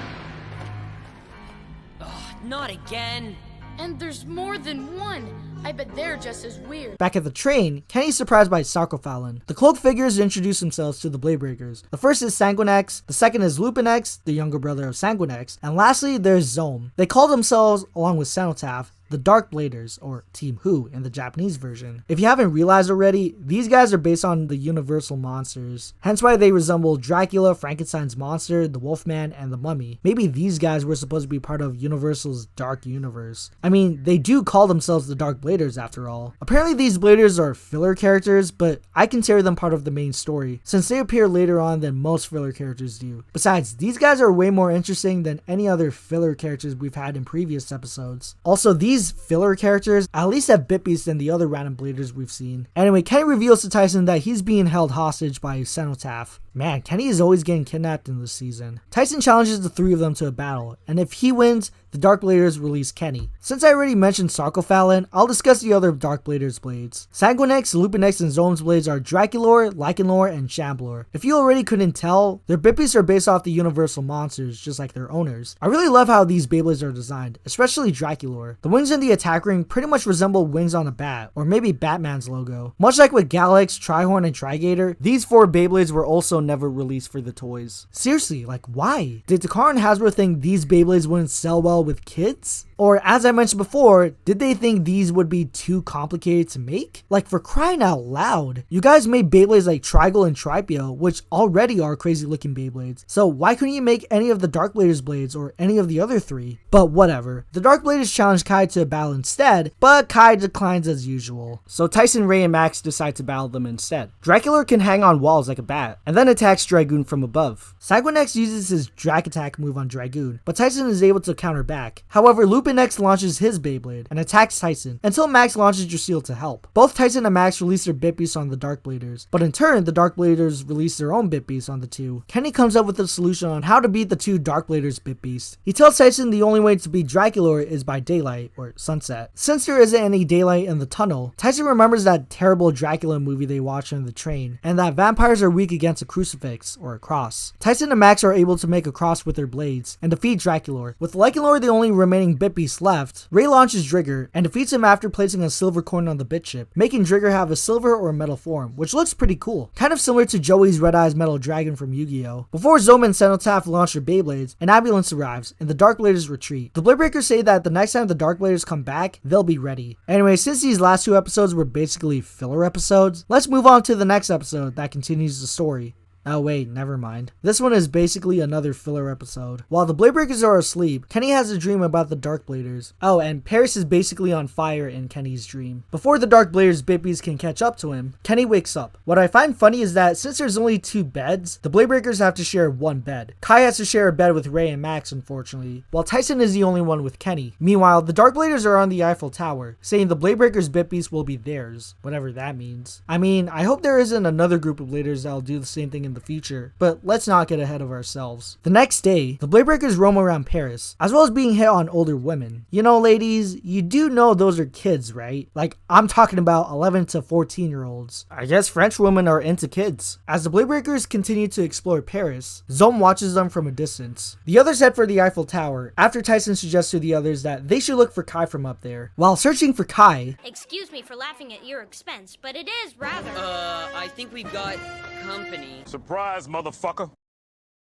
Not again. And there's more than one. I bet they're just as weird. Back at the train, Kenny's surprised by Sarcophalan. The cloaked figures introduce themselves to the Bladebreakers. The first is Sanguinex, the second is Lupinex, the younger brother of Sanguinex, and lastly there's Zome. They call themselves, along with Cenotaph, the Dark Bladers, or Team Who in the Japanese version. If you haven't realized already, these guys are based on the Universal monsters, hence why they resemble Dracula, Frankenstein's monster, the Wolfman, and the Mummy. Maybe these guys were supposed to be part of Universal's Dark Universe. I mean, they do call themselves the Dark Bladers after all. Apparently these Bladers are filler characters, but I consider them part of the main story, since they appear later on than most filler characters do. Besides, these guys are way more interesting than any other filler characters we've had in previous episodes. Also, these filler characters at least have bit beasts than the other random Bladers we've seen. Anyway, Kenny reveals to Tyson that he's being held hostage by Cenotaph. Man, Kenny is always getting kidnapped in this season. Tyson challenges the three of them to a battle, and if he wins, the Dark Bladers release Kenny. Since I already mentioned Sarcophalan, I'll discuss the other Dark Bladers blades. Sanguinex, Lupinex, and Zome's blades are Draculor, Lycanlor, and Shamblor. If you already couldn't tell, their Bippies are based off the Universal monsters, just like their owners. I really love how these Beyblades are designed, especially Draculor. The wings in the attack ring pretty much resemble wings on a bat, or maybe Batman's logo. Much like with Galax, Trihorn, and Trigator, these four Beyblades were also never released for the toys. Seriously, like why? Did Takara and Hasbro think these Beyblades wouldn't sell well with kids? Or as I mentioned before, did they think these would be too complicated to make? Like for crying out loud, you guys made Beyblades like Trigel and Tripio, which already are crazy looking Beyblades. So why couldn't you make any of the Dark Bladers blades or any of the other three? But whatever. The Dark Bladers challenge Kai to a battle instead, but Kai declines as usual. So Tyson, Ray, and Max decide to battle them instead. Draculor can hang on walls like a bat, and then attacks Dragoon from above. Sanguinex uses his Drag Attack move on Dragoon, but Tyson is able to counter back. However, Lupinex launches his Beyblade and attacks Tyson until Max launches Drasil to help. Both Tyson and Max release their bit beasts on the Dark Bladers, but in turn, the Dark Bladers release their own bit beasts on the two. Kenny comes up with a solution on how to beat the two Dark Bladers bit beasts. He tells Tyson the only way to beat Draculor is by daylight, or sunset. Since there isn't any daylight in the tunnel, Tyson remembers that terrible Dracula movie they watched on the train, and that vampires are weak against a crucifix, or a cross. Tyson and Max are able to make a cross with their blades, and defeat Draculor. With Lycanlor the only remaining bit beast left, Ray launches Drigger, and defeats him after placing a silver coin on the bit chip, making Drigger have a silver or metal form, which looks pretty cool. Kind of similar to Joey's Red Eyes Metal Dragon from Yu-Gi-Oh! Before Zome and Cenotaph launch their Beyblades, an ambulance arrives, and the Dark Bladers retreat. The Bladebreakers say that the next time the Dark Bladers come back, they'll be ready. Anyway, since these last two episodes were basically filler episodes, let's move on to the next episode that continues the story. Oh wait, never mind. This one is basically another filler episode. While the Bladebreakers are asleep, Kenny has a dream about the Dark Bladers. Oh, and Paris is basically on fire in Kenny's dream. Before the Dark Bladers Bippies can catch up to him, Kenny wakes up. What I find funny is that since there's only two beds, the Bladebreakers have to share one bed. Kai has to share a bed with Ray and Max, unfortunately, while Tyson is the only one with Kenny. Meanwhile, the Dark Bladers are on the Eiffel Tower, saying the Bladebreakers Bippies will be theirs, whatever that means. I mean, I hope there isn't another group of Bladers that'll do the same thing in in the future, but let's not get ahead of ourselves. The next day, the Bladebreakers roam around Paris, as well as being hit on older women. You know, ladies, you do know those are kids, right? Like, I'm talking about 11 to 14-year-olds. I guess French women are into kids. As the Bladebreakers continue to explore Paris, Zom watches them from a distance. The others head for the Eiffel Tower, after Tyson suggests to the others that they should look for Kai from up there. While searching for Kai, Excuse me for laughing at your expense, but it is rather... I think we've got company. Surprise, motherfucker.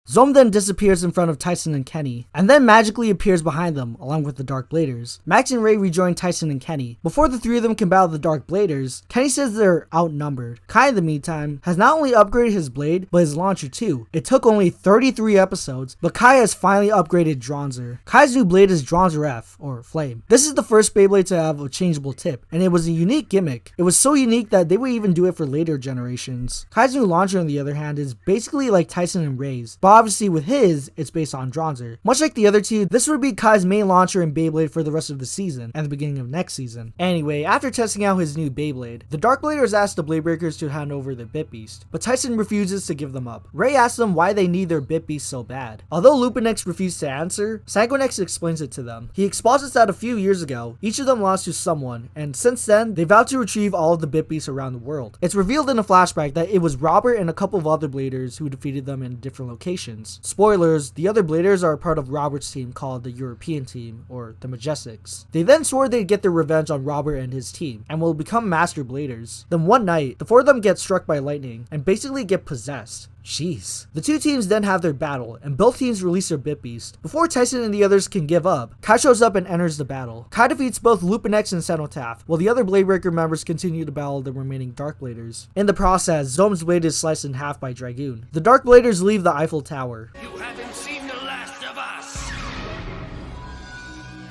Zom then disappears in front of Tyson and Kenny, and then magically appears behind them, along with the Dark Bladers. Max and Ray rejoin Tyson and Kenny. Before the three of them can battle the Dark Bladers, Kenny says they're outnumbered. Kai, in the meantime, has not only upgraded his blade, but his launcher too. It took only 33 episodes, but Kai has finally upgraded Dronzer. Kai's new blade is Dronzer F, or Flame. This is the first Beyblade to have a changeable tip, and it was a unique gimmick. It was so unique that they would even do it for later generations. Kai's new launcher, on the other hand, is basically like Tyson and Ray's, but obviously with his, it's based on Dronzer. Much like the other two, this would be Kai's main launcher in Beyblade for the rest of the season, and the beginning of next season. Anyway, after testing out his new Beyblade, the Dark Bladers ask the Bladebreakers to hand over their Bit Beast, but Tyson refuses to give them up. Ray asks them why they need their Bit Beast so bad. Although Lupinex refused to answer, Sanguinex explains it to them. He exposits that a few years ago, each of them lost to someone, and since then, they vowed to retrieve all of the Bit Beasts around the world. It's revealed in a flashback that it was Robert and a couple of other Bladers who defeated them in different locations. Spoilers, the other Bladers are a part of Robert's team called the European team, or the Majestics. They then swore they'd get their revenge on Robert and his team, and will become Master Bladers. Then one night, the four of them get struck by lightning, and basically get possessed. Jeez. The two teams then have their battle, and both teams release their Bit Beast. Before Tyson and the others can give up, Kai shows up and enters the battle. Kai defeats both Lupinex and Cenotaph, while the other Bladebreaker members continue to battle the remaining Dark Bladers. In the process, Zom's blade is sliced in half by Dragoon. The Dark Bladers leave the Eiffel Tower. You haven't seen the last of us.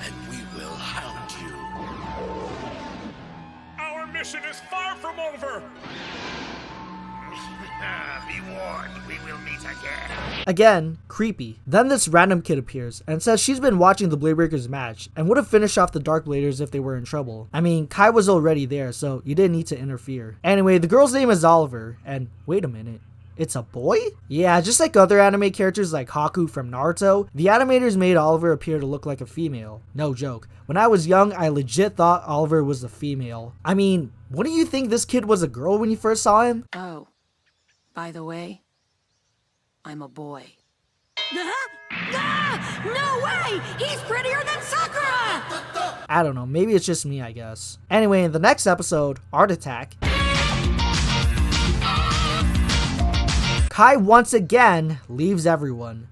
And we will hound you. Our mission is far from over. Be warned, we will meet again. Again, creepy. Then this random kid appears and says she's been watching the Bladebreakers match and would have finished off the Dark Bladers if they were in trouble. I mean, Kai was already there, so you didn't need to interfere. Anyway, the girl's name is Oliver, and wait a minute. It's a boy? Yeah, just like other anime characters like Haku from Naruto, the animators made Oliver appear to look like a female. No joke. When I was young, I legit thought Oliver was a female. I mean, wouldn't you think this kid was a girl when you first saw him? Oh, by the way, I'm a boy. No way! He's prettier than Sakura! I don't know, maybe it's just me, I guess. Anyway, in the next episode, Art Attack, Kai once again leaves everyone.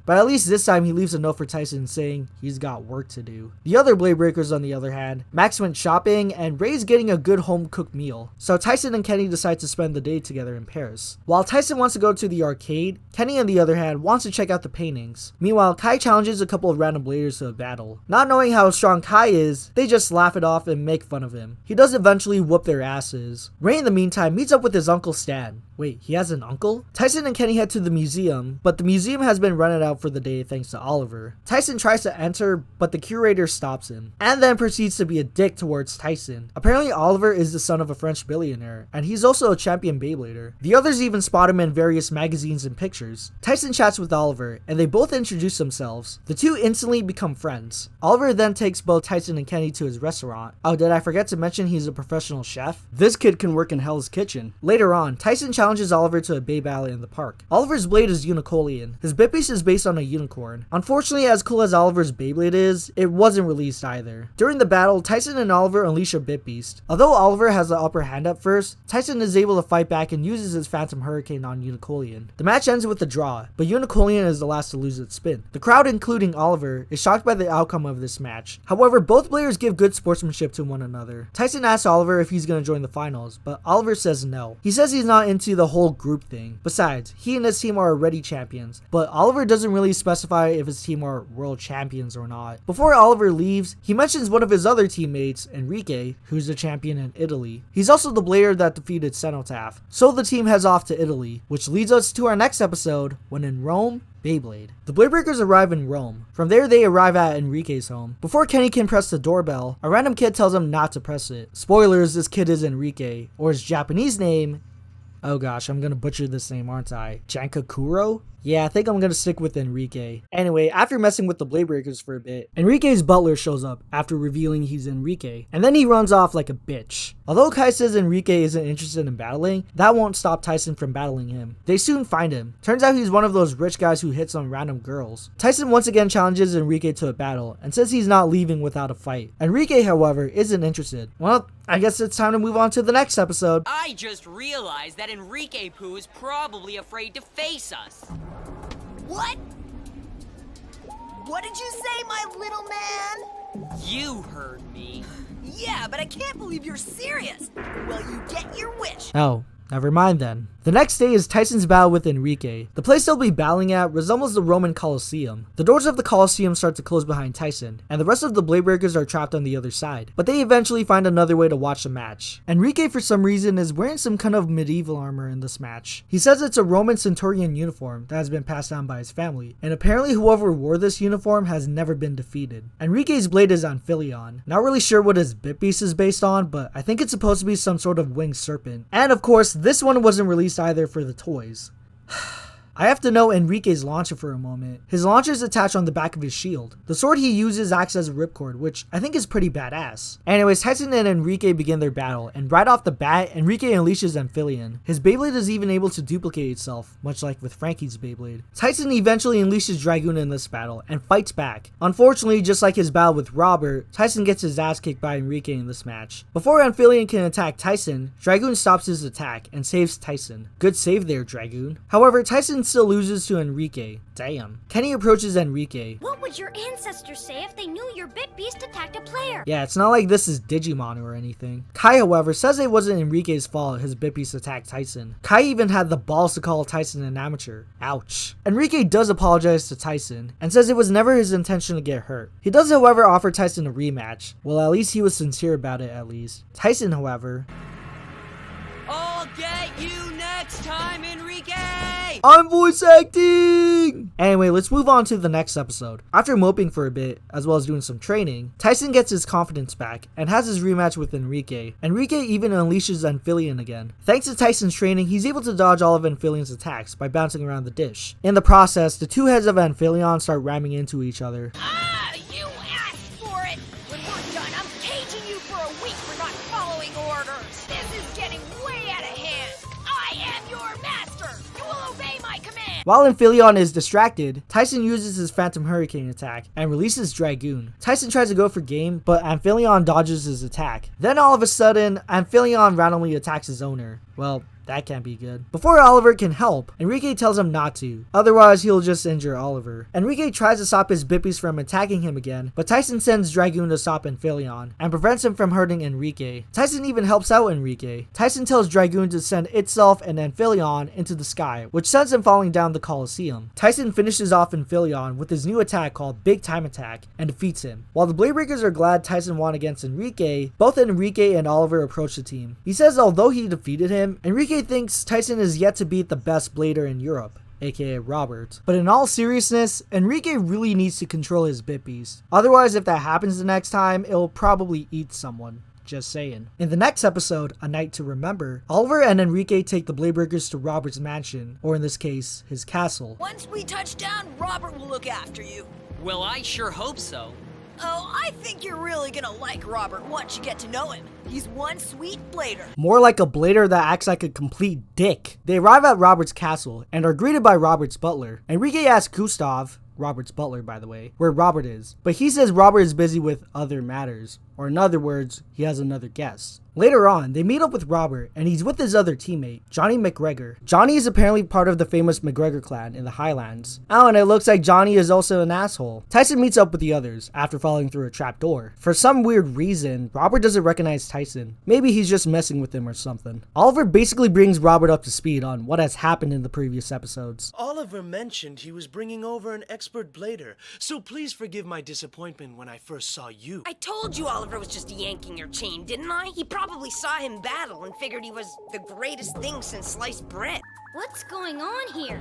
But at least this time he leaves a note for Tyson saying he's got work to do. The other Bladebreakers, on the other hand, Max went shopping and Ray's getting a good home-cooked meal. So Tyson and Kenny decide to spend the day together in Paris. While Tyson wants to go to the arcade, Kenny, on the other hand, wants to check out the paintings. Meanwhile, Kai challenges a couple of random Bladers to a battle. Not knowing how strong Kai is, they just laugh it off and make fun of him. He does eventually whoop their asses. Ray, in the meantime, meets up with his uncle Stan. Wait, he has an uncle? Tyson and Kenny head to the museum, but the museum has been rented out for the day thanks to Oliver. Tyson tries to enter, but the curator stops him, and then proceeds to be a dick towards Tyson. Apparently Oliver is the son of a French billionaire, and he's also a champion Beyblader. The others even spot him in various magazines and pictures. Tyson chats with Oliver, and they both introduce themselves. The two instantly become friends. Oliver then takes both Tyson and Kenny to his restaurant. Oh, did I forget to mention he's a professional chef? This kid can work in Hell's Kitchen. Later on, Tyson challenges Oliver to a Bay battle in the park. Oliver's blade is Unicornian. His Bit Beast is based on a unicorn. Unfortunately, as cool as Oliver's Beyblade is, it wasn't released either. During the battle, Tyson and Oliver unleash a Bit Beast. Although Oliver has the upper hand at first, Tyson is able to fight back and uses his Phantom Hurricane on Unicornian. The match ends with a draw, but Unicornian is the last to lose its spin. The crowd, including Oliver, is shocked by the outcome of this match. However, both players give good sportsmanship to one another. Tyson asks Oliver if he's going to join the finals, but Oliver says no. He says he's not into the whole group thing. Besides, he and his team are already champions, but Oliver doesn't really specify if his team are world champions or not. Before Oliver leaves, he mentions one of his other teammates, Enrique, who's the champion in Italy. He's also the player that defeated Cenotaph. So the team heads off to Italy, which leads us to our next episode, When in Rome, Beyblade. The Bladebreakers arrive in Rome. From there, they arrive at Enrique's home. Before Kenny can press the doorbell, a random kid tells him not to press it. Spoilers, this kid is Enrique, or his Japanese name Oh gosh, I'm gonna butcher this name, aren't I? Jankakuro? Yeah, I think I'm gonna stick with Enrique. Anyway, after messing with the Bladebreakers for a bit, Enrique's butler shows up after revealing he's Enrique, and then he runs off like a bitch. Although Kai says Enrique isn't interested in battling, that won't stop Tyson from battling him. They soon find him. Turns out he's one of those rich guys who hits on random girls. Tyson once again challenges Enrique to a battle, and says he's not leaving without a fight. Enrique, however, isn't interested. Well, I guess it's time to move on to the next episode. I just realized that Enrique Poo is probably afraid to face us. What? What did you say, my little man? You heard me. Yeah, but I can't believe you're serious. Well, you get your wish. Oh, never mind then. The next day is Tyson's battle with Enrique. The place they'll be battling at resembles the Roman Colosseum. The doors of the Colosseum start to close behind Tyson, and the rest of the Bladebreakers are trapped on the other side. But they eventually find another way to watch the match. Enrique, for some reason, is wearing some kind of medieval armor in this match. He says it's a Roman centurion uniform that has been passed down by his family, and apparently whoever wore this uniform has never been defeated. Enrique's blade is Amphileon. Not really sure what his bit piece is based on, but I think it's supposed to be some sort of winged serpent. And of course, this one wasn't released either for the toys. I have to know Enrique's launcher for a moment. His launcher is attached on the back of his shield. The sword he uses acts as a ripcord, which I think is pretty badass. Anyways, Tyson and Enrique begin their battle, and right off the bat, Enrique unleashes Amphileon. His Beyblade is even able to duplicate itself, much like with Frankie's Beyblade. Tyson eventually unleashes Dragoon in this battle, and fights back. Unfortunately, just like his battle with Robert, Tyson gets his ass kicked by Enrique in this match. Before Amphileon can attack Tyson, Dragoon stops his attack, and saves Tyson. Good save there, Dragoon. However, Tyson still loses to Enrique. Damn. Kenny approaches Enrique. What would your ancestors say if they knew your bit beast attacked a player? Yeah, it's not like this is Digimon or anything. Kai, however, says it wasn't Enrique's fault his bit beast attacked Tyson. Kai even had the balls to call Tyson an amateur. Ouch. Enrique does apologize to Tyson and says it was never his intention to get hurt. He does, however, offer Tyson a rematch. Well, at least he was sincere about it, at least. Tyson, however... I'll get you next time, Enrique! I'm voice acting! Anyway, let's move on to the next episode. After moping for a bit, as well as doing some training, Tyson gets his confidence back and has his rematch with Enrique. Enrique even unleashes Amphileon again. Thanks to Tyson's training, he's able to dodge all of Amphileon's attacks by bouncing around the dish. In the process, the two heads of Amphileon start ramming into each other. Ah, you asked for it! When we're done, I'm caging you for a week for not following orders! This is getting way out of hand! I am your master! You will obey my command! While Amphileon is distracted, Tyson uses his Phantom Hurricane attack and releases Dragoon. Tyson tries to go for game, but Amphileon dodges his attack. Then all of a sudden, Amphileon randomly attacks his owner. Well, that can't be good. Before Oliver can help, Enrique tells him not to, otherwise he'll just injure Oliver. Enrique tries to stop his Bippies from attacking him again, but Tyson sends Dragoon to stop Amphileon and prevents him from hurting Enrique. Tyson even helps out Enrique. Tyson tells Dragoon to send itself and Amphileon into the sky, which sends him falling down the Colosseum. Tyson finishes off Amphileon with his new attack called Big Time Attack and defeats him. While the Bladebreakers are glad Tyson won against Enrique, both Enrique and Oliver approach the team. He says although he defeated him, Enrique thinks Tyson is yet to beat the best blader in Europe, aka Robert. But in all seriousness, Enrique really needs to control his bit beast. Otherwise, if that happens the next time, it'll probably eat someone. Just saying. In the next episode, A Night to Remember, Oliver and Enrique take the Bladebreakers to Robert's mansion, or in this case, his castle. Once we touch down, Robert will look after you. Well, I sure hope so. Oh, I think you're really gonna like Robert once you get to know him. He's one sweet blader. More like a blader that acts like a complete dick. They arrive at Robert's castle and are greeted by Robert's butler. Enrique asks Gustav, Robert's butler by the way, where Robert is. But he says Robert is busy with other matters. Or in other words, he has another guest. Later on, they meet up with Robert, and he's with his other teammate, Johnny McGregor. Johnny is apparently part of the famous McGregor clan in the Highlands. Oh, and it looks like Johnny is also an asshole. Tyson meets up with the others after falling through a trapdoor. For some weird reason, Robert doesn't recognize Tyson. Maybe he's just messing with him or something. Oliver basically brings Robert up to speed on what has happened in the previous episodes. Oliver mentioned he was bringing over an expert blader, so please forgive my disappointment when I first saw you. I told you Oliver was just yanking your chain, didn't I? He probably saw him battle and figured he was the greatest thing since sliced bread. What's going on here?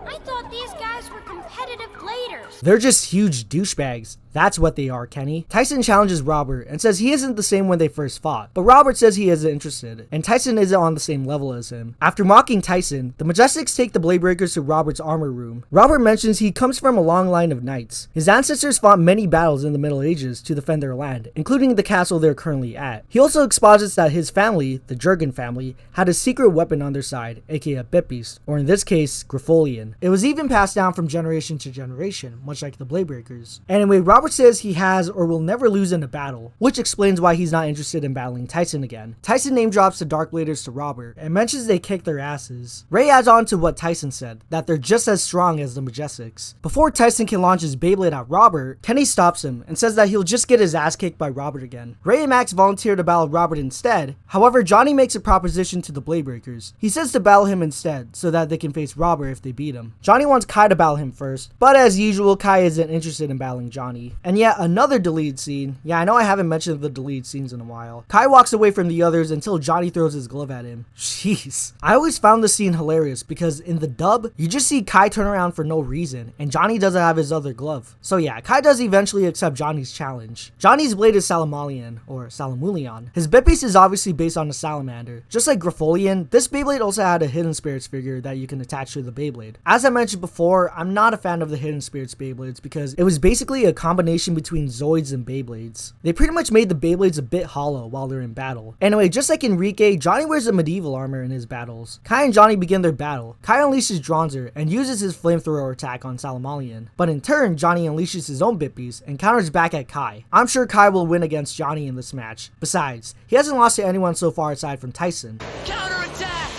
I thought these guys were competitive bladers. They're just huge douchebags. That's what they are, Kenny. Tyson challenges Robert and says he isn't the same when they first fought, but Robert says he isn't interested, and Tyson isn't on the same level as him. After mocking Tyson, the Majestics take the Bladebreakers to Robert's armor room. Robert mentions he comes from a long line of knights. His ancestors fought many battles in the Middle Ages to defend their land, including the castle they're currently at. He also exposits that his family, the Jurgen family, had a secret weapon on their side, aka a Bitbeast, or in this case, Grifolian. It was even passed down from generation to generation, much like the Bladebreakers. Anyway, Robert says he has or will never lose in a battle, which explains why he's not interested in battling Tyson again. Tyson name drops the Darkbladers to Robert and mentions they kick their asses. Ray adds on to what Tyson said, that they're just as strong as the Majestics. Before Tyson can launch his Beyblade at Robert, Kenny stops him and says that he'll just get his ass kicked by Robert again. Ray and Max volunteer to battle Robert instead. However, Johnny makes a proposition to the Bladebreakers. He says to battle him instead so that they can face Robert if they beat him. Johnny wants Kai to battle him first, but as usual, Kai isn't interested in battling Johnny. And yet another deleted scene. Yeah, I know I haven't mentioned the deleted scenes in a while. Kai walks away from the others until Johnny throws his glove at him. Jeez. I always found this scene hilarious because in the dub, you just see Kai turn around for no reason, and Johnny doesn't have his other glove. So yeah, Kai does eventually accept Johnny's challenge. Johnny's blade is Salamalian, or Salamulian. His Bitbeast is obviously based on a salamander. Just like Grifolian, this Beyblade also had a Hidden Spirits figure that you can attach to the Beyblade. As I mentioned before, I'm not a fan of the Hidden Spirits Beyblades because it was basically a combination between Zoids and Beyblades. They pretty much made the Beyblades a bit hollow while they're in battle. Anyway, just like Enrique, Johnny wears a medieval armor in his battles. Kai and Johnny begin their battle. Kai unleashes Dronzer and uses his flamethrower attack on Salamalian. But in turn, Johnny unleashes his own Bitbeast and counters back at Kai. I'm sure Kai will win against Johnny in this match. Besides, he hasn't lost to anyone so far aside from Tyson. Counterattack!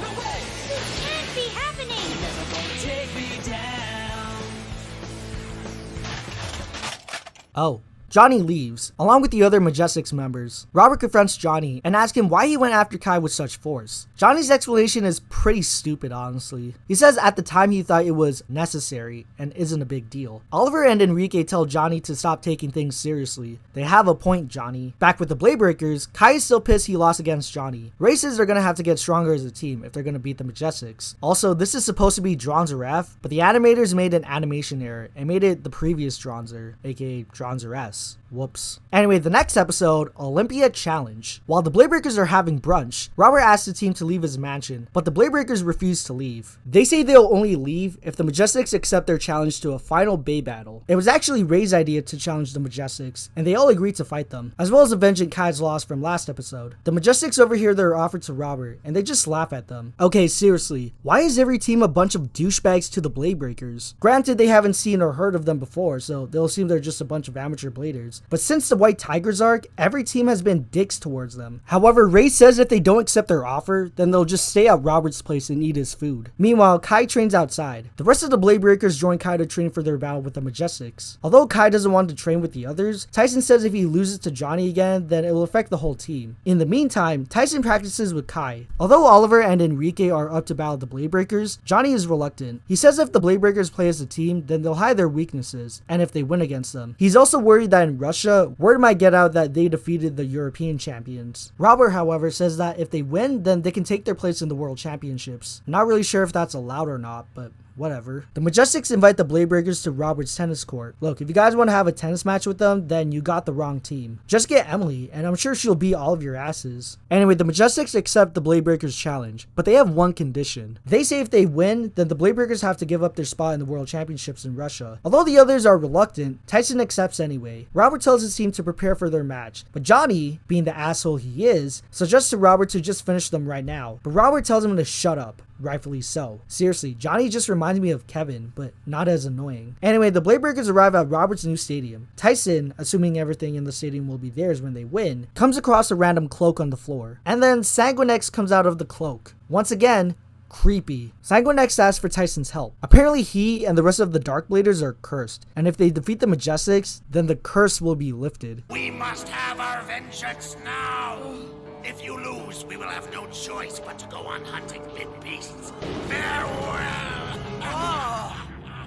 No way! This can't be happening! Take me down. Oh. Johnny leaves, along with the other Majestics members. Robert confronts Johnny and asks him why he went after Kai with such force. Johnny's explanation is pretty stupid, honestly. He says at the time he thought it was necessary and isn't a big deal. Oliver and Enrique tell Johnny to stop taking things seriously. They have a point, Johnny. Back with the Bladebreakers, Kai is still pissed he lost against Johnny. Ray says they're gonna have to get stronger as a team if they're gonna beat the Majestics. Also, this is supposed to be Dronzer F, but the animators made an animation error and made it the previous Dronzer, aka Dronzer S. Whoops. Anyway, the next episode, Olympia Challenge. While the Bladebreakers are having brunch, Robert asks the team to leave his mansion, but the Bladebreakers refuse to leave. They say they'll only leave if the Majestics accept their challenge to a final Bay battle. It was actually Ray's idea to challenge the Majestics, and they all agree to fight them, as well as avenging Kai's loss from last episode. The Majestics overhear their offer to Robert, and they just laugh at them. Okay, seriously, why is every team a bunch of douchebags to the Bladebreakers? Granted, they haven't seen or heard of them before, so they'll assume they're just a bunch of amateur bladers. But since the White Tigers arc, every team has been dicks towards them. However, Ray says if they don't accept their offer, then they'll just stay at Robert's place and eat his food. Meanwhile, Kai trains outside. The rest of the Bladebreakers join Kai to train for their battle with the Majestics. Although Kai doesn't want to train with the others, Tyson says if he loses to Johnny again, then it will affect the whole team. In the meantime, Tyson practices with Kai. Although Oliver and Enrique are up to battle the Bladebreakers, Johnny is reluctant. He says if the Bladebreakers play as a team, then they'll hide their weaknesses, and if they win against them. He's also worried that in Russia, word might get out that they defeated the European champions. Robert, however, says that if they win, then they can take their place in the World Championships. Not really sure if that's allowed or not, but whatever. The Majestics invite the Bladebreakers to Robert's tennis court. Look, if you guys want to have a tennis match with them, then you got the wrong team. Just get Emily, and I'm sure she'll beat all of your asses. Anyway, the Majestics accept the Bladebreakers challenge, but they have one condition. They say if they win, then the Bladebreakers have to give up their spot in the World Championships in Russia. Although the others are reluctant, Tyson accepts anyway. Robert tells his team to prepare for their match, but Johnny, being the asshole he is, suggests to Robert to just finish them right now. But Robert tells him to shut up. Rightfully so. Seriously, Johnny just reminds me of Kevin, but not as annoying. Anyway, the Bladebreakers arrive at Robert's new stadium. Tyson, assuming everything in the stadium will be theirs when they win, comes across a random cloak on the floor. And then Sanguinex comes out of the cloak. Once again, creepy. Sanguinex asks for Tyson's help. Apparently he and the rest of the Darkbladers are cursed, and if they defeat the Majestics, then the curse will be lifted. We must have our vengeance now. If you lose, we will have no choice but to go on hunting big beasts. Farewell!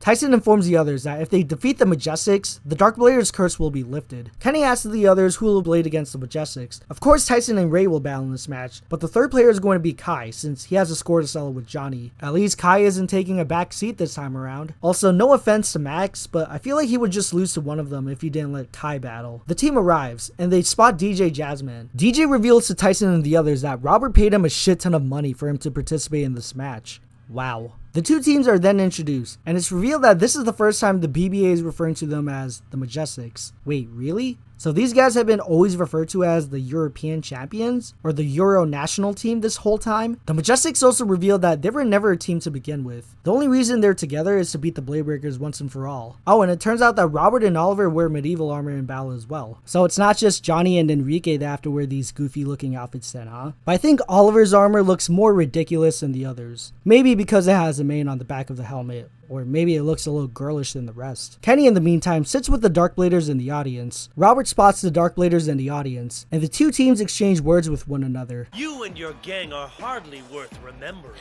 Tyson informs the others that if they defeat the Majestics, the Dark Blader's curse will be lifted. Kenny asks the others who will blade against the Majestics. Of course, Tyson and Ray will battle in this match, but the third player is going to be Kai, since he has a score to settle with Johnny. At least Kai isn't taking a back seat this time around. Also, no offense to Max, but I feel like he would just lose to one of them if he didn't let Kai battle. The team arrives, and they spot DJ Jazzman. DJ reveals to Tyson and the others that Robert paid him a shit ton of money for him to participate in this match. Wow. The two teams are then introduced, and it's revealed that this is the first time the BBA is referring to them as the Majestics. Wait, really? So these guys have been always referred to as the European champions, or the Euro national team this whole time? The Majestics also revealed that they were never a team to begin with. The only reason they're together is to beat the Bladebreakers once and for all. Oh, and it turns out that Robert and Oliver wear medieval armor in battle as well. So it's not just Johnny and Enrique that have to wear these goofy looking outfits then, huh? But I think Oliver's armor looks more ridiculous than the others. Maybe because it has a mane on the back of the helmet. Or maybe it looks a little girlish than the rest. Kenny, in the meantime, sits with the Dark Bladers in the audience. Robert spots the Dark Bladers in the audience, and the two teams exchange words with one another. You and your gang are hardly worth remembering.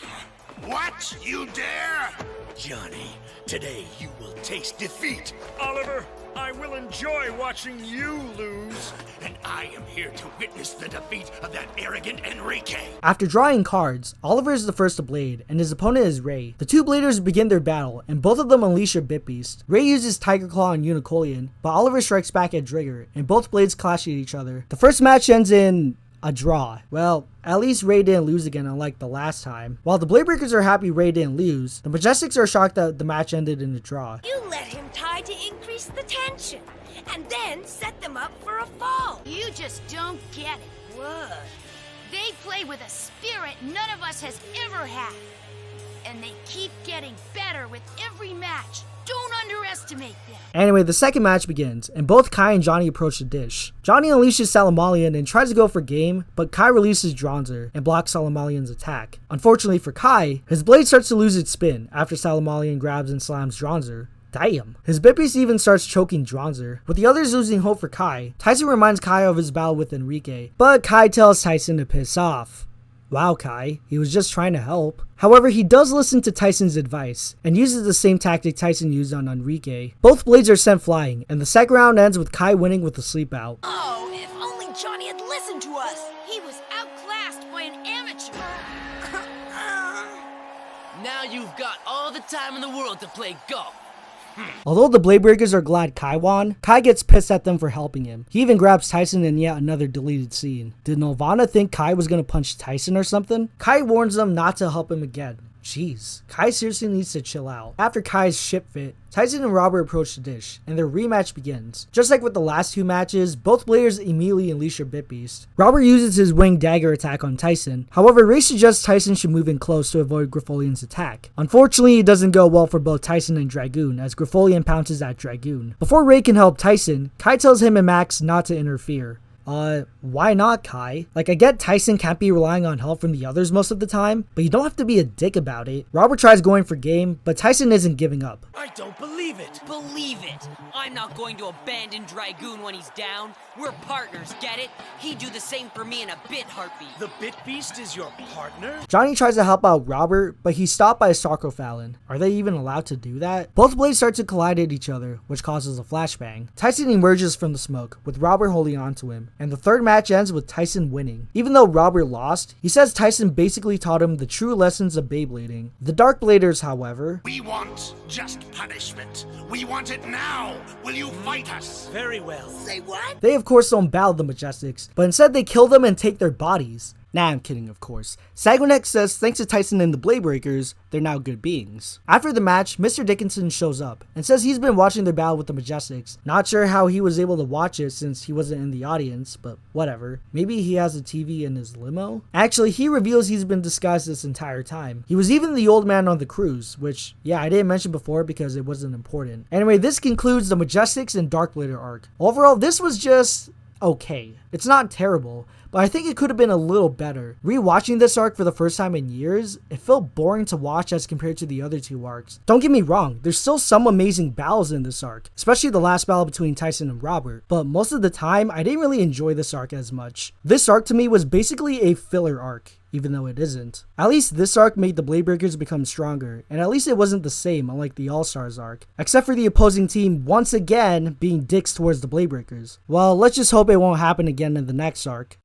What? You dare? Johnny, today you will taste defeat. Oliver, I will enjoy watching you lose. And I am here to witness the defeat of that arrogant Enrique. After drawing cards, Oliver is the first to blade, and his opponent is Ray. The two bladers begin their battle, and both of them unleash a Bit Beast. Ray uses Tiger Claw on Unicoleon, but Oliver strikes back at Drigger, and both blades clash at each other. The first match ends in a draw. Well, at least Ray didn't lose again, unlike the last time. While the Bladebreakers are happy Ray didn't lose, the Majestics are shocked that the match ended in a draw. You let him tie to increase the tension, and then set them up for a fall. You just don't get it. What? They play with a spirit none of us has ever had. And they keep getting better with every match. Don't underestimate them. Anyway, the second match begins, and both Kai and Johnny approach the dish. Johnny unleashes Salamalian and tries to go for game, but Kai releases Dronzer and blocks Salamalian's attack. Unfortunately for Kai, his blade starts to lose its spin after Salamalian grabs and slams Dronzer. Damn. His Bit Beast even starts choking Dronzer. With the others losing hope for Kai, Tyson reminds Kai of his battle with Enrique, but Kai tells Tyson to piss off. Wow, Kai, he was just trying to help. However, he does listen to Tyson's advice, and uses the same tactic Tyson used on Enrique. Both blades are sent flying, and the second round ends with Kai winning with a sleep out. Oh, if only Johnny had listened to us! He was outclassed by an amateur. Now you've got all the time in the world to play golf. Although the Bladebreakers are glad Kai won, Kai gets pissed at them for helping him. He even grabs Tyson in yet another deleted scene. Did Nirvana think Kai was gonna punch Tyson or something? Kai warns them not to help him again. Jeez, Kai seriously needs to chill out. After Kai's ship fit, Tyson and Robert approach the dish, and their rematch begins. Just like with the last two matches, both players immediately unleash their Bit Beast. Robert uses his winged dagger attack on Tyson. However, Ray suggests Tyson should move in close to avoid Grifolian's attack. Unfortunately, it doesn't go well for both Tyson and Dragoon, as Grifolian pounces at Dragoon. Before Ray can help Tyson, Kai tells him and Max not to interfere. Why not, Kai? Like, I get Tyson can't be relying on help from the others most of the time, but you don't have to be a dick about it. Robert tries going for game, but Tyson isn't giving up. I don't believe it. Believe it. I'm not going to abandon Dragoon when he's down. We're partners, get it? He'd do the same for me in a bit heartbeat. The Bit Beast is your partner? Johnny tries to help out Robert, but he's stopped by a Sarcophalon. Are they even allowed to do that? Both blades start to collide at each other, which causes a flashbang. Tyson emerges from the smoke, with Robert holding onto him, and the third match ends with Tyson winning. Even though Robert lost, he says Tyson basically taught him the true lessons of Beyblading. The Dark Bladers, however, we want just punishment. We want it now. Will you fight us? Very well. Say what? They of course don't battle the Majestics, but instead they kill them and take their bodies. Nah, I'm kidding, of course. Sagonek says thanks to Tyson and the Bladebreakers, they're now good beings. After the match, Mr. Dickinson shows up and says he's been watching their battle with the Majestics. Not sure how he was able to watch it since he wasn't in the audience, but whatever. Maybe he has a TV in his limo? Actually, he reveals he's been disguised this entire time. He was even the old man on the cruise, which, yeah, I didn't mention before because it wasn't important. Anyway, this concludes the Majestics and Dark Blader arc. Overall, this was just okay. It's not terrible, but I think it could have been a little better. Rewatching this arc for the first time in years, it felt boring to watch as compared to the other two arcs. Don't get me wrong, there's still some amazing battles in this arc, especially the last battle between Tyson and Robert, but most of the time, I didn't really enjoy this arc as much. This arc to me was basically a filler arc. even though it isn't. At least this arc made the Bladebreakers become stronger, and at least it wasn't the same unlike the All Starz arc, except for the opposing team once again being dicks towards the Bladebreakers. Well, let's just hope it won't happen again in the next arc.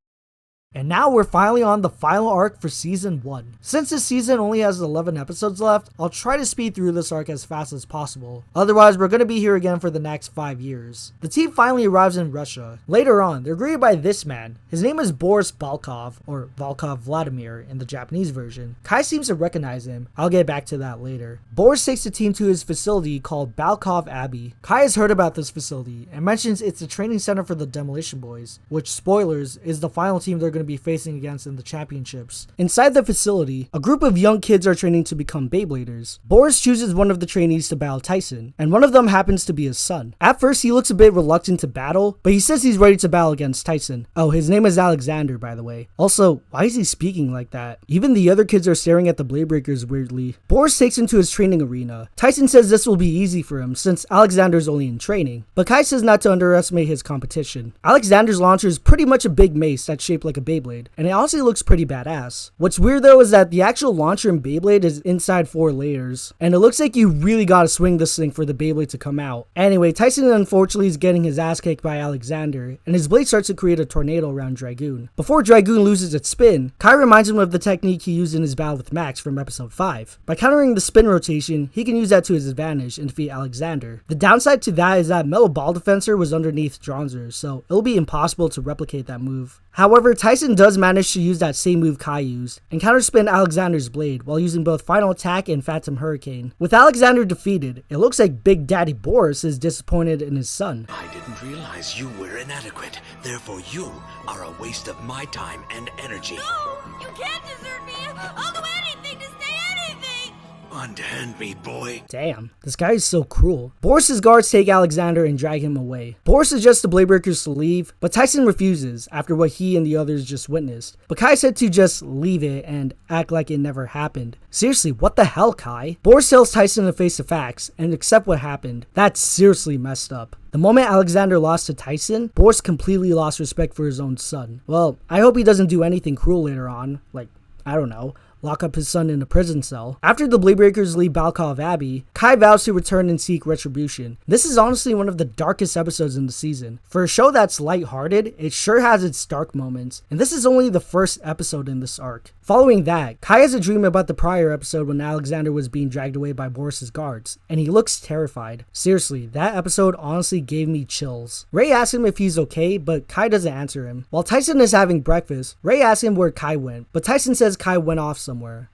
And now we're finally on the final arc for Season 1. Since this season only has 11 episodes left, I'll try to speed through this arc as fast as possible. Otherwise, we're going to be here again for the next 5 years. The team finally arrives in Russia. Later on, they're greeted by this man. His name is Boris Balkov, or Volkov Vladimir in the Japanese version. Kai seems to recognize him. I'll get back to that later. Boris takes the team to his facility called Balkov Abbey. Kai has heard about this facility and mentions it's a training center for the Demolition Boys, which, spoilers, is the final team they're going to be facing against in the championships. Inside the facility, a group of young kids are training to become Beybladers. Boris chooses one of the trainees to battle Tyson, and one of them happens to be his son. At first, he looks a bit reluctant to battle, but he says he's ready to battle against Tyson. Oh, his name is Alexander, by the way. Also, why is he speaking like that? Even the other kids are staring at the Bladebreakers weirdly. Boris takes him to his training arena. Tyson says this will be easy for him since Alexander's only in training, but Kai says not to underestimate his competition. Alexander's launcher is pretty much a big mace that's shaped like a Beyblade, and it honestly looks pretty badass. What's weird though is that the actual launcher in Beyblade is inside 4 layers, and it looks like you really gotta swing this thing for the Beyblade to come out. Anyway, Tyson unfortunately is getting his ass kicked by Alexander, and his blade starts to create a tornado around Dragoon. Before Dragoon loses its spin, Kai reminds him of the technique he used in his battle with Max from episode 5. By countering the spin rotation, he can use that to his advantage and defeat Alexander. The downside to that is that Metal Ball Defensor was underneath Dronzer, so it'll be impossible to replicate that move. However, Tyson does manage to use that same move Kai used, and counterspin Alexander's blade while using both Final Attack and Phantom Hurricane. With Alexander defeated, it looks like Big Daddy Boris is disappointed in his son. I didn't realize you were inadequate, therefore you are a waste of my time and energy. No! You can't desert me! I'll do anything to stay anything! Unhand me, boy. Damn, this guy is so cruel. Boris's guards take Alexander and drag him away. Boris suggests the Bladebreakers to leave, but Tyson refuses after what he and the others just witnessed. But Kai said to just leave it and act like it never happened. Seriously, what the hell, Kai? Boris tells Tyson to face the facts and accept what happened. That's seriously messed up. The moment Alexander lost to Tyson, Boris completely lost respect for his own son. Well, I hope he doesn't do anything cruel later on, like, I don't know, lock up his son in a prison cell. After the Bladebreakers leave Balkov Abbey, Kai vows to return and seek retribution. This is honestly one of the darkest episodes in the season. For a show that's lighthearted, it sure has its dark moments, and this is only the first episode in this arc. Following that, Kai has a dream about the prior episode when Alexander was being dragged away by Boris's guards, and he looks terrified. Seriously, that episode honestly gave me chills. Ray asks him if he's okay, but Kai doesn't answer him. While Tyson is having breakfast, Ray asks him where Kai went, but Tyson says Kai went off somewhere.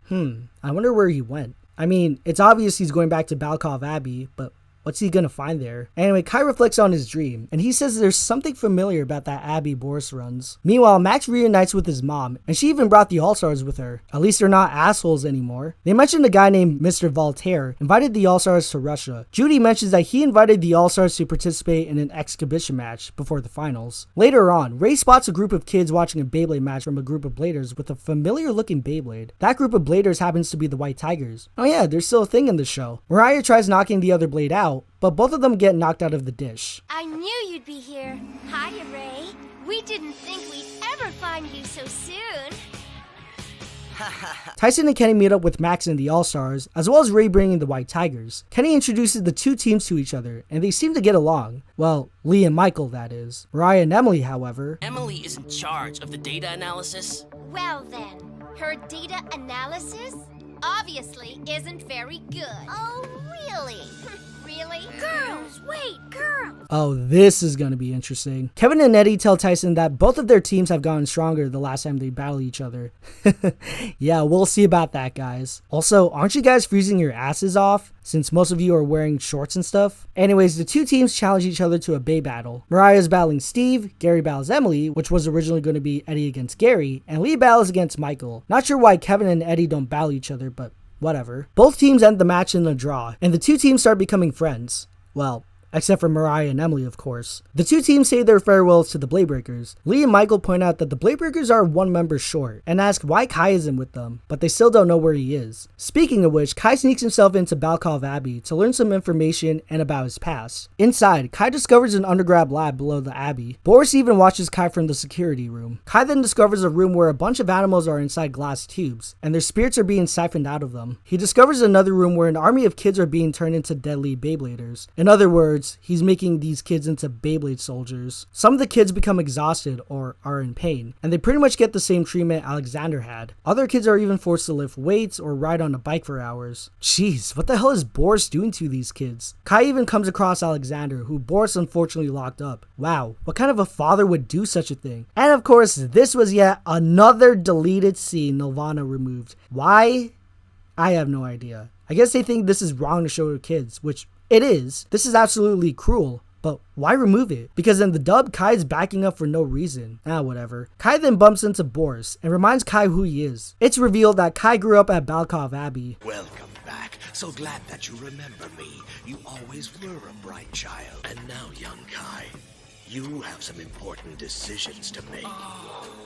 I wonder where he went. I mean, it's obvious he's going back to Balkov Abbey, but what's he gonna find there? Anyway, Kai reflects on his dream, and he says there's something familiar about that abbey Boris runs. Meanwhile, Max reunites with his mom, and she even brought the All Stars with her. At least they're not assholes anymore. They mentioned a guy named Mr. Voltaire invited the All Stars to Russia. Judy mentions that he invited the All Stars to participate in an exhibition match before the finals. Later on, Ray spots a group of kids watching a Beyblade match from a group of Bladers with a familiar looking Beyblade. That group of Bladers happens to be the White Tigers. Oh yeah, there's still a thing in the show. Mariah tries knocking the other Blade out, but both of them get knocked out of the dish. I knew you'd be here. Hiya, Ray. We didn't think we'd ever find you so soon. Tyson and Kenny meet up with Max and the All Stars, as well as Ray bringing the White Tigers. Kenny introduces the two teams to each other, and they seem to get along. Well, Lee and Michael, that is. Mariah and Emily, however... Emily is in charge of the data analysis. Well then, her data analysis obviously isn't very good. Oh, really? Really? Girls, wait, girls! Oh, this is gonna be interesting. Kevin and Eddie tell Tyson that both of their teams have gotten stronger the last time they battle each other. Yeah, we'll see about that, guys. Also, aren't you guys freezing your asses off, since most of you are wearing shorts and stuff? Anyways, the two teams challenge each other to a Bay battle. Mariah's battling Steve, Gary battles Emily, which was originally going to be Eddie against Gary, and Lee battles against Michael. Not sure why Kevin and Eddie don't battle each other, but whatever. Both teams end the match in a draw, and the two teams start becoming friends. Well, except for Mariah and Emily, of course. The two teams say their farewells to the Bladebreakers. Lee and Michael point out that the Bladebreakers are one member short and ask why Kai isn't with them, but they still don't know where he is. Speaking of which, Kai sneaks himself into Balkov Abbey to learn some information and about his past. Inside, Kai discovers an underground lab below the Abbey. Boris even watches Kai from the security room. Kai then discovers a room where a bunch of animals are inside glass tubes, and their spirits are being siphoned out of them. He discovers another room where an army of kids are being turned into deadly Beybladers. In other words, he's making these kids into Beyblade soldiers. Some of the kids become exhausted or are in pain, and they pretty much get the same treatment Alexander had. Other kids are even forced to lift weights or ride on a bike for hours. Jeez, what the hell is Boris doing to these kids? Kai even comes across Alexander, who Boris unfortunately locked up. Wow, what kind of a father would do such a thing? And of course, this was yet another deleted scene Nelvana removed. Why? I have no idea. I guess they think this is wrong to show to kids, which it is. This is absolutely cruel. But why remove it? Because in the dub, Kai's backing up for no reason. Whatever. Kai then bumps into Boris and reminds Kai who he is. It's revealed that Kai grew up at Balkov Abbey. Welcome back. So glad that you remember me. You always were a bright child. And now, young Kai, you have some important decisions to make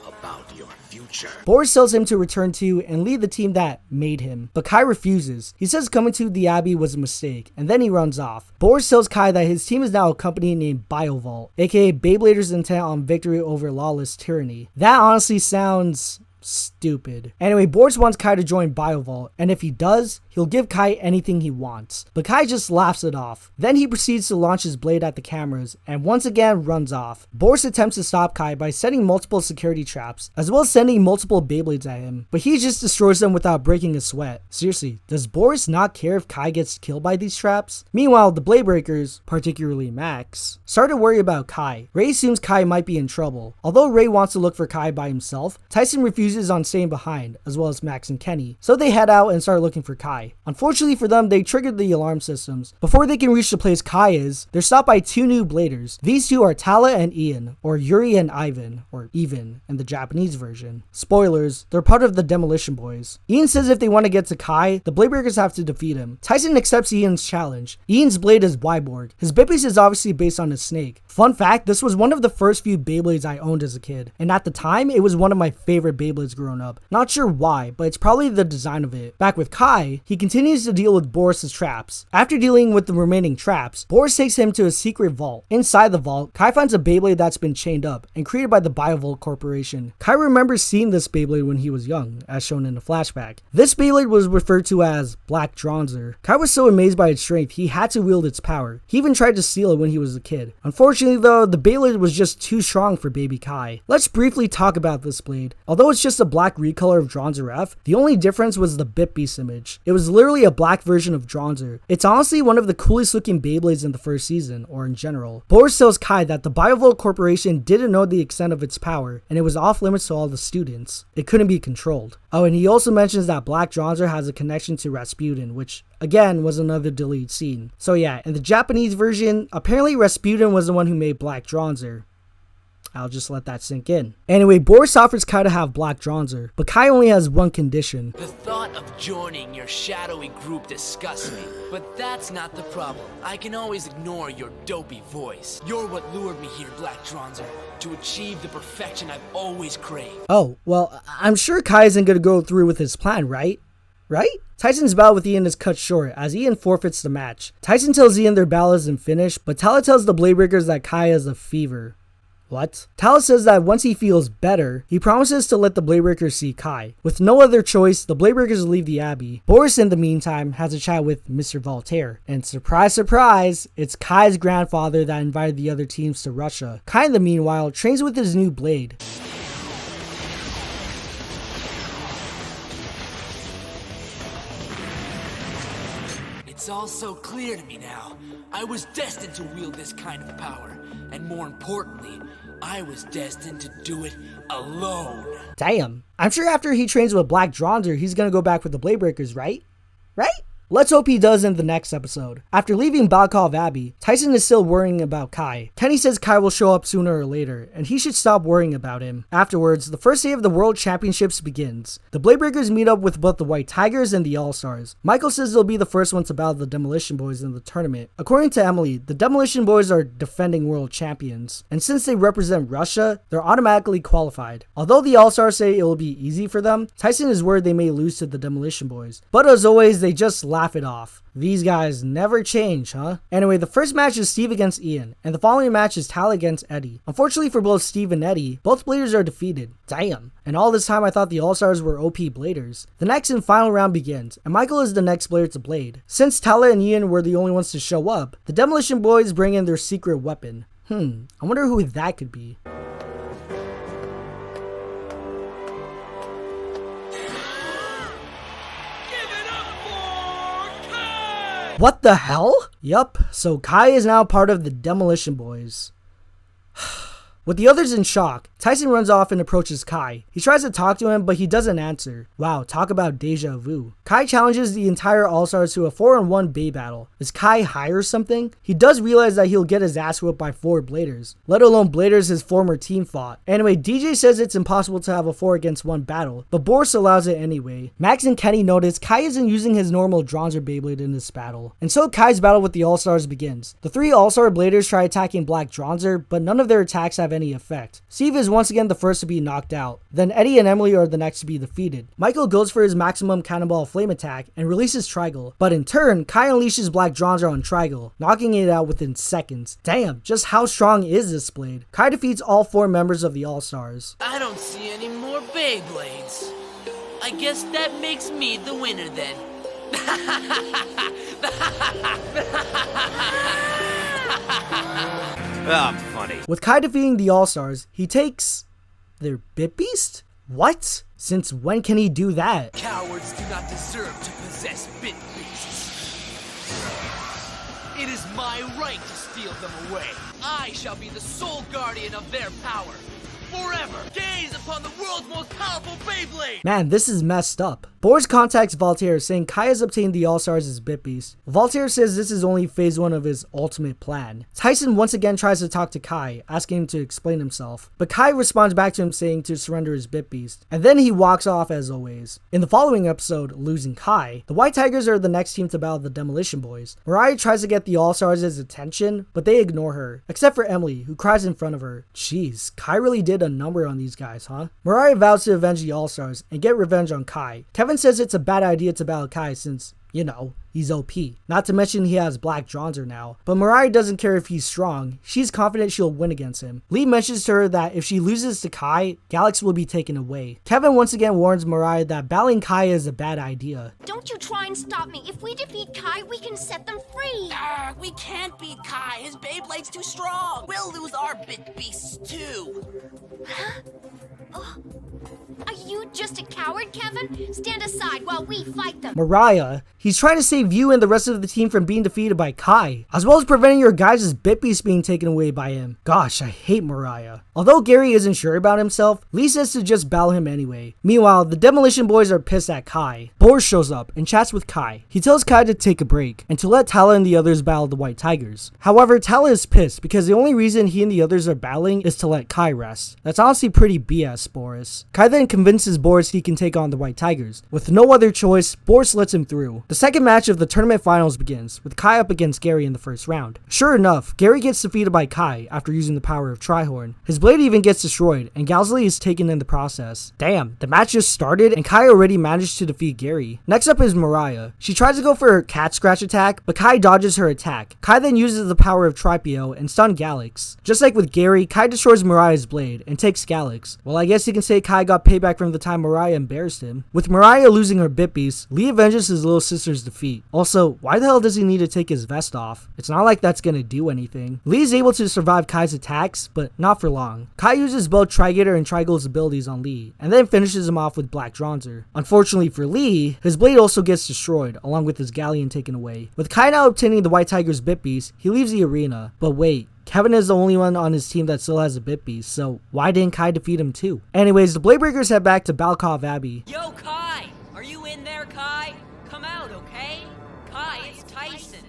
about your future. Boris tells him to return to and lead the team that made him, but Kai refuses. He says coming to the Abbey was a mistake, and then he runs off. Boris tells Kai that his team is now a company named Biovolt, aka Beybladers intent on victory over lawless tyranny. That honestly sounds stupid. Anyway, Boris wants Kai to join Biovolt, and if he does, he'll give Kai anything he wants. But Kai just laughs it off. Then he proceeds to launch his blade at the cameras, and once again runs off. Boris attempts to stop Kai by setting multiple security traps, as well as sending multiple Beyblades at him, but he just destroys them without breaking a sweat. Seriously, does Boris not care if Kai gets killed by these traps? Meanwhile, the Bladebreakers, particularly Max, start to worry about Kai. Ray assumes Kai might be in trouble. Although Ray wants to look for Kai by himself, Tyson refuses on staying behind, as well as Max and Kenny, so they head out and start looking for Kai. Unfortunately for them, they triggered the alarm systems. Before they can reach the place Kai is, they're stopped by two new bladers. These two are Tala and Ian, or Yuri and Ivan, or Even in the Japanese version. Spoilers, they're part of the Demolition Boys. Ian says if they want to get to Kai, the Bladebreakers have to defeat him. Tyson accepts Ian's challenge. Ian's blade is Wyborg. His Bippies is obviously based on his snake. Fun fact, this was one of the first few Beyblades I owned as a kid, and at the time, it was one of my favorite Beyblades growing up. Not sure why, but it's probably the design of it. Back with Kai, he continues to deal with Boris's traps. After dealing with the remaining traps, Boris takes him to a secret vault. Inside the vault, Kai finds a Beyblade that's been chained up and created by the Biovolt Corporation. Kai remembers seeing this Beyblade when he was young, as shown in the flashback. This Beyblade was referred to as Black Dronzer. Kai was so amazed by its strength, he had to wield its power. He even tried to steal it when he was a kid. Unfortunately though, the Beyblade was just too strong for baby Kai. Let's briefly talk about this blade. Although it's just a black recolor of Dronzer F, the only difference was the bit piece image. It was literally a black version of Dronzer. It's honestly one of the coolest looking Beyblades in the first season, or in general. Boris tells Kai that the Biovolt Corporation didn't know the extent of its power, and it was off limits to all the students. It couldn't be controlled. Oh, and he also mentions that Black Dronzer has a connection to Rasputin, which again was another deleted scene. So yeah, in the Japanese version, apparently Rasputin was the one who made Black Dronzer. I'll just let that sink in. Anyway, Boris offers Kai to have Black Dronzer, but Kai only has one condition. The thought of joining your shadowy group disgusts me, but that's not the problem. I can always ignore your dopey voice. You're what lured me here, Black Dronzer, to achieve the perfection I've always craved. Oh, well, I'm sure Kai isn't gonna go through with his plan, right? Tyson's battle with Ian is cut short as Ian forfeits the match. Tyson tells Ian their battle isn't finished, but Tala tells the Bladebreakers that Kai has a fever. What? Tala says that once he feels better, he promises to let the Bladebreakers see Kai. With no other choice, the Bladebreakers leave the Abbey. Boris, in the meantime, has a chat with Mr. Voltaire. And surprise, surprise, it's Kai's grandfather that invited the other teams to Russia. Kai, in the meanwhile, trains with his new blade. It's all so clear to me now. I was destined to wield this kind of power. And more importantly, I was destined to do it alone. Damn. I'm sure after he trains with Black Dronzer, he's gonna go back with the Bladebreakers, right? Let's hope he does in the next episode. After leaving Balkov Abbey, Tyson is still worrying about Kai. Kenny says Kai will show up sooner or later, and he should stop worrying about him. Afterwards, the first day of the World Championships begins. The Bladebreakers meet up with both the White Tigers and the All Stars. Michael says they'll be the first ones to battle the Demolition Boys in the tournament. According to Emily, the Demolition Boys are defending world champions, and since they represent Russia, they're automatically qualified. Although the All Stars say it will be easy for them, Tyson is worried they may lose to the Demolition Boys. But as always, they just laugh it off. These guys never change, huh? Anyway, the first match is Steve against Ian, and the following match is Tal against Eddie. Unfortunately for both Steve and Eddie, both bladers are defeated. Damn. And all this time I thought the All-Stars were OP bladers. The next and final round begins, and Michael is the next blader to blade. Since Tala and Ian were the only ones to show up, the Demolition Boys bring in their secret weapon. I wonder who that could be. What the hell? Yup, so Kai is now part of the Demolition Boys. With the others in shock, Tyson runs off and approaches Kai. He tries to talk to him, but he doesn't answer. Wow, talk about deja vu. Kai challenges the entire All-Stars to a 4-on-1 Bay battle. Is Kai high or something? He does realize that he'll get his ass whooped by 4 bladers, let alone bladers his former team fought. Anyway, DJ says it's impossible to have a 4-against-1 battle, but Boris allows it anyway. Max and Kenny notice Kai isn't using his normal Dronzer Beyblade in this battle. And so Kai's battle with the All-Stars begins. The 3 All-Star bladers try attacking Black Dronzer, but none of their attacks have any effect. Steve is once again the first to be knocked out. Then Eddie and Emily are the next to be defeated. Michael goes for his maximum cannonball flame attack and releases Trigal, but in turn, Kai unleashes Black Dronzer on Trigal, knocking it out within seconds. Damn, just how strong is this blade? Kai defeats all 4 members of the All-Stars. I don't see any more Beyblades. I guess that makes me the winner then. I'm funny. With Kai defeating the All-Stars, he takes their Bit Beast? What? Since when can he do that? Cowards do not deserve to possess Bit Beasts. It is my right to steal them away. I shall be the sole guardian of their power. Forever gaze upon the world's most powerful Beyblade! Man, this is messed up. Boris contacts Voltaire saying Kai has obtained the All-Stars as Bit Beast. Voltaire says this is only phase 1 of his ultimate plan. Tyson once again tries to talk to Kai, asking him to explain himself. But Kai responds back to him saying to surrender his Bit Beast. And then he walks off as always. In the following episode, Losing Kai, the White Tigers are the next team to battle the Demolition Boys. Mariah tries to get the All-Stars' attention, but they ignore her. Except for Emily, who cries in front of her. Jeez, Kai really did a number on these guys, huh? Mariah vows to avenge the All-Stars and get revenge on Kai. Kevin says it's a bad idea to battle Kai since, you know, he's OP. Not to mention he has Black Dronzer now. But Mariah doesn't care if he's strong. She's confident she'll win against him. Lee mentions to her that if she loses to Kai, Galax will be taken away. Kevin once again warns Mariah that battling Kai is a bad idea. Don't you try and stop me. If we defeat Kai, we can set them free. We can't beat Kai. His Beyblade's too strong. We'll lose our Bit Beasts too. Huh? Oh. Are you just a coward, Kevin? Stand aside while we fight them. Mariah, he's trying to save you and the rest of the team from being defeated by Kai, as well as preventing your guys' Bit Beast being taken away by him. Gosh, I hate Mariah. Although Gary isn't sure about himself, Lee says to just battle him anyway. Meanwhile, the Demolition Boys are pissed at Kai. Boris shows up and chats with Kai. He tells Kai to take a break and to let Tala and the others battle the White Tigers. However, Tala is pissed because the only reason he and the others are battling is to let Kai rest. That's honestly pretty BS, Boris. Kai then convinces Boris he can take on the White Tigers. With no other choice, Boris lets him through. The second match of the tournament finals begins, with Kai up against Gary in the first round. Sure enough, Gary gets defeated by Kai after using the power of Trihorn. His blade even gets destroyed, and Galsley is taken in the process. Damn, the match just started, and Kai already managed to defeat Gary. Next up is Mariah. She tries to go for her cat scratch attack, but Kai dodges her attack. Kai then uses the power of Tripio and stun Galax. Just like with Gary, Kai destroys Mariah's blade and takes Galax. Well, I guess you can say Kai got payback from the time Mariah embarrassed him. With Mariah losing her Bit Beast, Lee avenges his little sister's defeat. Also, why the hell does he need to take his vest off? It's not like that's gonna do anything. Lee is able to survive Kai's attacks, but not for long. Kai uses both Trigator and Trigal's abilities on Lee, and then finishes him off with Black Dronzer. Unfortunately for Lee, his blade also gets destroyed, along with his galleon taken away. With Kai now obtaining the White Tiger's Bit Beast, he leaves the arena. But wait, Kevin is the only one on his team that still has a Bit Beast, so why didn't Kai defeat him too? Anyways, the Bladebreakers head back to Balkov Abbey. Yo, Kai! Are you in there, Kai? Come out, okay? Kai, it's Tyson.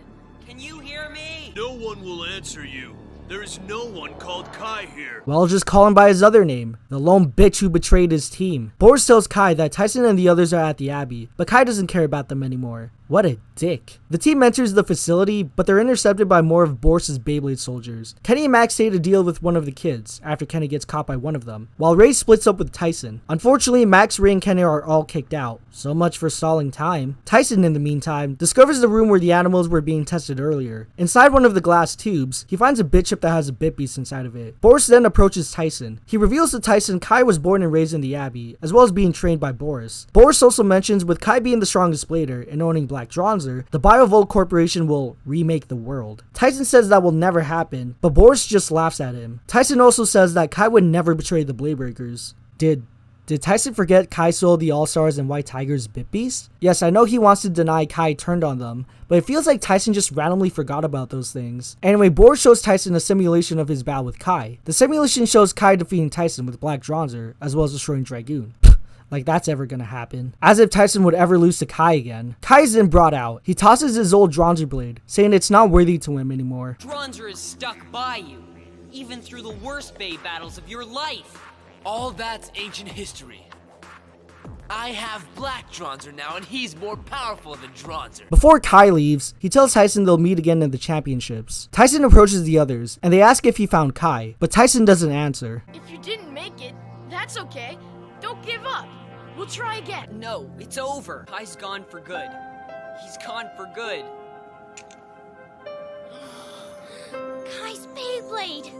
Can you hear me? No one will answer you. There is no one called Kai here. Well, just call him by his other name, the lone bitch who betrayed his team. Boris tells Kai that Tyson and the others are at the Abbey, but Kai doesn't care about them anymore. What a dick. The team enters the facility, but they're intercepted by more of Boris's Beyblade soldiers. Kenny and Max stay to deal with one of the kids, after Kenny gets caught by one of them, while Ray splits up with Tyson. Unfortunately, Max, Ray, and Kenny are all kicked out. So much for stalling time. Tyson, in the meantime, discovers the room where the animals were being tested earlier. Inside one of the glass tubes, he finds a bit chip that has a bit beast inside of it. Boris then approaches Tyson. He reveals to Tyson Kai was born and raised in the Abbey, as well as being trained by Boris. Boris also mentions with Kai being the strongest blader and owning Black Dronzer, the Biovolt Corporation will remake the world. Tyson says that will never happen, but Boris just laughs at him. Tyson also says that Kai would never betray the Bladebreakers. Did Tyson forget Kai sold the All Stars and White Tigers Bit Beast? Yes, I know he wants to deny Kai turned on them, but it feels like Tyson just randomly forgot about those things. Anyway, Boris shows Tyson a simulation of his battle with Kai. The simulation shows Kai defeating Tyson with Black Dronzer, as well as destroying Dragoon. Like that's ever gonna happen. As if Tyson would ever lose to Kai again. Kai is then brought out. He tosses his old Dronzer blade, saying it's not worthy to him anymore. Dronzer is stuck by you, even through the worst Bay battles of your life. All that's ancient history. I have Black Dronzer now, and he's more powerful than Dronzer. Before Kai leaves, he tells Tyson they'll meet again in the championships. Tyson approaches the others, and they ask if he found Kai, but Tyson doesn't answer. If you didn't make it, that's okay. Don't give up. We'll try again. No, it's over. Kai's gone for good. He's gone for good. Kai's Beyblade!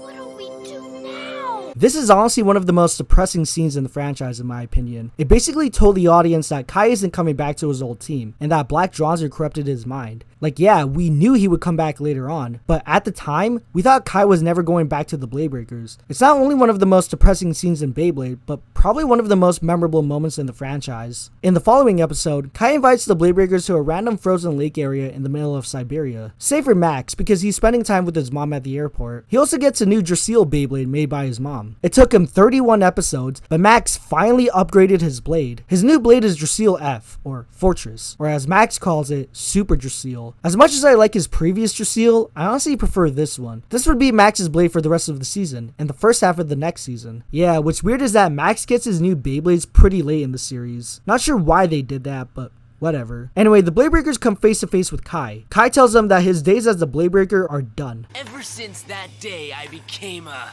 What do we do now? This is honestly one of the most depressing scenes in the franchise in my opinion. It basically told the audience that Kai isn't coming back to his old team, and that Black Dronzer corrupted his mind. Like yeah, we knew he would come back later on, but at the time, we thought Kai was never going back to the Bladebreakers. It's not only one of the most depressing scenes in Beyblade, but probably one of the most memorable moments in the franchise. In the following episode, Kai invites the Bladebreakers to a random frozen lake area in the middle of Siberia. Save for Max, because he's spending time with his mom at the airport. He also gets a new Drasil Beyblade made by his mom. It took him 31 episodes, but Max finally upgraded his blade. His new blade is Drasil F, or Fortress, or as Max calls it, Super Drasil. As much as I like his previous Drasil, I honestly prefer this one. This would be Max's blade for the rest of the season, and the first half of the next season. Yeah, what's weird is that Max gets his new Beyblades pretty late in the series. Not sure why they did that, but whatever. Anyway, the Bladebreakers come face to face with Kai. Kai tells them that his days as the Bladebreaker are done. Ever since that day, I became a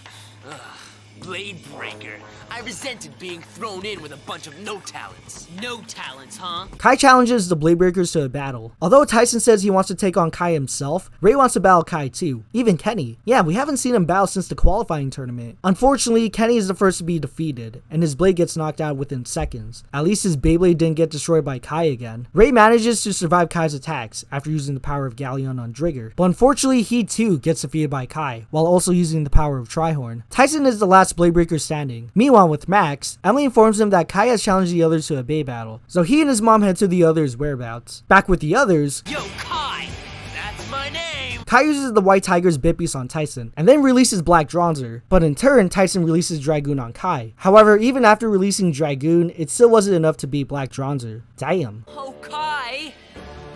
Bladebreaker. I resented being thrown in with a bunch of no talents. No talents, huh? Kai challenges the Bladebreakers to a battle. Although Tyson says he wants to take on Kai himself, Ray wants to battle Kai too. Even Kenny. Yeah, we haven't seen him battle since the qualifying tournament. Unfortunately, Kenny is the first to be defeated, and his blade gets knocked out within seconds. At least his Beyblade didn't get destroyed by Kai again. Ray manages to survive Kai's attacks after using the power of Galleon on Drigger, but unfortunately he too gets defeated by Kai, while also using the power of Trihorn. Tyson is the last Bladebreaker standing. Meanwhile, with Max, Emily informs him that Kai has challenged the others to a Bay battle, so he and his mom head to the others' whereabouts. Back with the others, Yo, Kai! That's my name! Kai uses the White Tiger's Bit Beast on Tyson, and then releases Black Dronzer, but in turn, Tyson releases Dragoon on Kai. However, even after releasing Dragoon, it still wasn't enough to beat Black Dronzer. Damn. Oh, Kai!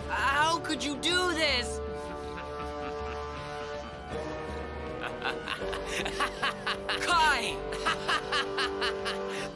How could you do this? Kai!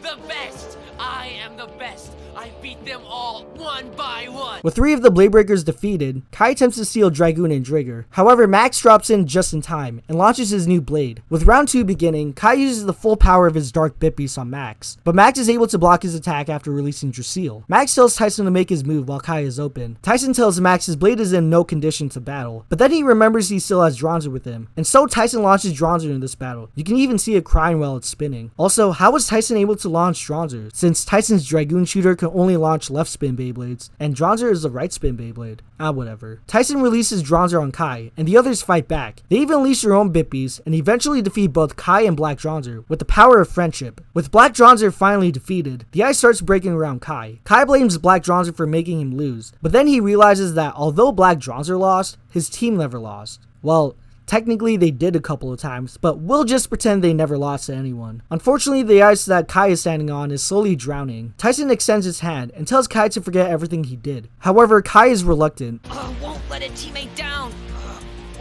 The best! I am the best! I beat them all one by one! With 3 of the Bladebreakers defeated, Kai attempts to steal Dragoon and Drigger. However, Max drops in just in time and launches his new blade. With round 2 beginning, Kai uses the full power of his Dark Bit Beast on Max, but Max is able to block his attack after releasing Drasil. Max tells Tyson to make his move while Kai is open. Tyson tells Max his blade is in no condition to battle, but then he remembers he still has Dronzer with him, and so Tyson launches Dronzer in this battle. You can even see it crying while it's spinning. Also, how was Tyson able to launch Dronzer, since Tyson's Dragoon shooter can only launch left spin Beyblades, and Dronzer is a right spin Beyblade? Whatever. Tyson releases Dronzer on Kai, and the others fight back. They even unleash their own Bit Beasts, and eventually defeat both Kai and Black Dronzer with the power of friendship. With Black Dronzer finally defeated, the ice starts breaking around Kai. Kai blames Black Dronzer for making him lose, but then he realizes that although Black Dronzer lost, his team never lost. Well, Technically, they did a couple of times, but we'll just pretend they never lost to anyone. Unfortunately, the ice that Kai is standing on is slowly drowning. Tyson extends his hand and tells Kai to forget everything he did. However, Kai is reluctant. Won't let a teammate down.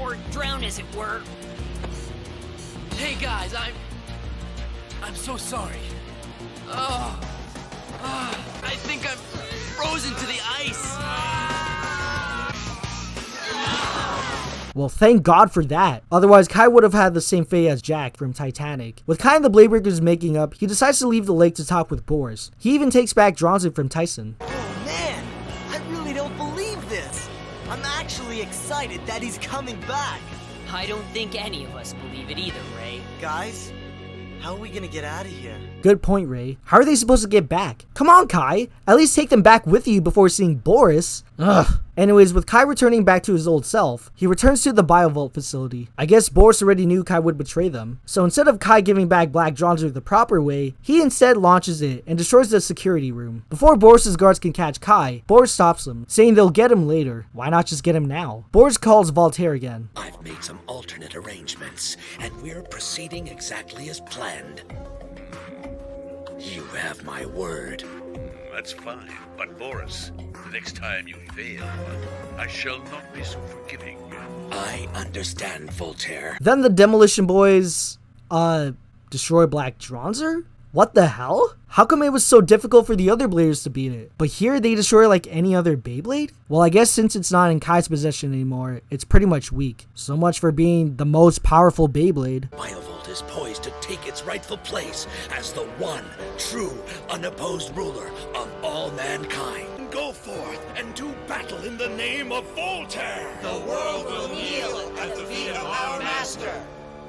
Or drown, as it were. Hey guys, I'm so sorry. I think I'm frozen to the ice. Well, thank God for that. Otherwise, Kai would have had the same fate as Jack from Titanic. With Kai and the Bladebreakers making up, he decides to leave the lake to talk with Boris. He even takes back Dronzer from Tyson. Oh man, I really don't believe this. I'm actually excited that he's coming back. I don't think any of us believe it either, Ray. Guys, how are we gonna get out of here? Good point, Ray. How are they supposed to get back? Come on, Kai. At least take them back with you before seeing Boris. Ugh. Anyways, with Kai returning back to his old self, he returns to the Biovolt facility. I guess Boris already knew Kai would betray them. So instead of Kai giving back Black Dronzer the proper way, he instead launches it and destroys the security room. Before Boris's guards can catch Kai, Boris stops them, saying they'll get him later. Why not just get him now? Boris calls Voltaire again. I've made some alternate arrangements, and we're proceeding exactly as planned. You have my word. That's fine, but Boris, the next time you fail, I shall not be so forgiving. I understand, Voltaire. Then the Demolition boys, destroy Black Dronzer? What the hell? How come it was so difficult for the other Bladers to beat it? But here they destroy like any other Beyblade? Well, I guess since it's not in Kai's possession anymore, it's pretty much weak. So much for being the most powerful Beyblade. Biovolt is poised to take its rightful place as the one true, unopposed ruler of all mankind. Go forth and do battle in the name of Voltaire. The world will kneel at the feet of our master.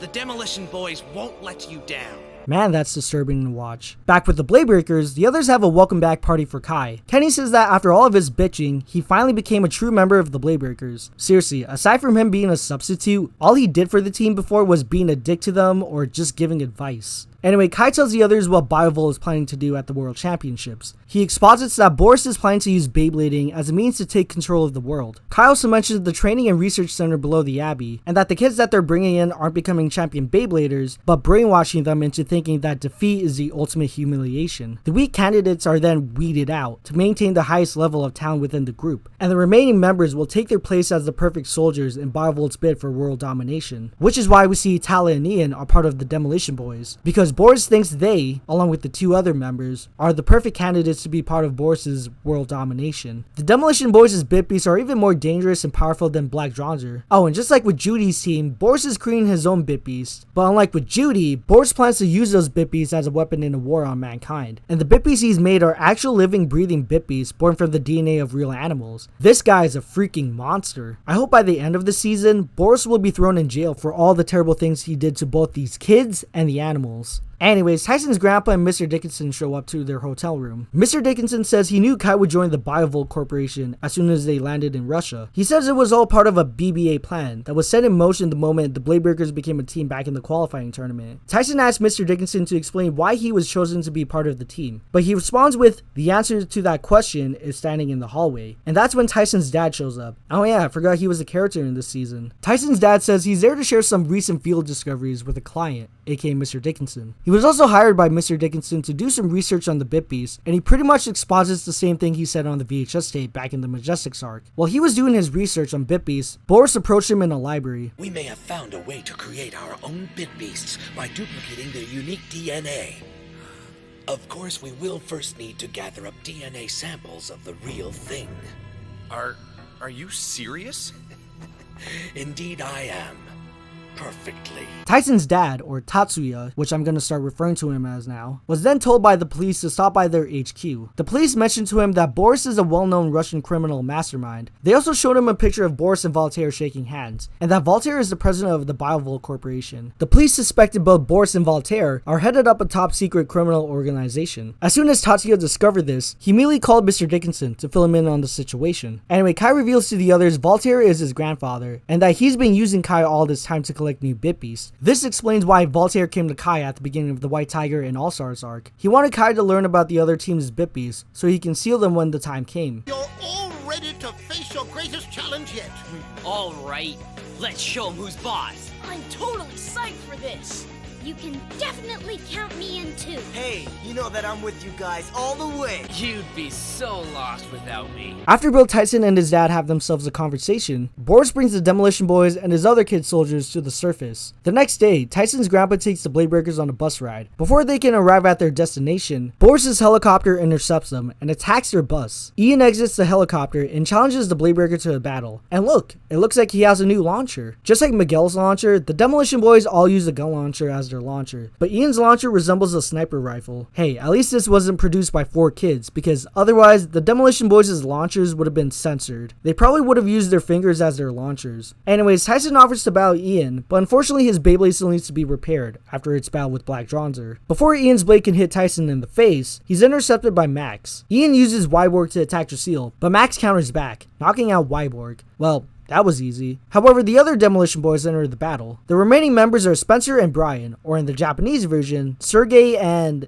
The Demolition boys won't let you down. Man, that's disturbing to watch. Back with the Bladebreakers, the others have a welcome back party for Kai. Kenny says that after all of his bitching, he finally became a true member of the Bladebreakers. Seriously, aside from him being a substitute, all he did for the team before was being a dick to them or just giving advice. Anyway, Kai tells the others what Biovolt is planning to do at the World Championships. He exposits that Boris is planning to use Beyblading as a means to take control of the world. Kai also mentions the training and research center below the Abbey, and that the kids that they're bringing in aren't becoming champion Beybladers, but brainwashing them into thinking that defeat is the ultimate humiliation. The weak candidates are then weeded out to maintain the highest level of talent within the group, and the remaining members will take their place as the perfect soldiers in Biovolt's bid for world domination. Which is why we see Tala and Ian are part of the Demolition boys, because Boris thinks they, along with the two other members, are the perfect candidates to be part of Boris's world domination. The Demolition boys' bit beasts are even more dangerous and powerful than Black Dronzer. Oh, and just like with Judy's team, Boris is creating his own bit beast. But unlike with Judy, Boris plans to use those bit beasts as a weapon in a war on mankind. And the bit beasts he's made are actual living, breathing bit beasts born from the DNA of real animals. This guy is a freaking monster. I hope by the end of the season, Boris will be thrown in jail for all the terrible things he did to both these kids and the animals. Anyways, Tyson's grandpa and Mr. Dickinson show up to their hotel room. Mr. Dickinson says he knew Kai would join the Biovolt Corporation as soon as they landed in Russia. He says it was all part of a BBA plan that was set in motion the moment the Bladebreakers became a team back in the qualifying tournament. Tyson asks Mr. Dickinson to explain why he was chosen to be part of the team, but he responds with, the answer to that question is standing in the hallway. And that's when Tyson's dad shows up. Oh yeah, I forgot he was a character in this season. Tyson's dad says he's there to share some recent field discoveries with a client, aka Mr. Dickinson. He was also hired by Mr. Dickinson to do some research on the Bit Beast, and he pretty much exposits the same thing he said on the VHS tape back in the Majestics arc. While he was doing his research on Bit Beast, Boris approached him in a library. We may have found a way to create our own Bit Beasts by duplicating their unique DNA. Of course, we will first need to gather up DNA samples of the real thing. Are you serious? Indeed I am. Perfectly. Tyson's dad, or Tatsuya, which I'm gonna start referring to him as now, was then told by the police to stop by their HQ. The police mentioned to him that Boris is a well-known Russian criminal mastermind. They also showed him a picture of Boris and Voltaire shaking hands, and that Voltaire is the president of the Biovolt Corporation. The police suspected both Boris and Voltaire are headed up a top-secret criminal organization. As soon as Tatsuya discovered this, he immediately called Mr. Dickinson to fill him in on the situation. Anyway, Kai reveals to the others Voltaire is his grandfather, and that he's been using Kai all this time to collect new Bit Beasts. This explains why Voltaire came to Kai at the beginning of the White Tiger and All Starz Arc. He wanted Kai to learn about the other team's Bit Beasts so he can seal them when the time came. You're all ready to face your greatest challenge yet. All right, Let's show him who's boss. I'm totally psyched for this. You can definitely count me in too. Hey, you know that I'm with you guys all the way. You'd be so lost without me. After Bill Tyson and his dad have themselves a conversation, Boris brings the Demolition Boys and his other kid soldiers to the surface. The next day, Tyson's grandpa takes the Bladebreakers on a bus ride. Before they can arrive at their destination, Boris's helicopter intercepts them and attacks their bus. Ian exits the helicopter and challenges the Bladebreaker to a battle. And look, it looks like he has a new launcher. Just like Miguel's launcher, the Demolition Boys all use a gun launcher as their launcher, but Ian's launcher resembles a sniper rifle. Hey, at least this wasn't produced by 4 kids, because otherwise the Demolition Boys' launchers would have been censored. They probably would have used their fingers as their launchers. Anyways, Tyson offers to battle Ian, but unfortunately his Beyblade still needs to be repaired after its battle with Black Dronzer. Before Ian's blade can hit Tyson in the face, he's intercepted by Max. Ian uses Wyborg to attack Dracil, but Max counters back, knocking out Wyborg. Well, that was easy. However, the other Demolition Boys enter the battle. The remaining members are Spencer and Brian, or in the Japanese version, Sergey and,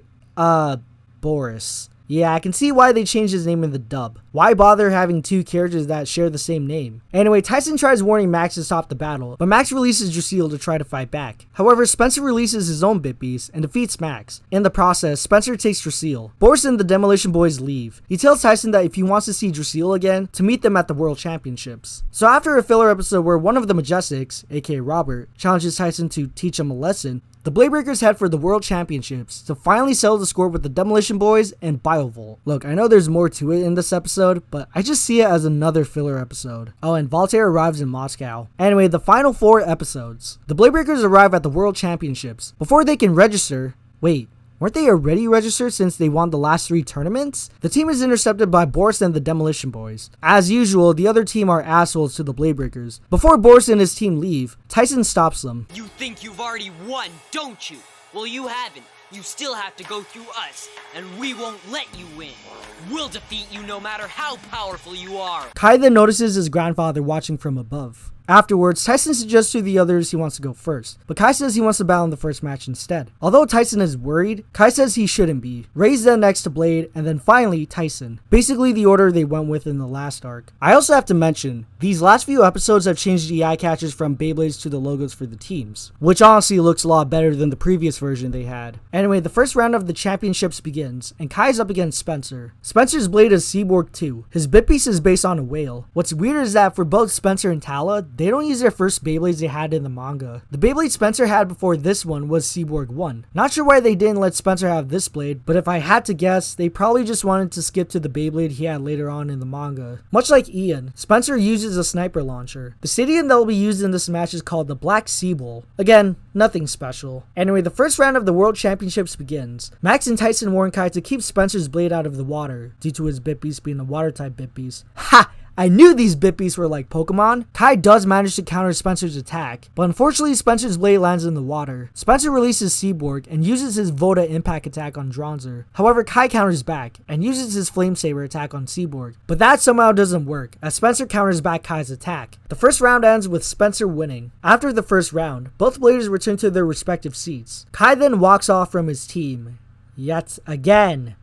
Boris. Yeah, I can see why they changed his name in the dub. Why bother having 2 characters that share the same name? Anyway, Tyson tries warning Max to stop the battle, but Max releases Dracil to try to fight back. However, Spencer releases his own Bit Beast and defeats Max. In the process, Spencer takes Dracil. Boris and the Demolition Boys leave. He tells Tyson that if he wants to see Dracil again, to meet them at the World Championships. So after a filler episode where one of the Majestics, aka Robert, challenges Tyson to teach him a lesson, the Bladebreakers head for the World Championships to finally settle the score with the Demolition Boys and Biovolt. Look, I know there's more to it in this episode, but I just see it as another filler episode. Oh, and Voltaire arrives in Moscow. Anyway, the final 4 episodes. The Bladebreakers arrive at the World Championships. Before they can register, wait, weren't they already registered since they won the last 3 tournaments? The team is intercepted by Boris and the Demolition Boys. As usual, the other team are assholes to the Bladebreakers. Before Boris and his team leave, Tyson stops them. You think you've already won, don't you? Well, you haven't. You still have to go through us, and we won't let you win. We'll defeat you no matter how powerful you are. Kai then notices his grandfather watching from above. Afterwards, Tyson suggests to the others he wants to go first, but Kai says he wants to battle in the first match instead. Although Tyson is worried, Kai says he shouldn't be. Ray's then next to Blade, and then finally Tyson. Basically the order they went with in the last arc. I also have to mention, these last few episodes have changed the eye catchers from Beyblades to the logos for the teams, which honestly looks a lot better than the previous version they had. Anyway, the first round of the championships begins, and Kai's up against Spencer. Spencer's blade is Seaborg 2. His bit piece is based on a whale. What's weird is that for both Spencer and Tala, they don't use their first Beyblades they had in the manga. The Beyblade Spencer had before this one was Seaborg 1. Not sure why they didn't let Spencer have this blade, but if I had to guess, they probably just wanted to skip to the Beyblade he had later on in the manga. Much like Ian, Spencer uses a sniper launcher. The stadium that will be used in this match is called the Black Sea Bowl. Again, nothing special. Anyway, the first round of the World Championships begins. Max and Tyson warn Kai to keep Spencer's blade out of the water, due to his bit beast being a water type bit beast. Ha! I knew these bit beasts were like Pokemon. Kai does manage to counter Spencer's attack, but unfortunately Spencer's blade lands in the water. Spencer releases Seaborg and uses his Voda impact attack on Dronzer. However, Kai counters back and uses his Flame Saber attack on Seaborg, but that somehow doesn't work as Spencer counters back Kai's attack. The first round ends with Spencer winning. After the first round, both bladers return to their respective seats. Kai then walks off from his team. Yet again.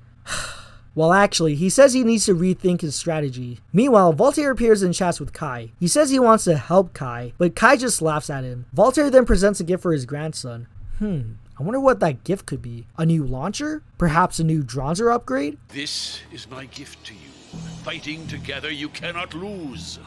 Well, actually, he says he needs to rethink his strategy. Meanwhile, Voltaire appears and chats with Kai. He says he wants to help Kai, but Kai just laughs at him. Voltaire then presents a gift for his grandson. I wonder what that gift could be. A new launcher? Perhaps a new Dronzer upgrade? This is my gift to you. Fighting together, you cannot lose.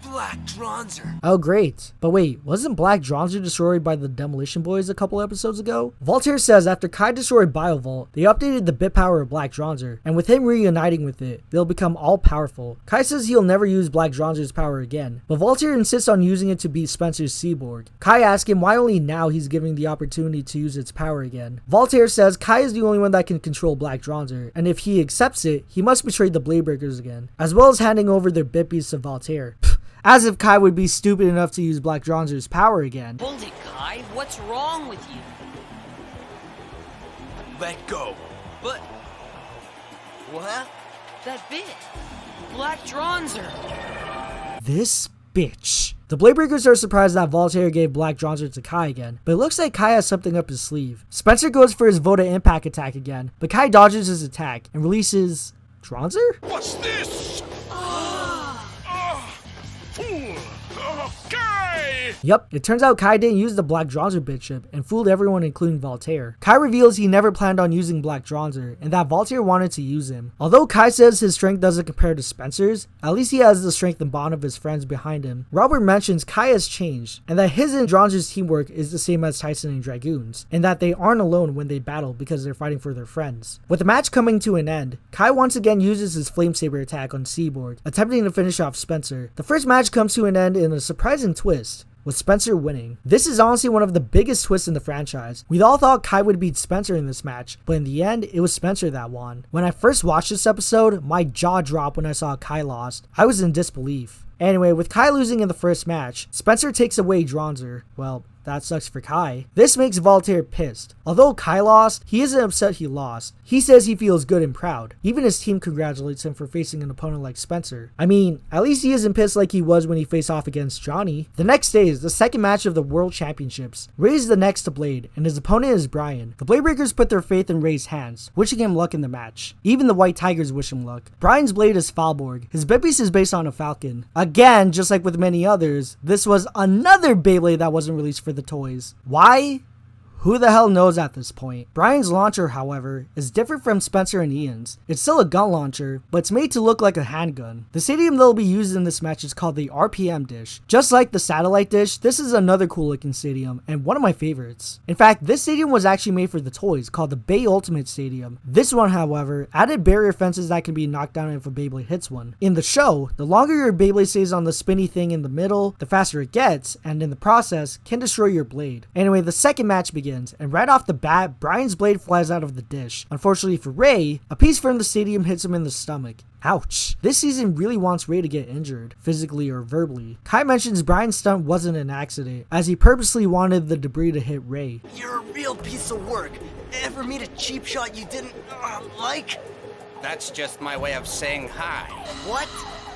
Black Dronzer. Oh great, but wait, wasn't Black Dronzer destroyed by the Demolition Boys a couple episodes ago? Voltaire says after Kai destroyed Biovolt, they updated the bit power of Black Dronzer, and with him reuniting with it, they'll become all powerful. Kai says he'll never use Black Dronzer's power again, but Voltaire insists on using it to beat Spencer's Seaborg. Kai asks him why only now he's giving the opportunity to use its power again. Voltaire says Kai is the only one that can control Black Dronzer, and if he accepts it, he must betray the Bladebreakers again, as well as handing over their bit beasts to Voltaire. As if Kai would be stupid enough to use Black Dronzer's power again. Hold it, Kai. What's wrong with you? Let go. But... what? That bit. Black Dronzer. This bitch. The Bladebreakers are surprised that Voltaire gave Black Dronzer to Kai again, but it looks like Kai has something up his sleeve. Spencer goes for his Voda impact attack again, but Kai dodges his attack and releases... Dronzer? What's this? Fool! Kai! Yep, it turns out Kai didn't use the Black Dronzer bit chip and fooled everyone including Voltaire. Kai reveals he never planned on using Black Dronzer and that Voltaire wanted to use him. Although Kai says his strength doesn't compare to Spencer's, at least he has the strength and bond of his friends behind him. Robert mentions Kai has changed and that his and Dronzer's teamwork is the same as Tyson and Dragoon's and that they aren't alone when they battle because they're fighting for their friends. With the match coming to an end, Kai once again uses his Flame Saber attack on Seaborg, attempting to finish off Spencer. The first match comes to an end in a surprising twist, with Spencer winning. This is honestly one of the biggest twists in the franchise. We all thought Kai would beat Spencer in this match, but in the end, it was Spencer that won. When I first watched this episode, my jaw dropped when I saw Kai lost. I was in disbelief. Anyway, with Kai losing in the first match, Spencer takes away Dronzer. Well, that sucks for Kai. This makes Voltaire pissed. Although Kai lost, he isn't upset he lost. He says he feels good and proud. Even his team congratulates him for facing an opponent like Spencer. I mean, at least he isn't pissed like he was when he faced off against Johnny. The next day is the second match of the World Championships. Ray is the next to Blade, and his opponent is Brian. The Bladebreakers put their faith in Ray's hands, wishing him luck in the match. Even the White Tigers wish him luck. Brian's blade is Falborg. His bit piece is based on a falcon. Again, just like with many others, this was another Beyblade that wasn't released for the toys. Why? Who the hell knows at this point? Brian's launcher, however, is different from Spencer and Ian's. It's still a gun launcher, but it's made to look like a handgun. The stadium that will be used in this match is called the RPM dish. Just like the satellite dish, this is another cool looking stadium, and one of my favorites. In fact, this stadium was actually made for the toys, called the Bay Ultimate Stadium. This one, however, added barrier fences that can be knocked down if a Beyblade hits one. In the show, the longer your Beyblade stays on the spinny thing in the middle, the faster it gets, and in the process, can destroy your blade. Anyway, the second match begins, and right off the bat, Brian's blade flies out of the dish. Unfortunately for Ray, a piece from the stadium hits him in the stomach. Ouch. This season really wants Ray to get injured, physically or verbally. Kai mentions Brian's stunt wasn't an accident, as he purposely wanted the debris to hit Ray. You're a real piece of work. Ever meet a cheap shot you didn't, like? That's just my way of saying hi. What?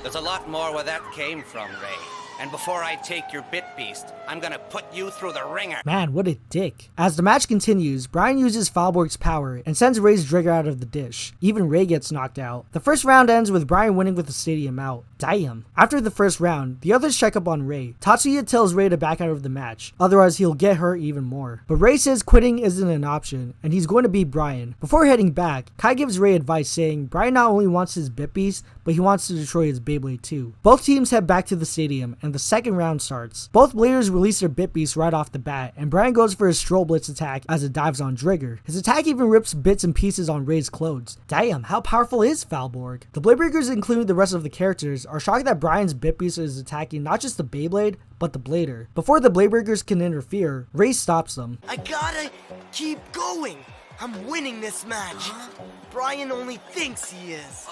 There's a lot more where that came from, Ray. And before I take your bit beast, I'm gonna put you through the ringer. Man, what a dick. As the match continues, Brian uses Falborg's power and sends Ray's trigger out of the dish. Even Ray gets knocked out. The first round ends with Brian winning with the stadium out. Damn. After the first round, the others check up on Ray. Tatsuya tells Ray to back out of the match, otherwise he'll get hurt even more. But Ray says quitting isn't an option, and he's going to beat Brian. Before heading back, Kai gives Ray advice saying Brian not only wants his bit piece, but he wants to destroy his Beyblade too. Both teams head back to the stadium, and the second round starts. Both bladers release their bit beast right off the bat, and Brian goes for his Stroll Blitz attack as it dives on Drigger. His attack even rips bits and pieces on Ray's clothes. Damn, how powerful is Falborg? The Bladebreakers, including the rest of the characters, are shocked that Brian's bit beast is attacking not just the Beyblade, but the Blader. Before the Bladebreakers can interfere, Ray stops them. I gotta keep going. I'm winning this match. Brian only thinks he is.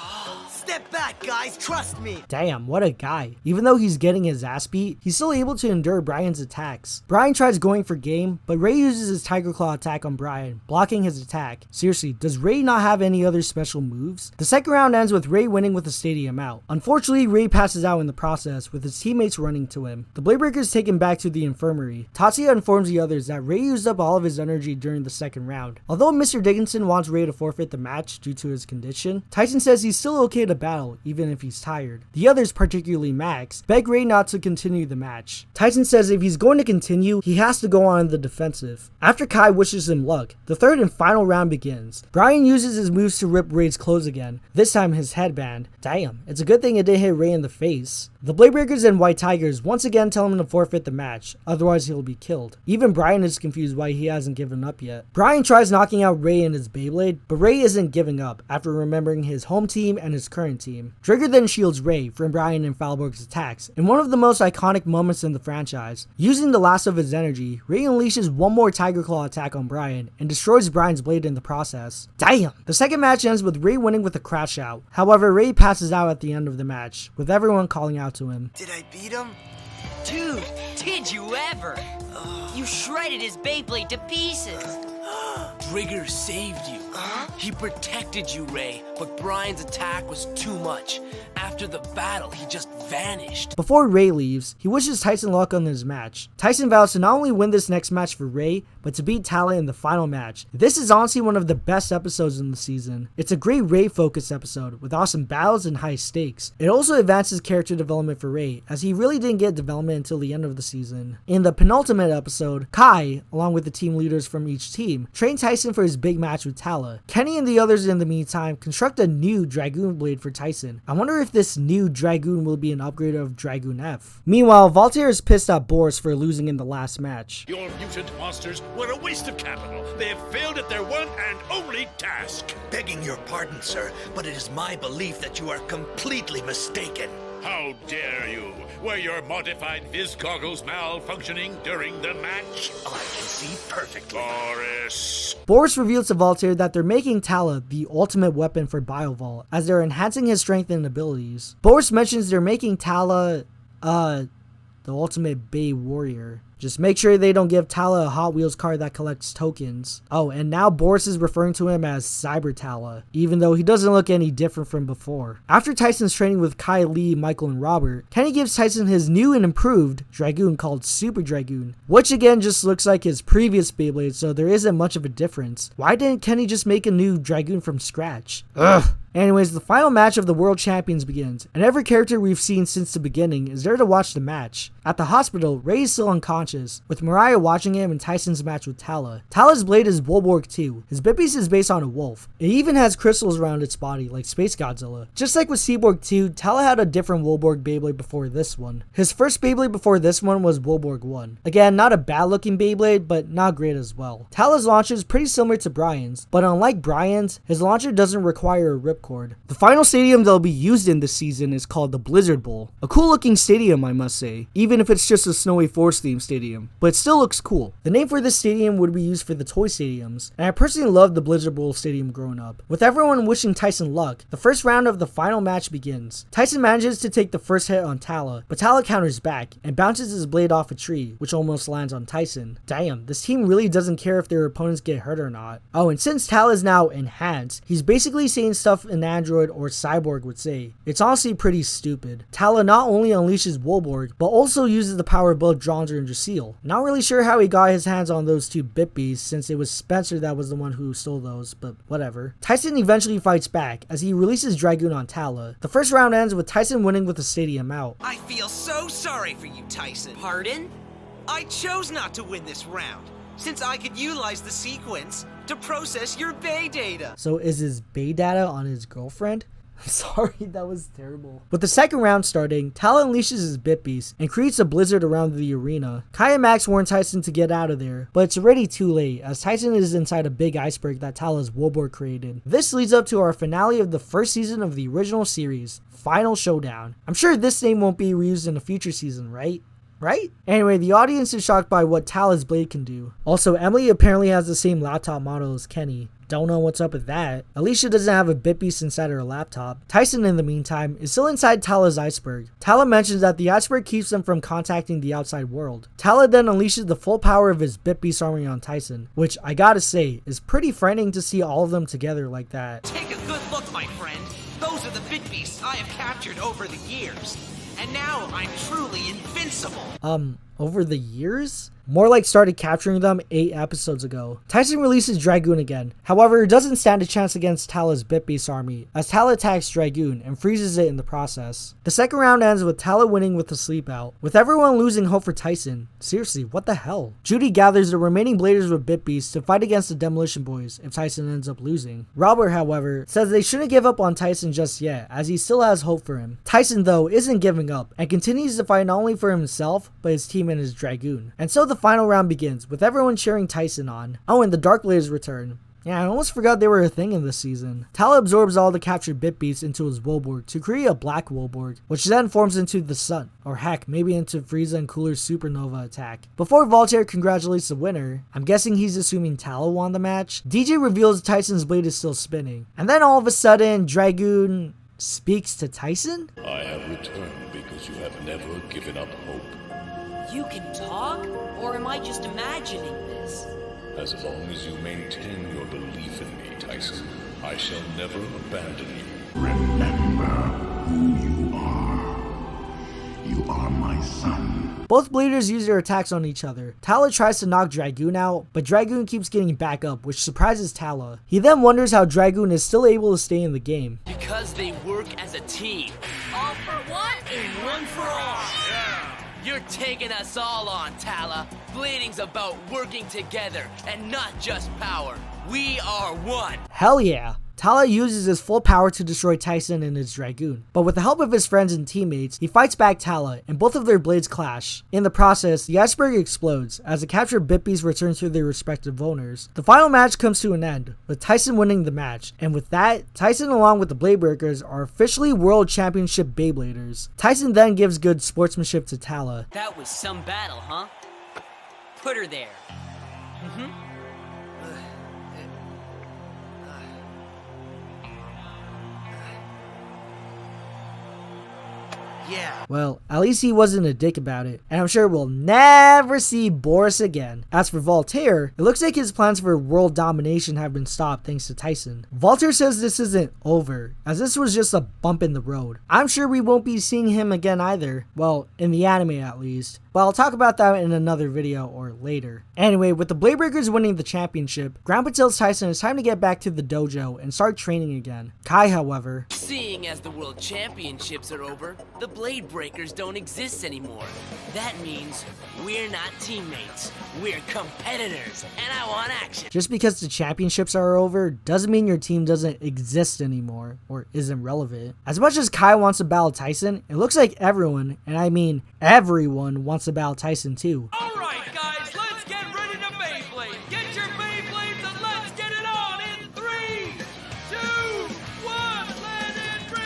Step back, guys. Trust me. Damn, what a guy. Even though he's getting his ass beat, he's still able to endure Brian's attacks. Brian tries going for game, but Ray uses his Tiger Claw attack on Brian, blocking his attack. Seriously, does Ray not have any other special moves? The second round ends with Ray winning with the stadium out. Unfortunately, Ray passes out in the process, with his teammates running to him. The Bladebreakers take him back to the infirmary. Tatsuya informs the others that Ray used up all of his energy during the second round. Although Mr. Dickinson wants Ray to forfeit the match due to his condition, Tyson says he's still okay to battle even if he's tired. The others, particularly Max, beg Ray not to continue the match. Tyson says if he's going to continue, he has to go on the defensive. After Kai wishes him luck, the third and final round begins. Brian uses his moves to rip Ray's clothes again, this time his headband. Damn, it's a good thing it didn't hit Ray in the face. The Bladebreakers and White Tigers once again tell him to forfeit the match, otherwise he'll be killed. Even Brian is confused why he hasn't given up yet. Brian tries knocking out Ray and his Beyblade, but Ray isn't giving up after remembering his home team and his current team. Drigger then shields Ray from Brian and Falborg's attacks in one of the most iconic moments in the franchise. Using the last of his energy, Ray unleashes one more Tiger Claw attack on Brian and destroys Brian's blade in the process. Damn! The second match ends with Ray winning with a crash out. However, Ray passes out at the end of the match, with everyone calling out to him. Did I beat him? Dude, did you ever? You shredded his Beyblade to pieces. Drigger saved you. He protected you, Ray, but Brian's attack was too much. After the battle, he just vanished. Before Ray leaves, he wishes Tyson luck on his match. Tyson vows to not only win this next match for Ray, but to beat Tala in the final match. This is honestly one of the best episodes in the season. It's a great Ray focused episode with awesome battles and high stakes. It also advances character development for Ray, as he really didn't get development until the end of the season. In the penultimate episode, Kai, along with the team leaders from each team, trained Tyson for his big match with Tala. Kenny and the others in the meantime construct a new Dragoon blade for Tyson. I wonder if this new Dragoon will be an upgrade of Dragoon F. Meanwhile, Voltaire is pissed at Boris for losing in the last match. Your mutant monsters were a waste of capital. They have failed at their one and only task. Begging your pardon, sir, but it is my belief that you are completely mistaken. How dare you? Were your modified Viz goggles malfunctioning during the match? I can see perfectly. Boris reveals to Voltaire that they're making Tala the ultimate weapon for Biovolt, as they're enhancing his strength and abilities. Boris mentions they're making Tala, the ultimate Bay Warrior. Just make sure they don't give Tala a Hot Wheels car that collects tokens. Oh, and now Boris is referring to him as Cyber Tala, even though he doesn't look any different from before. After Tyson's training with Kai, Lee, Michael, and Robert, Kenny gives Tyson his new and improved Dragoon called Super Dragoon, which again just looks like his previous Beyblade, so there isn't much of a difference. Why didn't Kenny just make a new Dragoon from scratch? Ugh. Anyways, the final match of the World Champions begins, and every character we've seen since the beginning is there to watch the match. At the hospital, Ray is still unconscious, with Mariah watching him in Tyson's match with Tala. Tala's blade is Bulborg 2. His bit piece is based on a wolf. It even has crystals around its body, like Space Godzilla. Just like with Seaborg 2, Tala had a different Wolborg Beyblade before this one. His first Beyblade before this one was Wolborg 1. Again, not a bad looking Beyblade, but not great as well. Tala's launcher is pretty similar to Brian's, but unlike Brian's, his launcher doesn't require a ripcord. The final stadium they'll be used in this season is called the Blizzard Bowl. A cool looking stadium, I must say, even if it's just a Snowy Forest themed stadium, but it still looks cool. The name for this stadium would be used for the toy stadiums, and I personally loved the Blizzard Bowl stadium growing up. With everyone wishing Tyson luck, the first round of the final match begins. Tyson manages to take the first hit on Tala, but Tala counters back and bounces his blade off a tree, which almost lands on Tyson. Damn, this team really doesn't care if their opponents get hurt or not. Oh, and since Tala is now enhanced, he's basically saying stuff an android or Cyborg would say. It's honestly pretty stupid. Tala not only unleashes Wolborg, but also uses the power of both Dronzer and Dracil. Not really sure how he got his hands on those two bit beasts, since it was Spencer that was the one who stole those, but whatever. Tyson eventually fights back as he releases Dragoon on Tala. The first round ends with Tyson winning with the stadium out. I feel so sorry for you, Tyson. Pardon? I chose not to win this round, since I could utilize the sequence to process your Bay data. So is his Bay data on his girlfriend? I'm sorry, that was terrible. With the second round starting, Tala unleashes his bit beast and creates a blizzard around the arena. Kai and Max warn Tyson to get out of there, but it's already too late as Tyson is inside a big iceberg that Tala's Wolborg created. This leads up to our finale of the first season of the original series, Final Showdown. I'm sure this name won't be reused in a future season, right? Right? Anyway, the audience is shocked by what Tala's blade can do. Also, Emily apparently has the same laptop model as Kenny. Don't know what's up with that. Alicia doesn't have a bit beast inside her laptop. Tyson, in the meantime, is still inside Tala's iceberg. Tala mentions that the iceberg keeps them from contacting the outside world. Tala then unleashes the full power of his bit beast army on Tyson, which I gotta say is pretty frightening to see all of them together like that. Take a good look, my friend. Those are the bit beasts I have captured over the years. And now I'm truly invincible. Over the years? More like started capturing them 8 episodes ago. Tyson releases Dragoon again. However, it doesn't stand a chance against Tala's Bit Beast army, as Tala attacks Dragoon and freezes it in the process. The second round ends with Tala winning with the sleep out, with everyone losing hope for Tyson. Seriously, what the hell? Judy gathers the remaining Bladers with Bit Beasts to fight against the Demolition Boys if Tyson ends up losing. Robert, however, says they shouldn't give up on Tyson just yet, as he still has hope for him. Tyson, though, isn't giving up, and continues to fight not only for himself, but his team and his Dragoon. And so the final round begins, with everyone cheering Tyson on. Oh, and the Dark Bladers return. Yeah, I almost forgot they were a thing in this season. Tala absorbs all the captured bit beasts into his Wolborg to create a black Wolborg, which then forms into the sun, or heck, maybe into Frieza and Cooler's supernova attack. Before Voltaire congratulates the winner, I'm guessing he's assuming Tala won the match, DJ reveals Tyson's blade is still spinning. And then all of a sudden, Dragoon speaks to Tyson? I have returned because you have never given up hope. You can talk? Or am I just imagining this? As long as you maintain your belief in me, Tyson, I shall never abandon you. Remember who you are. You are my son. Both Bladers use their attacks on each other. Tala tries to knock Dragoon out, but Dragoon keeps getting back up, which surprises Tala. He then wonders how Dragoon is still able to stay in the game. Because they work as a team. All for one And one for all. You're taking us all on, Tala. Blading's about working together and not just power. We are one. Hell yeah. Tala uses his full power to destroy Tyson and his Dragoon, but with the help of his friends and teammates, he fights back Tala, and both of their blades clash. In the process, the iceberg explodes, as the captured Bitbeasts return to their respective owners. The final match comes to an end, with Tyson winning the match, and with that, Tyson along with the Bladebreakers are officially World Championship Beybladers. Tyson then gives good sportsmanship to Tala. That was some battle, huh? Put her there. Yeah. Well, at least he wasn't a dick about it, and I'm sure we'll never see Boris again. As for Voltaire, it looks like his plans for world domination have been stopped thanks to Tyson. Voltaire says this isn't over, as this was just a bump in the road. I'm sure we won't be seeing him again either, well, in the anime at least. But I'll talk about that in another video or later. Anyway, with the Bladebreakers winning the championship, Grandpa tells Tyson it's time to get back to the dojo and start training again. Kai, however, Seeing as the World Championships are over, the Bladebreakers don't exist anymore. That means we're not teammates. We're competitors, and I want action. just because the championships are over doesn't mean your team doesn't exist anymore or isn't relevant. As much as Kai wants to battle Tyson, it looks like everyone, and I mean everyone, wants to battle Tyson too. Alright guys, let's get ready to Beyblade! Get your Beyblades and let's get it on in 3, 2, 1, let it rip!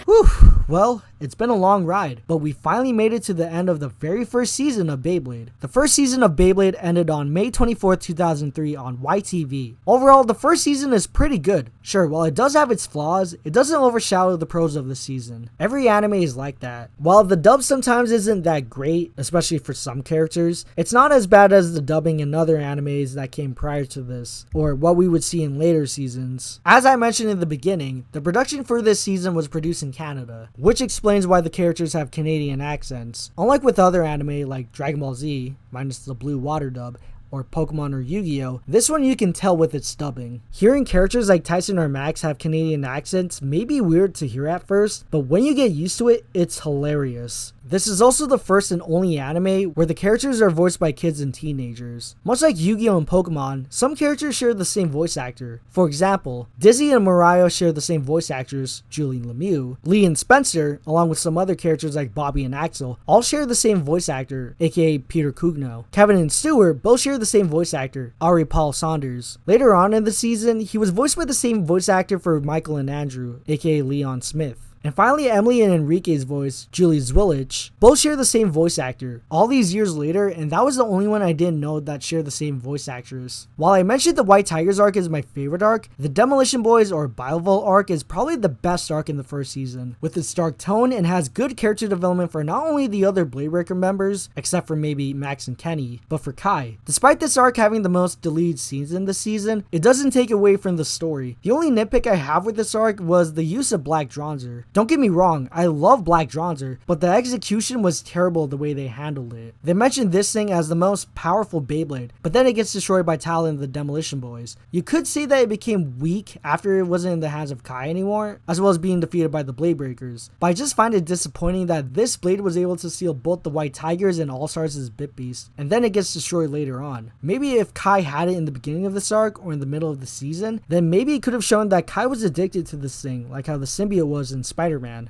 Whew, well, it's been a long ride, but we finally made it to the end of the very first season of Beyblade. The first season of Beyblade ended on May 24th, 2003 on YTV. Overall, the first season is pretty good. Sure, while it does have its flaws, it doesn't overshadow the pros of the season. Every anime is like that. While the dub sometimes isn't that great, especially for some characters, it's not as bad as the dubbing in other animes that came prior to this, or what we would see in later seasons. As I mentioned in the beginning, the production for this season was produced in Canada, which explains why the characters have Canadian accents. Unlike with other anime like Dragon Ball Z, minus the blue water dub, or Pokemon or Yu-Gi-Oh!, this one you can tell with its dubbing. Hearing characters like Tyson or Max have Canadian accents may be weird to hear at first, but when you get used to it, it's hilarious. This is also the first and only anime where the characters are voiced by kids and teenagers. Much like Yu-Gi-Oh! And Pokemon, some characters share the same voice actor. For example, Dizzy and Mariah share the same voice actors, Julian Lemieux. Lee and Spencer, along with some other characters like Bobby and Axel, all share the same voice actor, aka Peter Cugno. Kevin and Stuart both share the same voice actor, Ari Paul Saunders. Later on in the season, he was voiced by the same voice actor for Michael and Andrew, aka Leon Smith. And finally, Emily and Enrique's voice, Julie Zwilich, both share the same voice actor. All these years later, and that was the only one I didn't know that shared the same voice actress. While I mentioned the White Tigers arc is my favorite arc, the Demolition Boys or Biovolt arc is probably the best arc in the first season, with its dark tone and has good character development for not only the other Bladebreaker members, except for maybe Max and Kenny, but for Kai. Despite this arc having the most deleted scenes in the season, it doesn't take away from the story. The only nitpick I have with this arc was the use of Black Dronzer. Don't get me wrong, I love Black Dronzer, but the execution was terrible the way they handled it. They mentioned this thing as the most powerful Beyblade, but then it gets destroyed by Tala and the Demolition Boys. You could say that it became weak after it wasn't in the hands of Kai anymore, as well as being defeated by the Bladebreakers. But I just find it disappointing that this blade was able to steal both the White Tigers and All Starz' Bitbeast, and then it gets destroyed later on. Maybe if Kai had it in the beginning of this arc or in the middle of the season, then maybe it could have shown that Kai was addicted to this thing, like how the symbiote was in Spider-Man.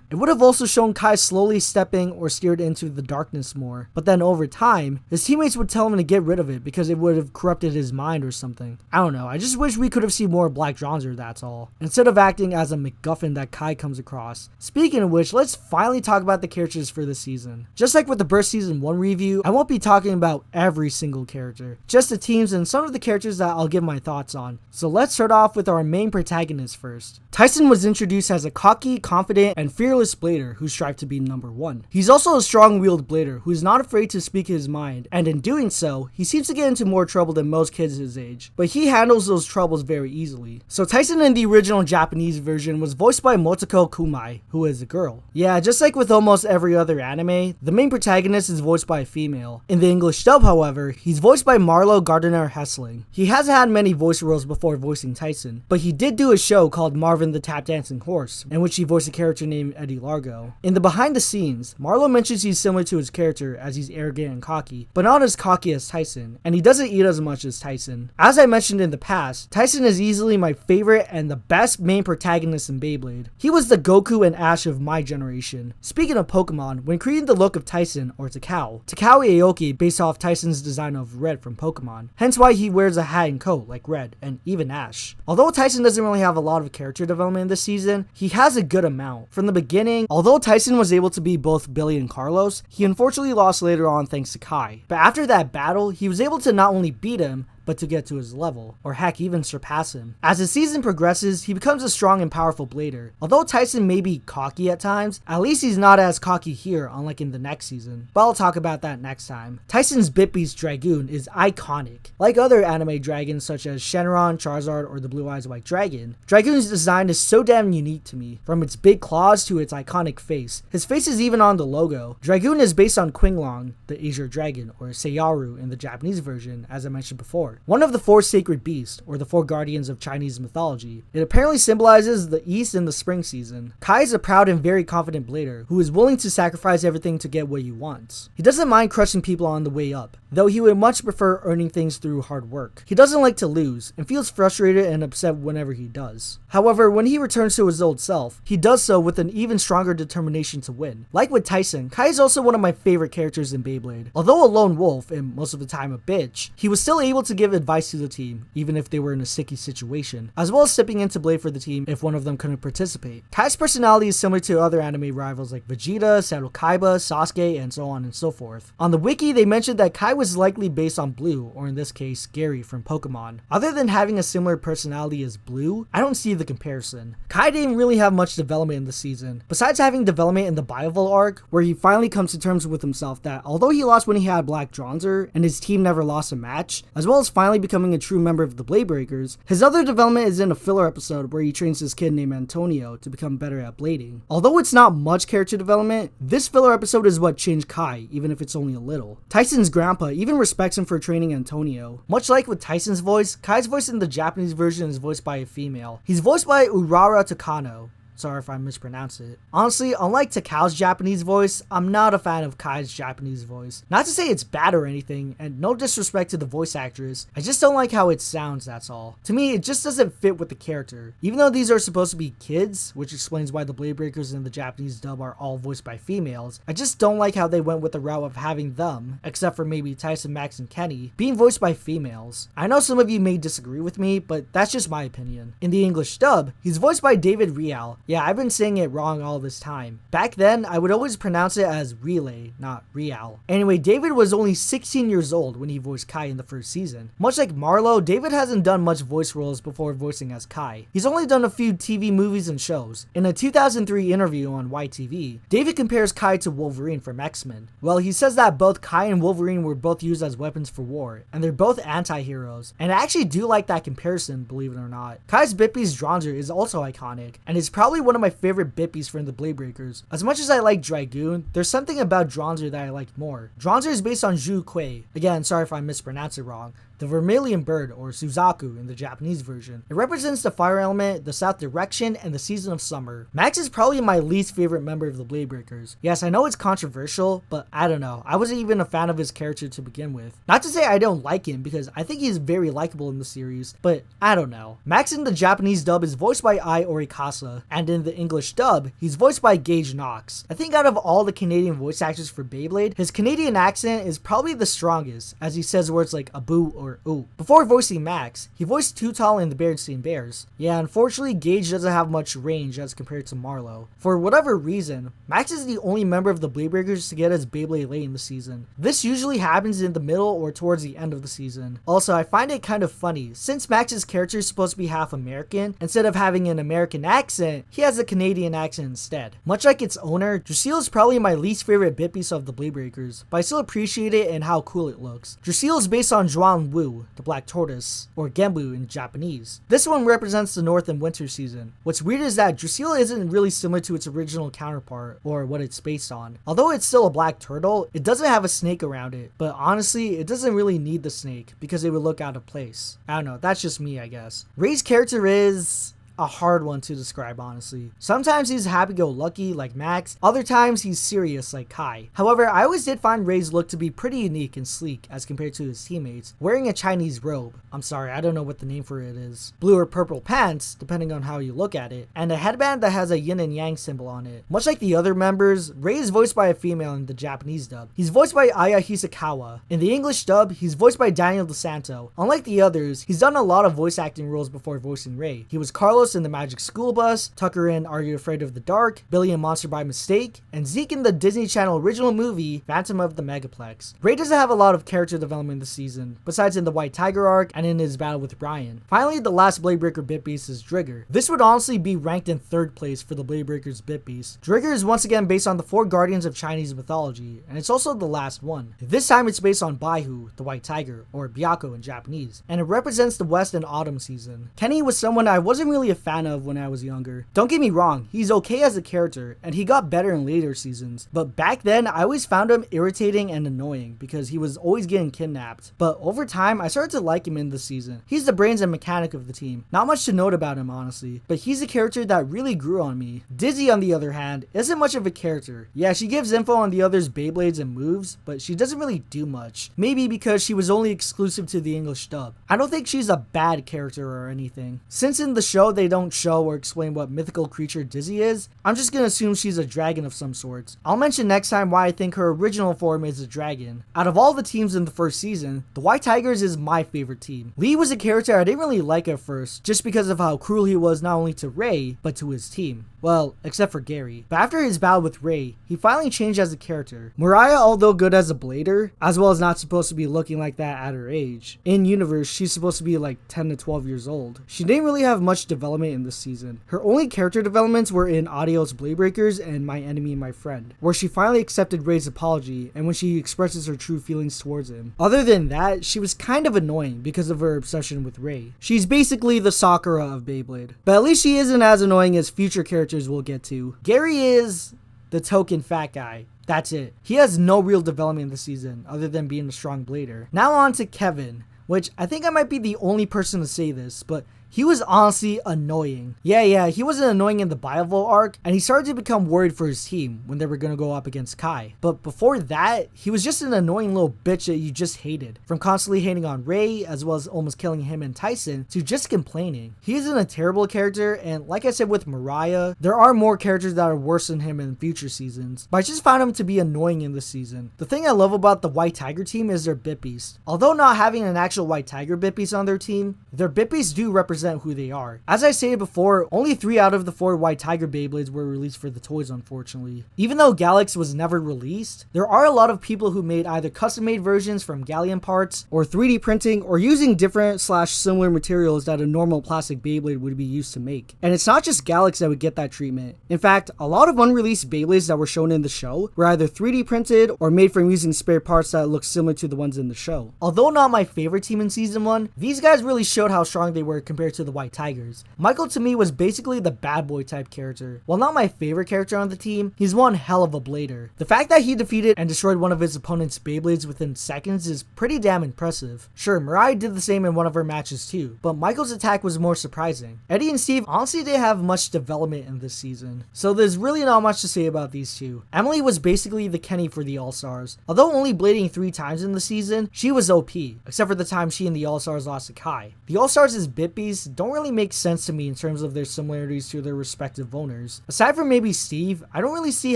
It would have also shown Kai slowly stepping or steered into the darkness more, but then over time, his teammates would tell him to get rid of it because it would have corrupted his mind or something. I don't know, I just wish we could have seen more Black Dronzer, that's all, instead of acting as a MacGuffin that Kai comes across. Speaking of which, let's finally talk about the characters for this season. Just like with the Burst Season 1 review, I won't be talking about every single character, just the teams and some of the characters that I'll give my thoughts on. So let's start off with our main protagonist first. Tyson was introduced as a cocky, confident, confident and fearless blader who strives to be number one. He's also a strong-willed blader who is not afraid to speak his mind, and in doing so, he seems to get into more trouble than most kids his age, but he handles those troubles very easily. So Tyson in the original Japanese version was voiced by Motoko Kumai, who is a girl. Yeah, just like with almost every other anime, the main protagonist is voiced by a female. In the English dub, however, he's voiced by Marlo Gardner Hessling. He hasn't had many voice roles before voicing Tyson, but he did do a show called Marvin the Tap Dancing Horse, in which he voiced a character named Eddie Largo. In the behind the scenes, Marlo mentions he's similar to his character as he's arrogant and cocky, but not as cocky as Tyson, and he doesn't eat as much as Tyson. As I mentioned in the past, Tyson is easily my favorite and the best main protagonist in Beyblade. He was the Goku and Ash of my generation. Speaking of Pokemon, when creating the look of Tyson, or Takao Aoki based off Tyson's design of Red from Pokemon, hence why he wears a hat and coat like Red, and even Ash. Although Tyson doesn't really have a lot of character development this season, he has a good amount. From the beginning, although Tyson was able to be both Billy and Carlos, he unfortunately lost later on thanks to Kai. But after that battle, he was able to not only beat him, but to get to his level, or heck, even surpass him. As the season progresses, he becomes a strong and powerful blader. Although Tyson may be cocky at times, at least he's not as cocky here, unlike in the next season. But I'll talk about that next time. Tyson's Bit Beast Dragoon is iconic. Like other anime dragons such as Shenron, Charizard, or the Blue Eyes White Dragon, Dragoon's design is so damn unique to me. From its big claws to its iconic face. His face is even on the logo. Dragoon is based on Qinglong, the Azure Dragon, or Seiyaru in the Japanese version, as I mentioned before. One of the four sacred beasts, or the four guardians of Chinese mythology. It apparently symbolizes the east in the spring season. Kai is a proud and very confident blader who is willing to sacrifice everything to get what he wants. He doesn't mind crushing people on the way up, though he would much prefer earning things through hard work. He doesn't like to lose, and feels frustrated and upset whenever he does. However, when he returns to his old self, he does so with an even stronger determination to win. Like with Tyson, Kai is also one of my favorite characters in Beyblade. Although a lone wolf, and most of the time a bitch, he was still able to give advice to the team, even if they were in a sticky situation, as well as stepping in to blade for the team if one of them couldn't participate. Kai's personality is similar to other anime rivals like Vegeta, Sato Kaiba, Sasuke, and so on and so forth. On the wiki, they mentioned that Kai was likely based on Blue, or in this case, Gary from Pokemon. Other than having a similar personality as Blue, I don't see the comparison. Kai didn't really have much development in the season, besides having development in the Biovolt arc, where he finally comes to terms with himself that although he lost when he had Black Dronzer, and his team never lost a match, as well as finally becoming a true member of the Bladebreakers, his other development is in a filler episode where he trains this kid named Antonio to become better at blading. Although it's not much character development, this filler episode is what changed Kai, even if it's only a little. Tyson's grandpa even respects him for training Antonio. Much like with Tyson's voice, Kai's voice in the Japanese version is voiced by a female. He's voiced by Urara Takano. Sorry if I mispronounce it. Honestly, unlike Takao's Japanese voice, I'm not a fan of Kai's Japanese voice. Not to say it's bad or anything, and no disrespect to the voice actress, I just don't like how it sounds, that's all. To me, it just doesn't fit with the character. Even though these are supposed to be kids, which explains why the Bladebreakers in the Japanese dub are all voiced by females, I just don't like how they went with the route of having them, except for maybe Tyson, Max, and Kenny, being voiced by females. I know some of you may disagree with me, but that's just my opinion. In the English dub, he's voiced by David Real. Yeah, I've been saying it wrong all this time. Back then, I would always pronounce it as Relay, not Real. Anyway, David was only 16 years old when he voiced Kai in the first season. Much like Marlo, David hasn't done much voice roles before voicing as Kai. He's only done a few TV movies and shows. In a 2003 interview on YTV, David compares Kai to Wolverine from X-Men. Well, he says that both Kai and Wolverine were both used as weapons for war, and they're both anti-heroes. And I actually do like that comparison, believe it or not. Kai's Bit Beast Dronzer is also iconic, and is probably one of my favorite Bit Beasts from the Bladebreakers. As much as I like Dragoon, there's something about Dronzer that I like more. Dronzer is based on Zhu Kui. Again, sorry if I mispronounce it wrong. The vermilion bird, or Suzaku in the Japanese version. It represents the fire element, the south direction, and the season of summer. Max is probably my least favorite member of the Bladebreakers. Yes, I know it's controversial, but I don't know. I wasn't even a fan of his character to begin with. Not to say I don't like him, because I think he's very likable in the series, but I don't know. Max in the Japanese dub is voiced by Ai Orikasa, and in the English dub, he's voiced by Gage Knox. I think out of all the Canadian voice actors for Beyblade, his Canadian accent is probably the strongest, as he says words like Abu or Before voicing Max, he voiced Too Tall in the Berenstain Bears. Yeah, unfortunately, Gage doesn't have much range as compared to Marlowe. For whatever reason, Max is the only member of the Bladebreakers to get his Beyblade late in the season. This usually happens in the middle or towards the end of the season. Also, I find it kind of funny, since Max's character is supposed to be half American, instead of having an American accent, he has a Canadian accent instead. Much like its owner, Drusille is probably my least favorite bit piece of the Bladebreakers, but I still appreciate it and how cool it looks. Drusille is based on Zhuan Wu, the Black Tortoise, or Genbu in Japanese. This one represents the North and Winter season. What's weird is that Drusille isn't really similar to its original counterpart, or what it's based on. Although it's still a black turtle, it doesn't have a snake around it, but honestly, it doesn't really need the snake, because it would look out of place. I don't know, that's just me, I guess. Ray's character is a hard one to describe, honestly. Sometimes he's happy-go-lucky like Max, other times he's serious like Kai. However, I always did find Ray's look to be pretty unique and sleek as compared to his teammates, wearing a Chinese robe. I'm sorry, I don't know what the name for it is. Blue or purple pants, depending on how you look at it, and a headband that has a yin and yang symbol on it. Much like the other members, Ray is voiced by a female in the Japanese dub. He's voiced by Aya Hisakawa. In the English dub, he's voiced by Daniel DeSanto. Unlike the others, he's done a lot of voice acting roles before voicing Ray. He was Carlos in the Magic School Bus, Tucker in Are You Afraid of the Dark, Billy in Monster by Mistake, and Zeke in the Disney Channel original movie Phantom of the Megaplex. Ray doesn't have a lot of character development this season, besides in the White Tiger arc and in his battle with Brian. Finally, the last Bladebreaker bit piece is Drigger. This would honestly be ranked in 3rd place for the Bladebreakers bit piece. Drigger is once again based on the 4 guardians of Chinese mythology, and it's also the last one. This time it's based on Baihu, the White Tiger, or Byakko in Japanese, and it represents the West and Autumn season. Kenny was someone I wasn't really a fan of when I was younger. Don't get me wrong, he's okay as a character, and he got better in later seasons, but back then I always found him irritating and annoying because he was always getting kidnapped. But over time, I started to like him in this season. He's the brains and mechanic of the team. Not much to note about him, honestly, but he's a character that really grew on me. Dizzy, on the other hand, isn't much of a character. Yeah, she gives info on the others' Beyblades and moves, but she doesn't really do much. Maybe because she was only exclusive to the English dub. I don't think she's a bad character or anything. Since in the show they don't show or explain what mythical creature Dizzy is, I'm just gonna assume she's a dragon of some sort. I'll mention next time why I think her original form is a dragon. Out of all the teams in the first season, the White Tigers is my favorite team. Lee was a character I didn't really like at first, just because of how cruel he was not only to Ray, but to his team. Well, except for Gary. But after his battle with Ray, he finally changed as a character. Mariah, although good as a blader, as well as not supposed to be looking like that at her age. In universe, she's supposed to be like 10 to 12 years old. She didn't really have much development in this season. Her only character developments were in Adios Bladebreakers and My Enemy My Friend, where she finally accepted Ray's apology and when she expresses her true feelings towards him. Other than that, she was kind of annoying because of her obsession with Ray. She's basically the Sakura of Beyblade. But at least she isn't as annoying as future characters we'll get to. Gary is the token fat guy. That's it. He has no real development this season other than being a strong blader. Now on to Kevin, which I think I might be the only person to say this, but he was honestly annoying. Yeah, he wasn't annoying in the Biovolt arc, and he started to become worried for his team when they were gonna go up against Kai. But before that, he was just an annoying little bitch that you just hated. From constantly hating on Ray, as well as almost killing him and Tyson, to just complaining. He isn't a terrible character, and like I said with Mariah, there are more characters that are worse than him in future seasons, but I just found him to be annoying in this season. The thing I love about the White Tiger team is their bit beast. Although not having an actual White Tiger bit beast on their team, their bit beasts do represent who they are. As I stated before, only 3 out of the 4 White Tiger Beyblades were released for the toys, unfortunately. Even though Galax was never released, there are a lot of people who made either custom-made versions from galleon parts, or 3D printing, or using different / similar materials that a normal plastic Beyblade would be used to make. And it's not just Galax that would get that treatment. In fact, a lot of unreleased Beyblades that were shown in the show were either 3D printed or made from using spare parts that look similar to the ones in the show. Although not my favorite team in season 1, these guys really showed how strong they were compared to the White Tigers. Michael to me was basically the bad boy type character. While not my favorite character on the team, he's one hell of a blader. The fact that he defeated and destroyed one of his opponent's Beyblades within seconds is pretty damn impressive. Sure, Mariah did the same in one of her matches too, but Michael's attack was more surprising. Eddie and Steve honestly didn't have much development in this season, so there's really not much to say about these two. Emily was basically the Kenny for the All Stars. Although only blading 3 times in the season, she was OP, except for the time she and the All Stars lost to Kai. The All Stars' bit beast Bippies don't really make sense to me in terms of their similarities to their respective owners. Aside from maybe Steve, I don't really see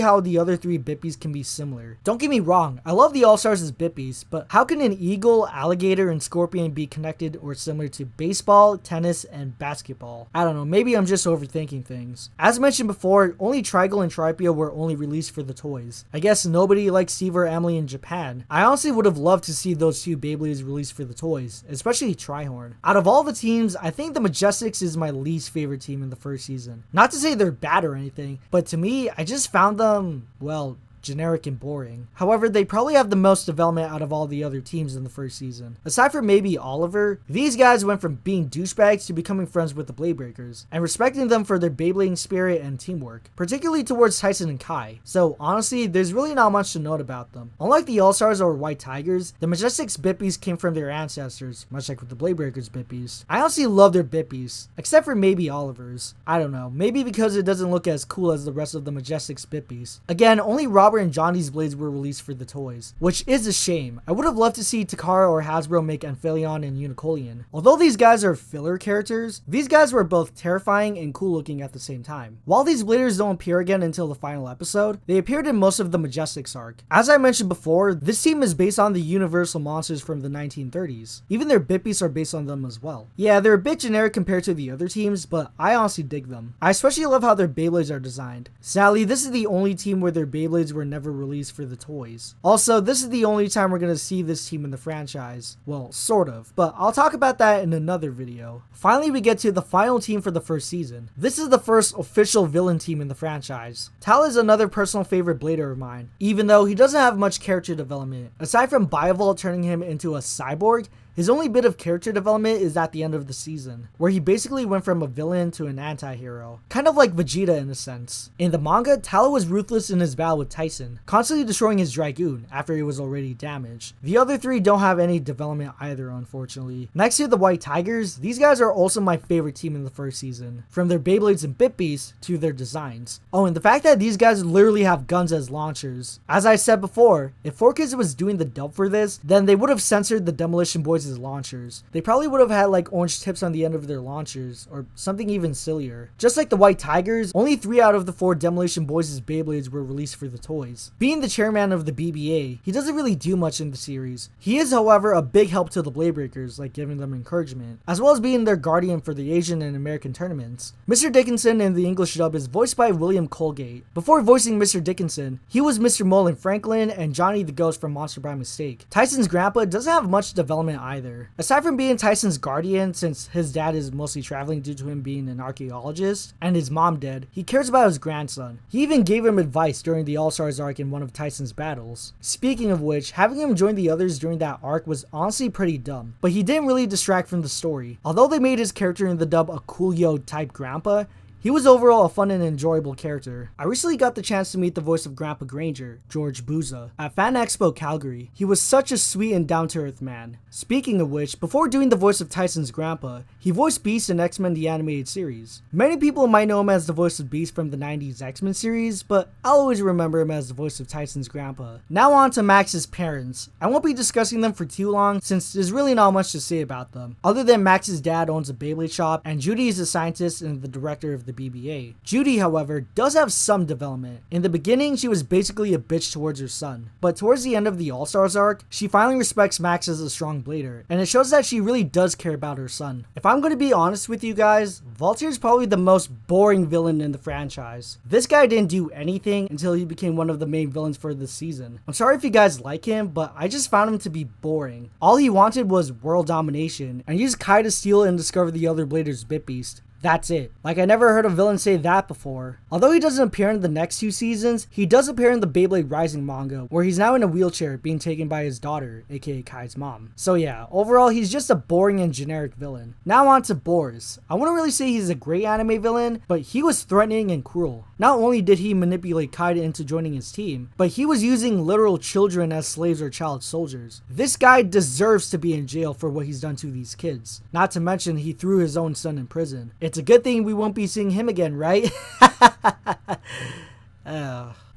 how the other 3 Bippies can be similar. Don't get me wrong, I love the All Stars as Bippies, but how can an eagle, alligator, and scorpion be connected or similar to baseball, tennis, and basketball? I don't know, maybe I'm just overthinking things. As mentioned before, only Trigal and Tripio were only released for the toys. I guess nobody likes Steve or Emily in Japan. I honestly would have loved to see those 2 Beyblades released for the toys, especially Trihorn. Out of all the teams, I think the Majestics is my least favorite team in the first season. Not to say they're bad or anything, but to me, I just found them, well, generic and boring. However, they probably have the most development out of all the other teams in the first season. Aside from maybe Oliver, these guys went from being douchebags to becoming friends with the Bladebreakers, and respecting them for their Beyblading spirit and teamwork, particularly towards Tyson and Kai. So honestly, there's really not much to note about them. Unlike the All Stars or White Tigers, the Majestics Bippies came from their ancestors, much like with the Bladebreakers Bippies. I honestly love their Bippies, except for maybe Oliver's. I don't know, maybe because it doesn't look as cool as the rest of the Majestics Bippies. Again, only Robert and Johnny's blades were released for the toys, which is a shame. I would have loved to see Takara or Hasbro make Amphileon and Unicoleon. Although these guys are filler characters, these guys were both terrifying and cool looking at the same time. While these bladers don't appear again until the final episode, they appeared in most of the Majestics arc. As I mentioned before, this team is based on the Universal monsters from the 1930s. Even their Bippies are based on them as well. Yeah, they're a bit generic compared to the other teams, but I honestly dig them. I especially love how their Beyblades are designed. Sadly, this is the only team where their Beyblades were never released for the toys. Also, this is the only time we're going to see this team in the franchise. Well, sort of, but I'll talk about that in another video. Finally, we get to the final team for the first season. This is the first official villain team in the franchise. Tal is another personal favorite blader of mine, even though he doesn't have much character development. Aside from Biovolt turning him into a cyborg, his only bit of character development is at the end of the season, where he basically went from a villain to an anti-hero. Kind of like Vegeta in a sense. In the manga, Talo was ruthless in his battle with Tyson, constantly destroying his Dragoon after he was already damaged. The other 3 don't have any development either, unfortunately. Next to the White Tigers, these guys are also my favorite team in the first season, from their Beyblades and Bippies to their designs. Oh, and the fact that these guys literally have guns as launchers. As I said before, if 4Kids was doing the dub for this, then they would have censored the Demolition Boys' launchers. They probably would have had like orange tips on the end of their launchers, or something even sillier. Just like the White Tigers, only 3 out of the 4 Demolition Boys' Beyblades were released for the toys. Being the chairman of the BBA, he doesn't really do much in the series. He is, however, a big help to the Bladebreakers, like giving them encouragement, as well as being their guardian for the Asian and American tournaments. Mr. Dickinson in the English dub is voiced by William Colgate. Before voicing Mr. Dickinson, he was Mr. Mullen Franklin and Johnny the Ghost from Monster by Mistake. Tyson's grandpa doesn't have much development either. Aside from being Tyson's guardian, since his dad is mostly traveling due to him being an archaeologist, and his mom dead, he cares about his grandson. He even gave him advice during the All Starz Arc in one of Tyson's battles. Speaking of which, having him join the others during that arc was honestly pretty dumb, but he didn't really distract from the story. Although they made his character in the dub a Coolio type grandpa, he was overall a fun and enjoyable character. I recently got the chance to meet the voice of Grandpa Granger, George Booza, at Fan Expo Calgary. He was such a sweet and down-to-earth man. Speaking of which, before doing the voice of Tyson's grandpa, he voiced Beast in X-Men the Animated Series. Many people might know him as the voice of Beast from the 90s X-Men series, but I'll always remember him as the voice of Tyson's grandpa. Now on to Max's parents. I won't be discussing them for too long since there's really not much to say about them, other than Max's dad owns a Beyblade shop and Judy is a scientist and the director of the BBA. Judy, however, does have some development. In the beginning, she was basically a bitch towards her son, but towards the end of the All Starz arc, she finally respects Max as a strong blader, and it shows that she really does care about her son. If I'm going to be honest with you guys, Voltaire is probably the most boring villain in the franchise. This guy didn't do anything until he became one of the main villains for this season. I'm sorry if you guys like him, but I just found him to be boring. All he wanted was world domination, and used Kai to steal and discover the other bladers' Bitbeast. That's it. Like, I never heard a villain say that before. Although he doesn't appear in the next 2 seasons, he does appear in the Beyblade Rising manga, where he's now in a wheelchair being taken by his daughter, aka Kai's mom. So yeah, overall he's just a boring and generic villain. Now on to Boris. I wouldn't really say he's a great anime villain, but he was threatening and cruel. Not only did he manipulate Kai into joining his team, but he was using literal children as slaves or child soldiers. This guy deserves to be in jail for what he's done to these kids. Not to mention he threw his own son in prison. It's a good thing we won't be seeing him again, right?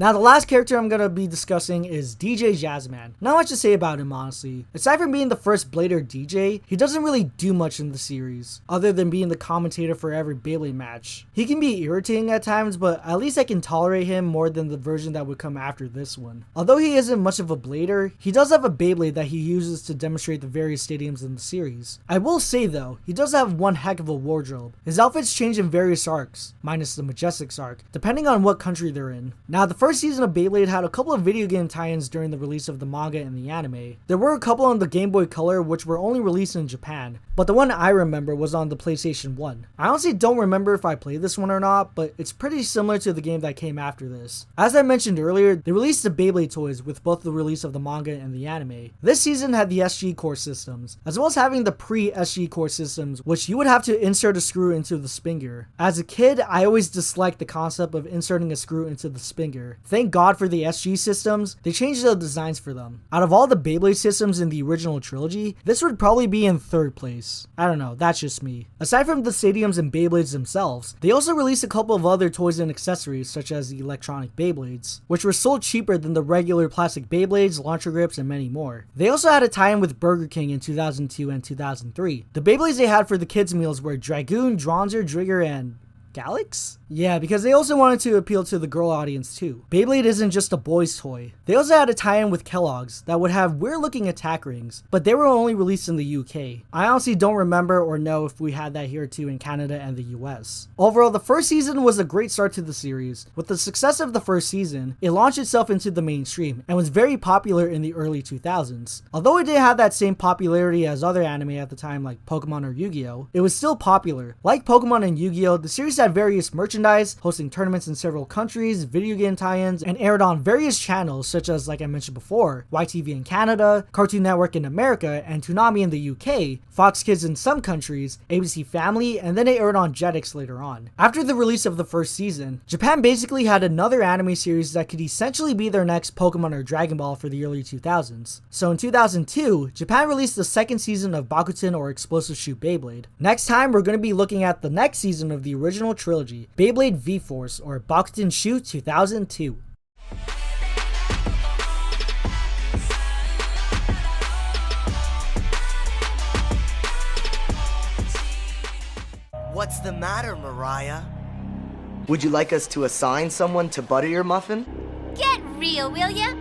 Now the last character I'm gonna be discussing is DJ Jazzman. Not much to say about him honestly. Aside from being the first Blader DJ, he doesn't really do much in the series, other than being the commentator for every Beyblade match. He can be irritating at times, but at least I can tolerate him more than the version that would come after this one. Although he isn't much of a Blader, he does have a Beyblade that he uses to demonstrate the various stadiums in the series. I will say though, he does have one heck of a wardrobe. His outfits change in various arcs, minus the Majestics arc, depending on what country they're in. Now the first season of Beyblade had a couple of video game tie-ins during the release of the manga and the anime. There were a couple on the Game Boy Color which were only released in Japan, but the one I remember was on the PlayStation 1. I honestly don't remember if I played this one or not, but it's pretty similar to the game that came after this. As I mentioned earlier, they released the Beyblade toys with both the release of the manga and the anime. This season had the SG core systems, as well as having the pre-SG core systems, which you would have to insert a screw into the spin gear. As a kid, I always disliked the concept of inserting a screw into the spin gear. Thank God for the SG systems, they changed the designs for them. Out of all the Beyblade systems in the original trilogy, this would probably be in third place. I don't know, that's just me. Aside from the stadiums and Beyblades themselves, they also released a couple of other toys and accessories such as the electronic Beyblades, which were sold cheaper than the regular plastic Beyblades, launcher grips, and many more. They also had a tie-in with Burger King in 2002 and 2003. The Beyblades they had for the kids meals were Dragoon, Dronzer, Drigger, and Galax? Yeah, because they also wanted to appeal to the girl audience too. Beyblade isn't just a boys toy. They also had a tie-in with Kellogg's that would have weird looking attack rings, but they were only released in the UK. I honestly don't remember or know if we had that here too in Canada and the US. Overall, the first season was a great start to the series. With the success of the first season, it launched itself into the mainstream and was very popular in the early 2000s. Although it didn't have that same popularity as other anime at the time like Pokemon or Yu-Gi-Oh!, it was still popular. Like Pokemon and Yu-Gi-Oh!, the series had various merchandise, hosting tournaments in several countries, video game tie-ins, and aired on various channels such as, like I mentioned before, YTV in Canada, Cartoon Network in America, and Toonami in the UK, Fox Kids in some countries, ABC Family, and then it aired on Jetix later on. After the release of the first season, Japan basically had another anime series that could essentially be their next Pokemon or Dragon Ball for the early 2000s. So in 2002, Japan released the second season of Bakuten or Explosive Shoot Beyblade. Next time, we're going to be looking at the next season of the original trilogy, Beyblade V-Force or Bakuten Shoot 2002. What's the matter, Mariah? Would you like us to assign someone to butter your muffin? Get real, will ya?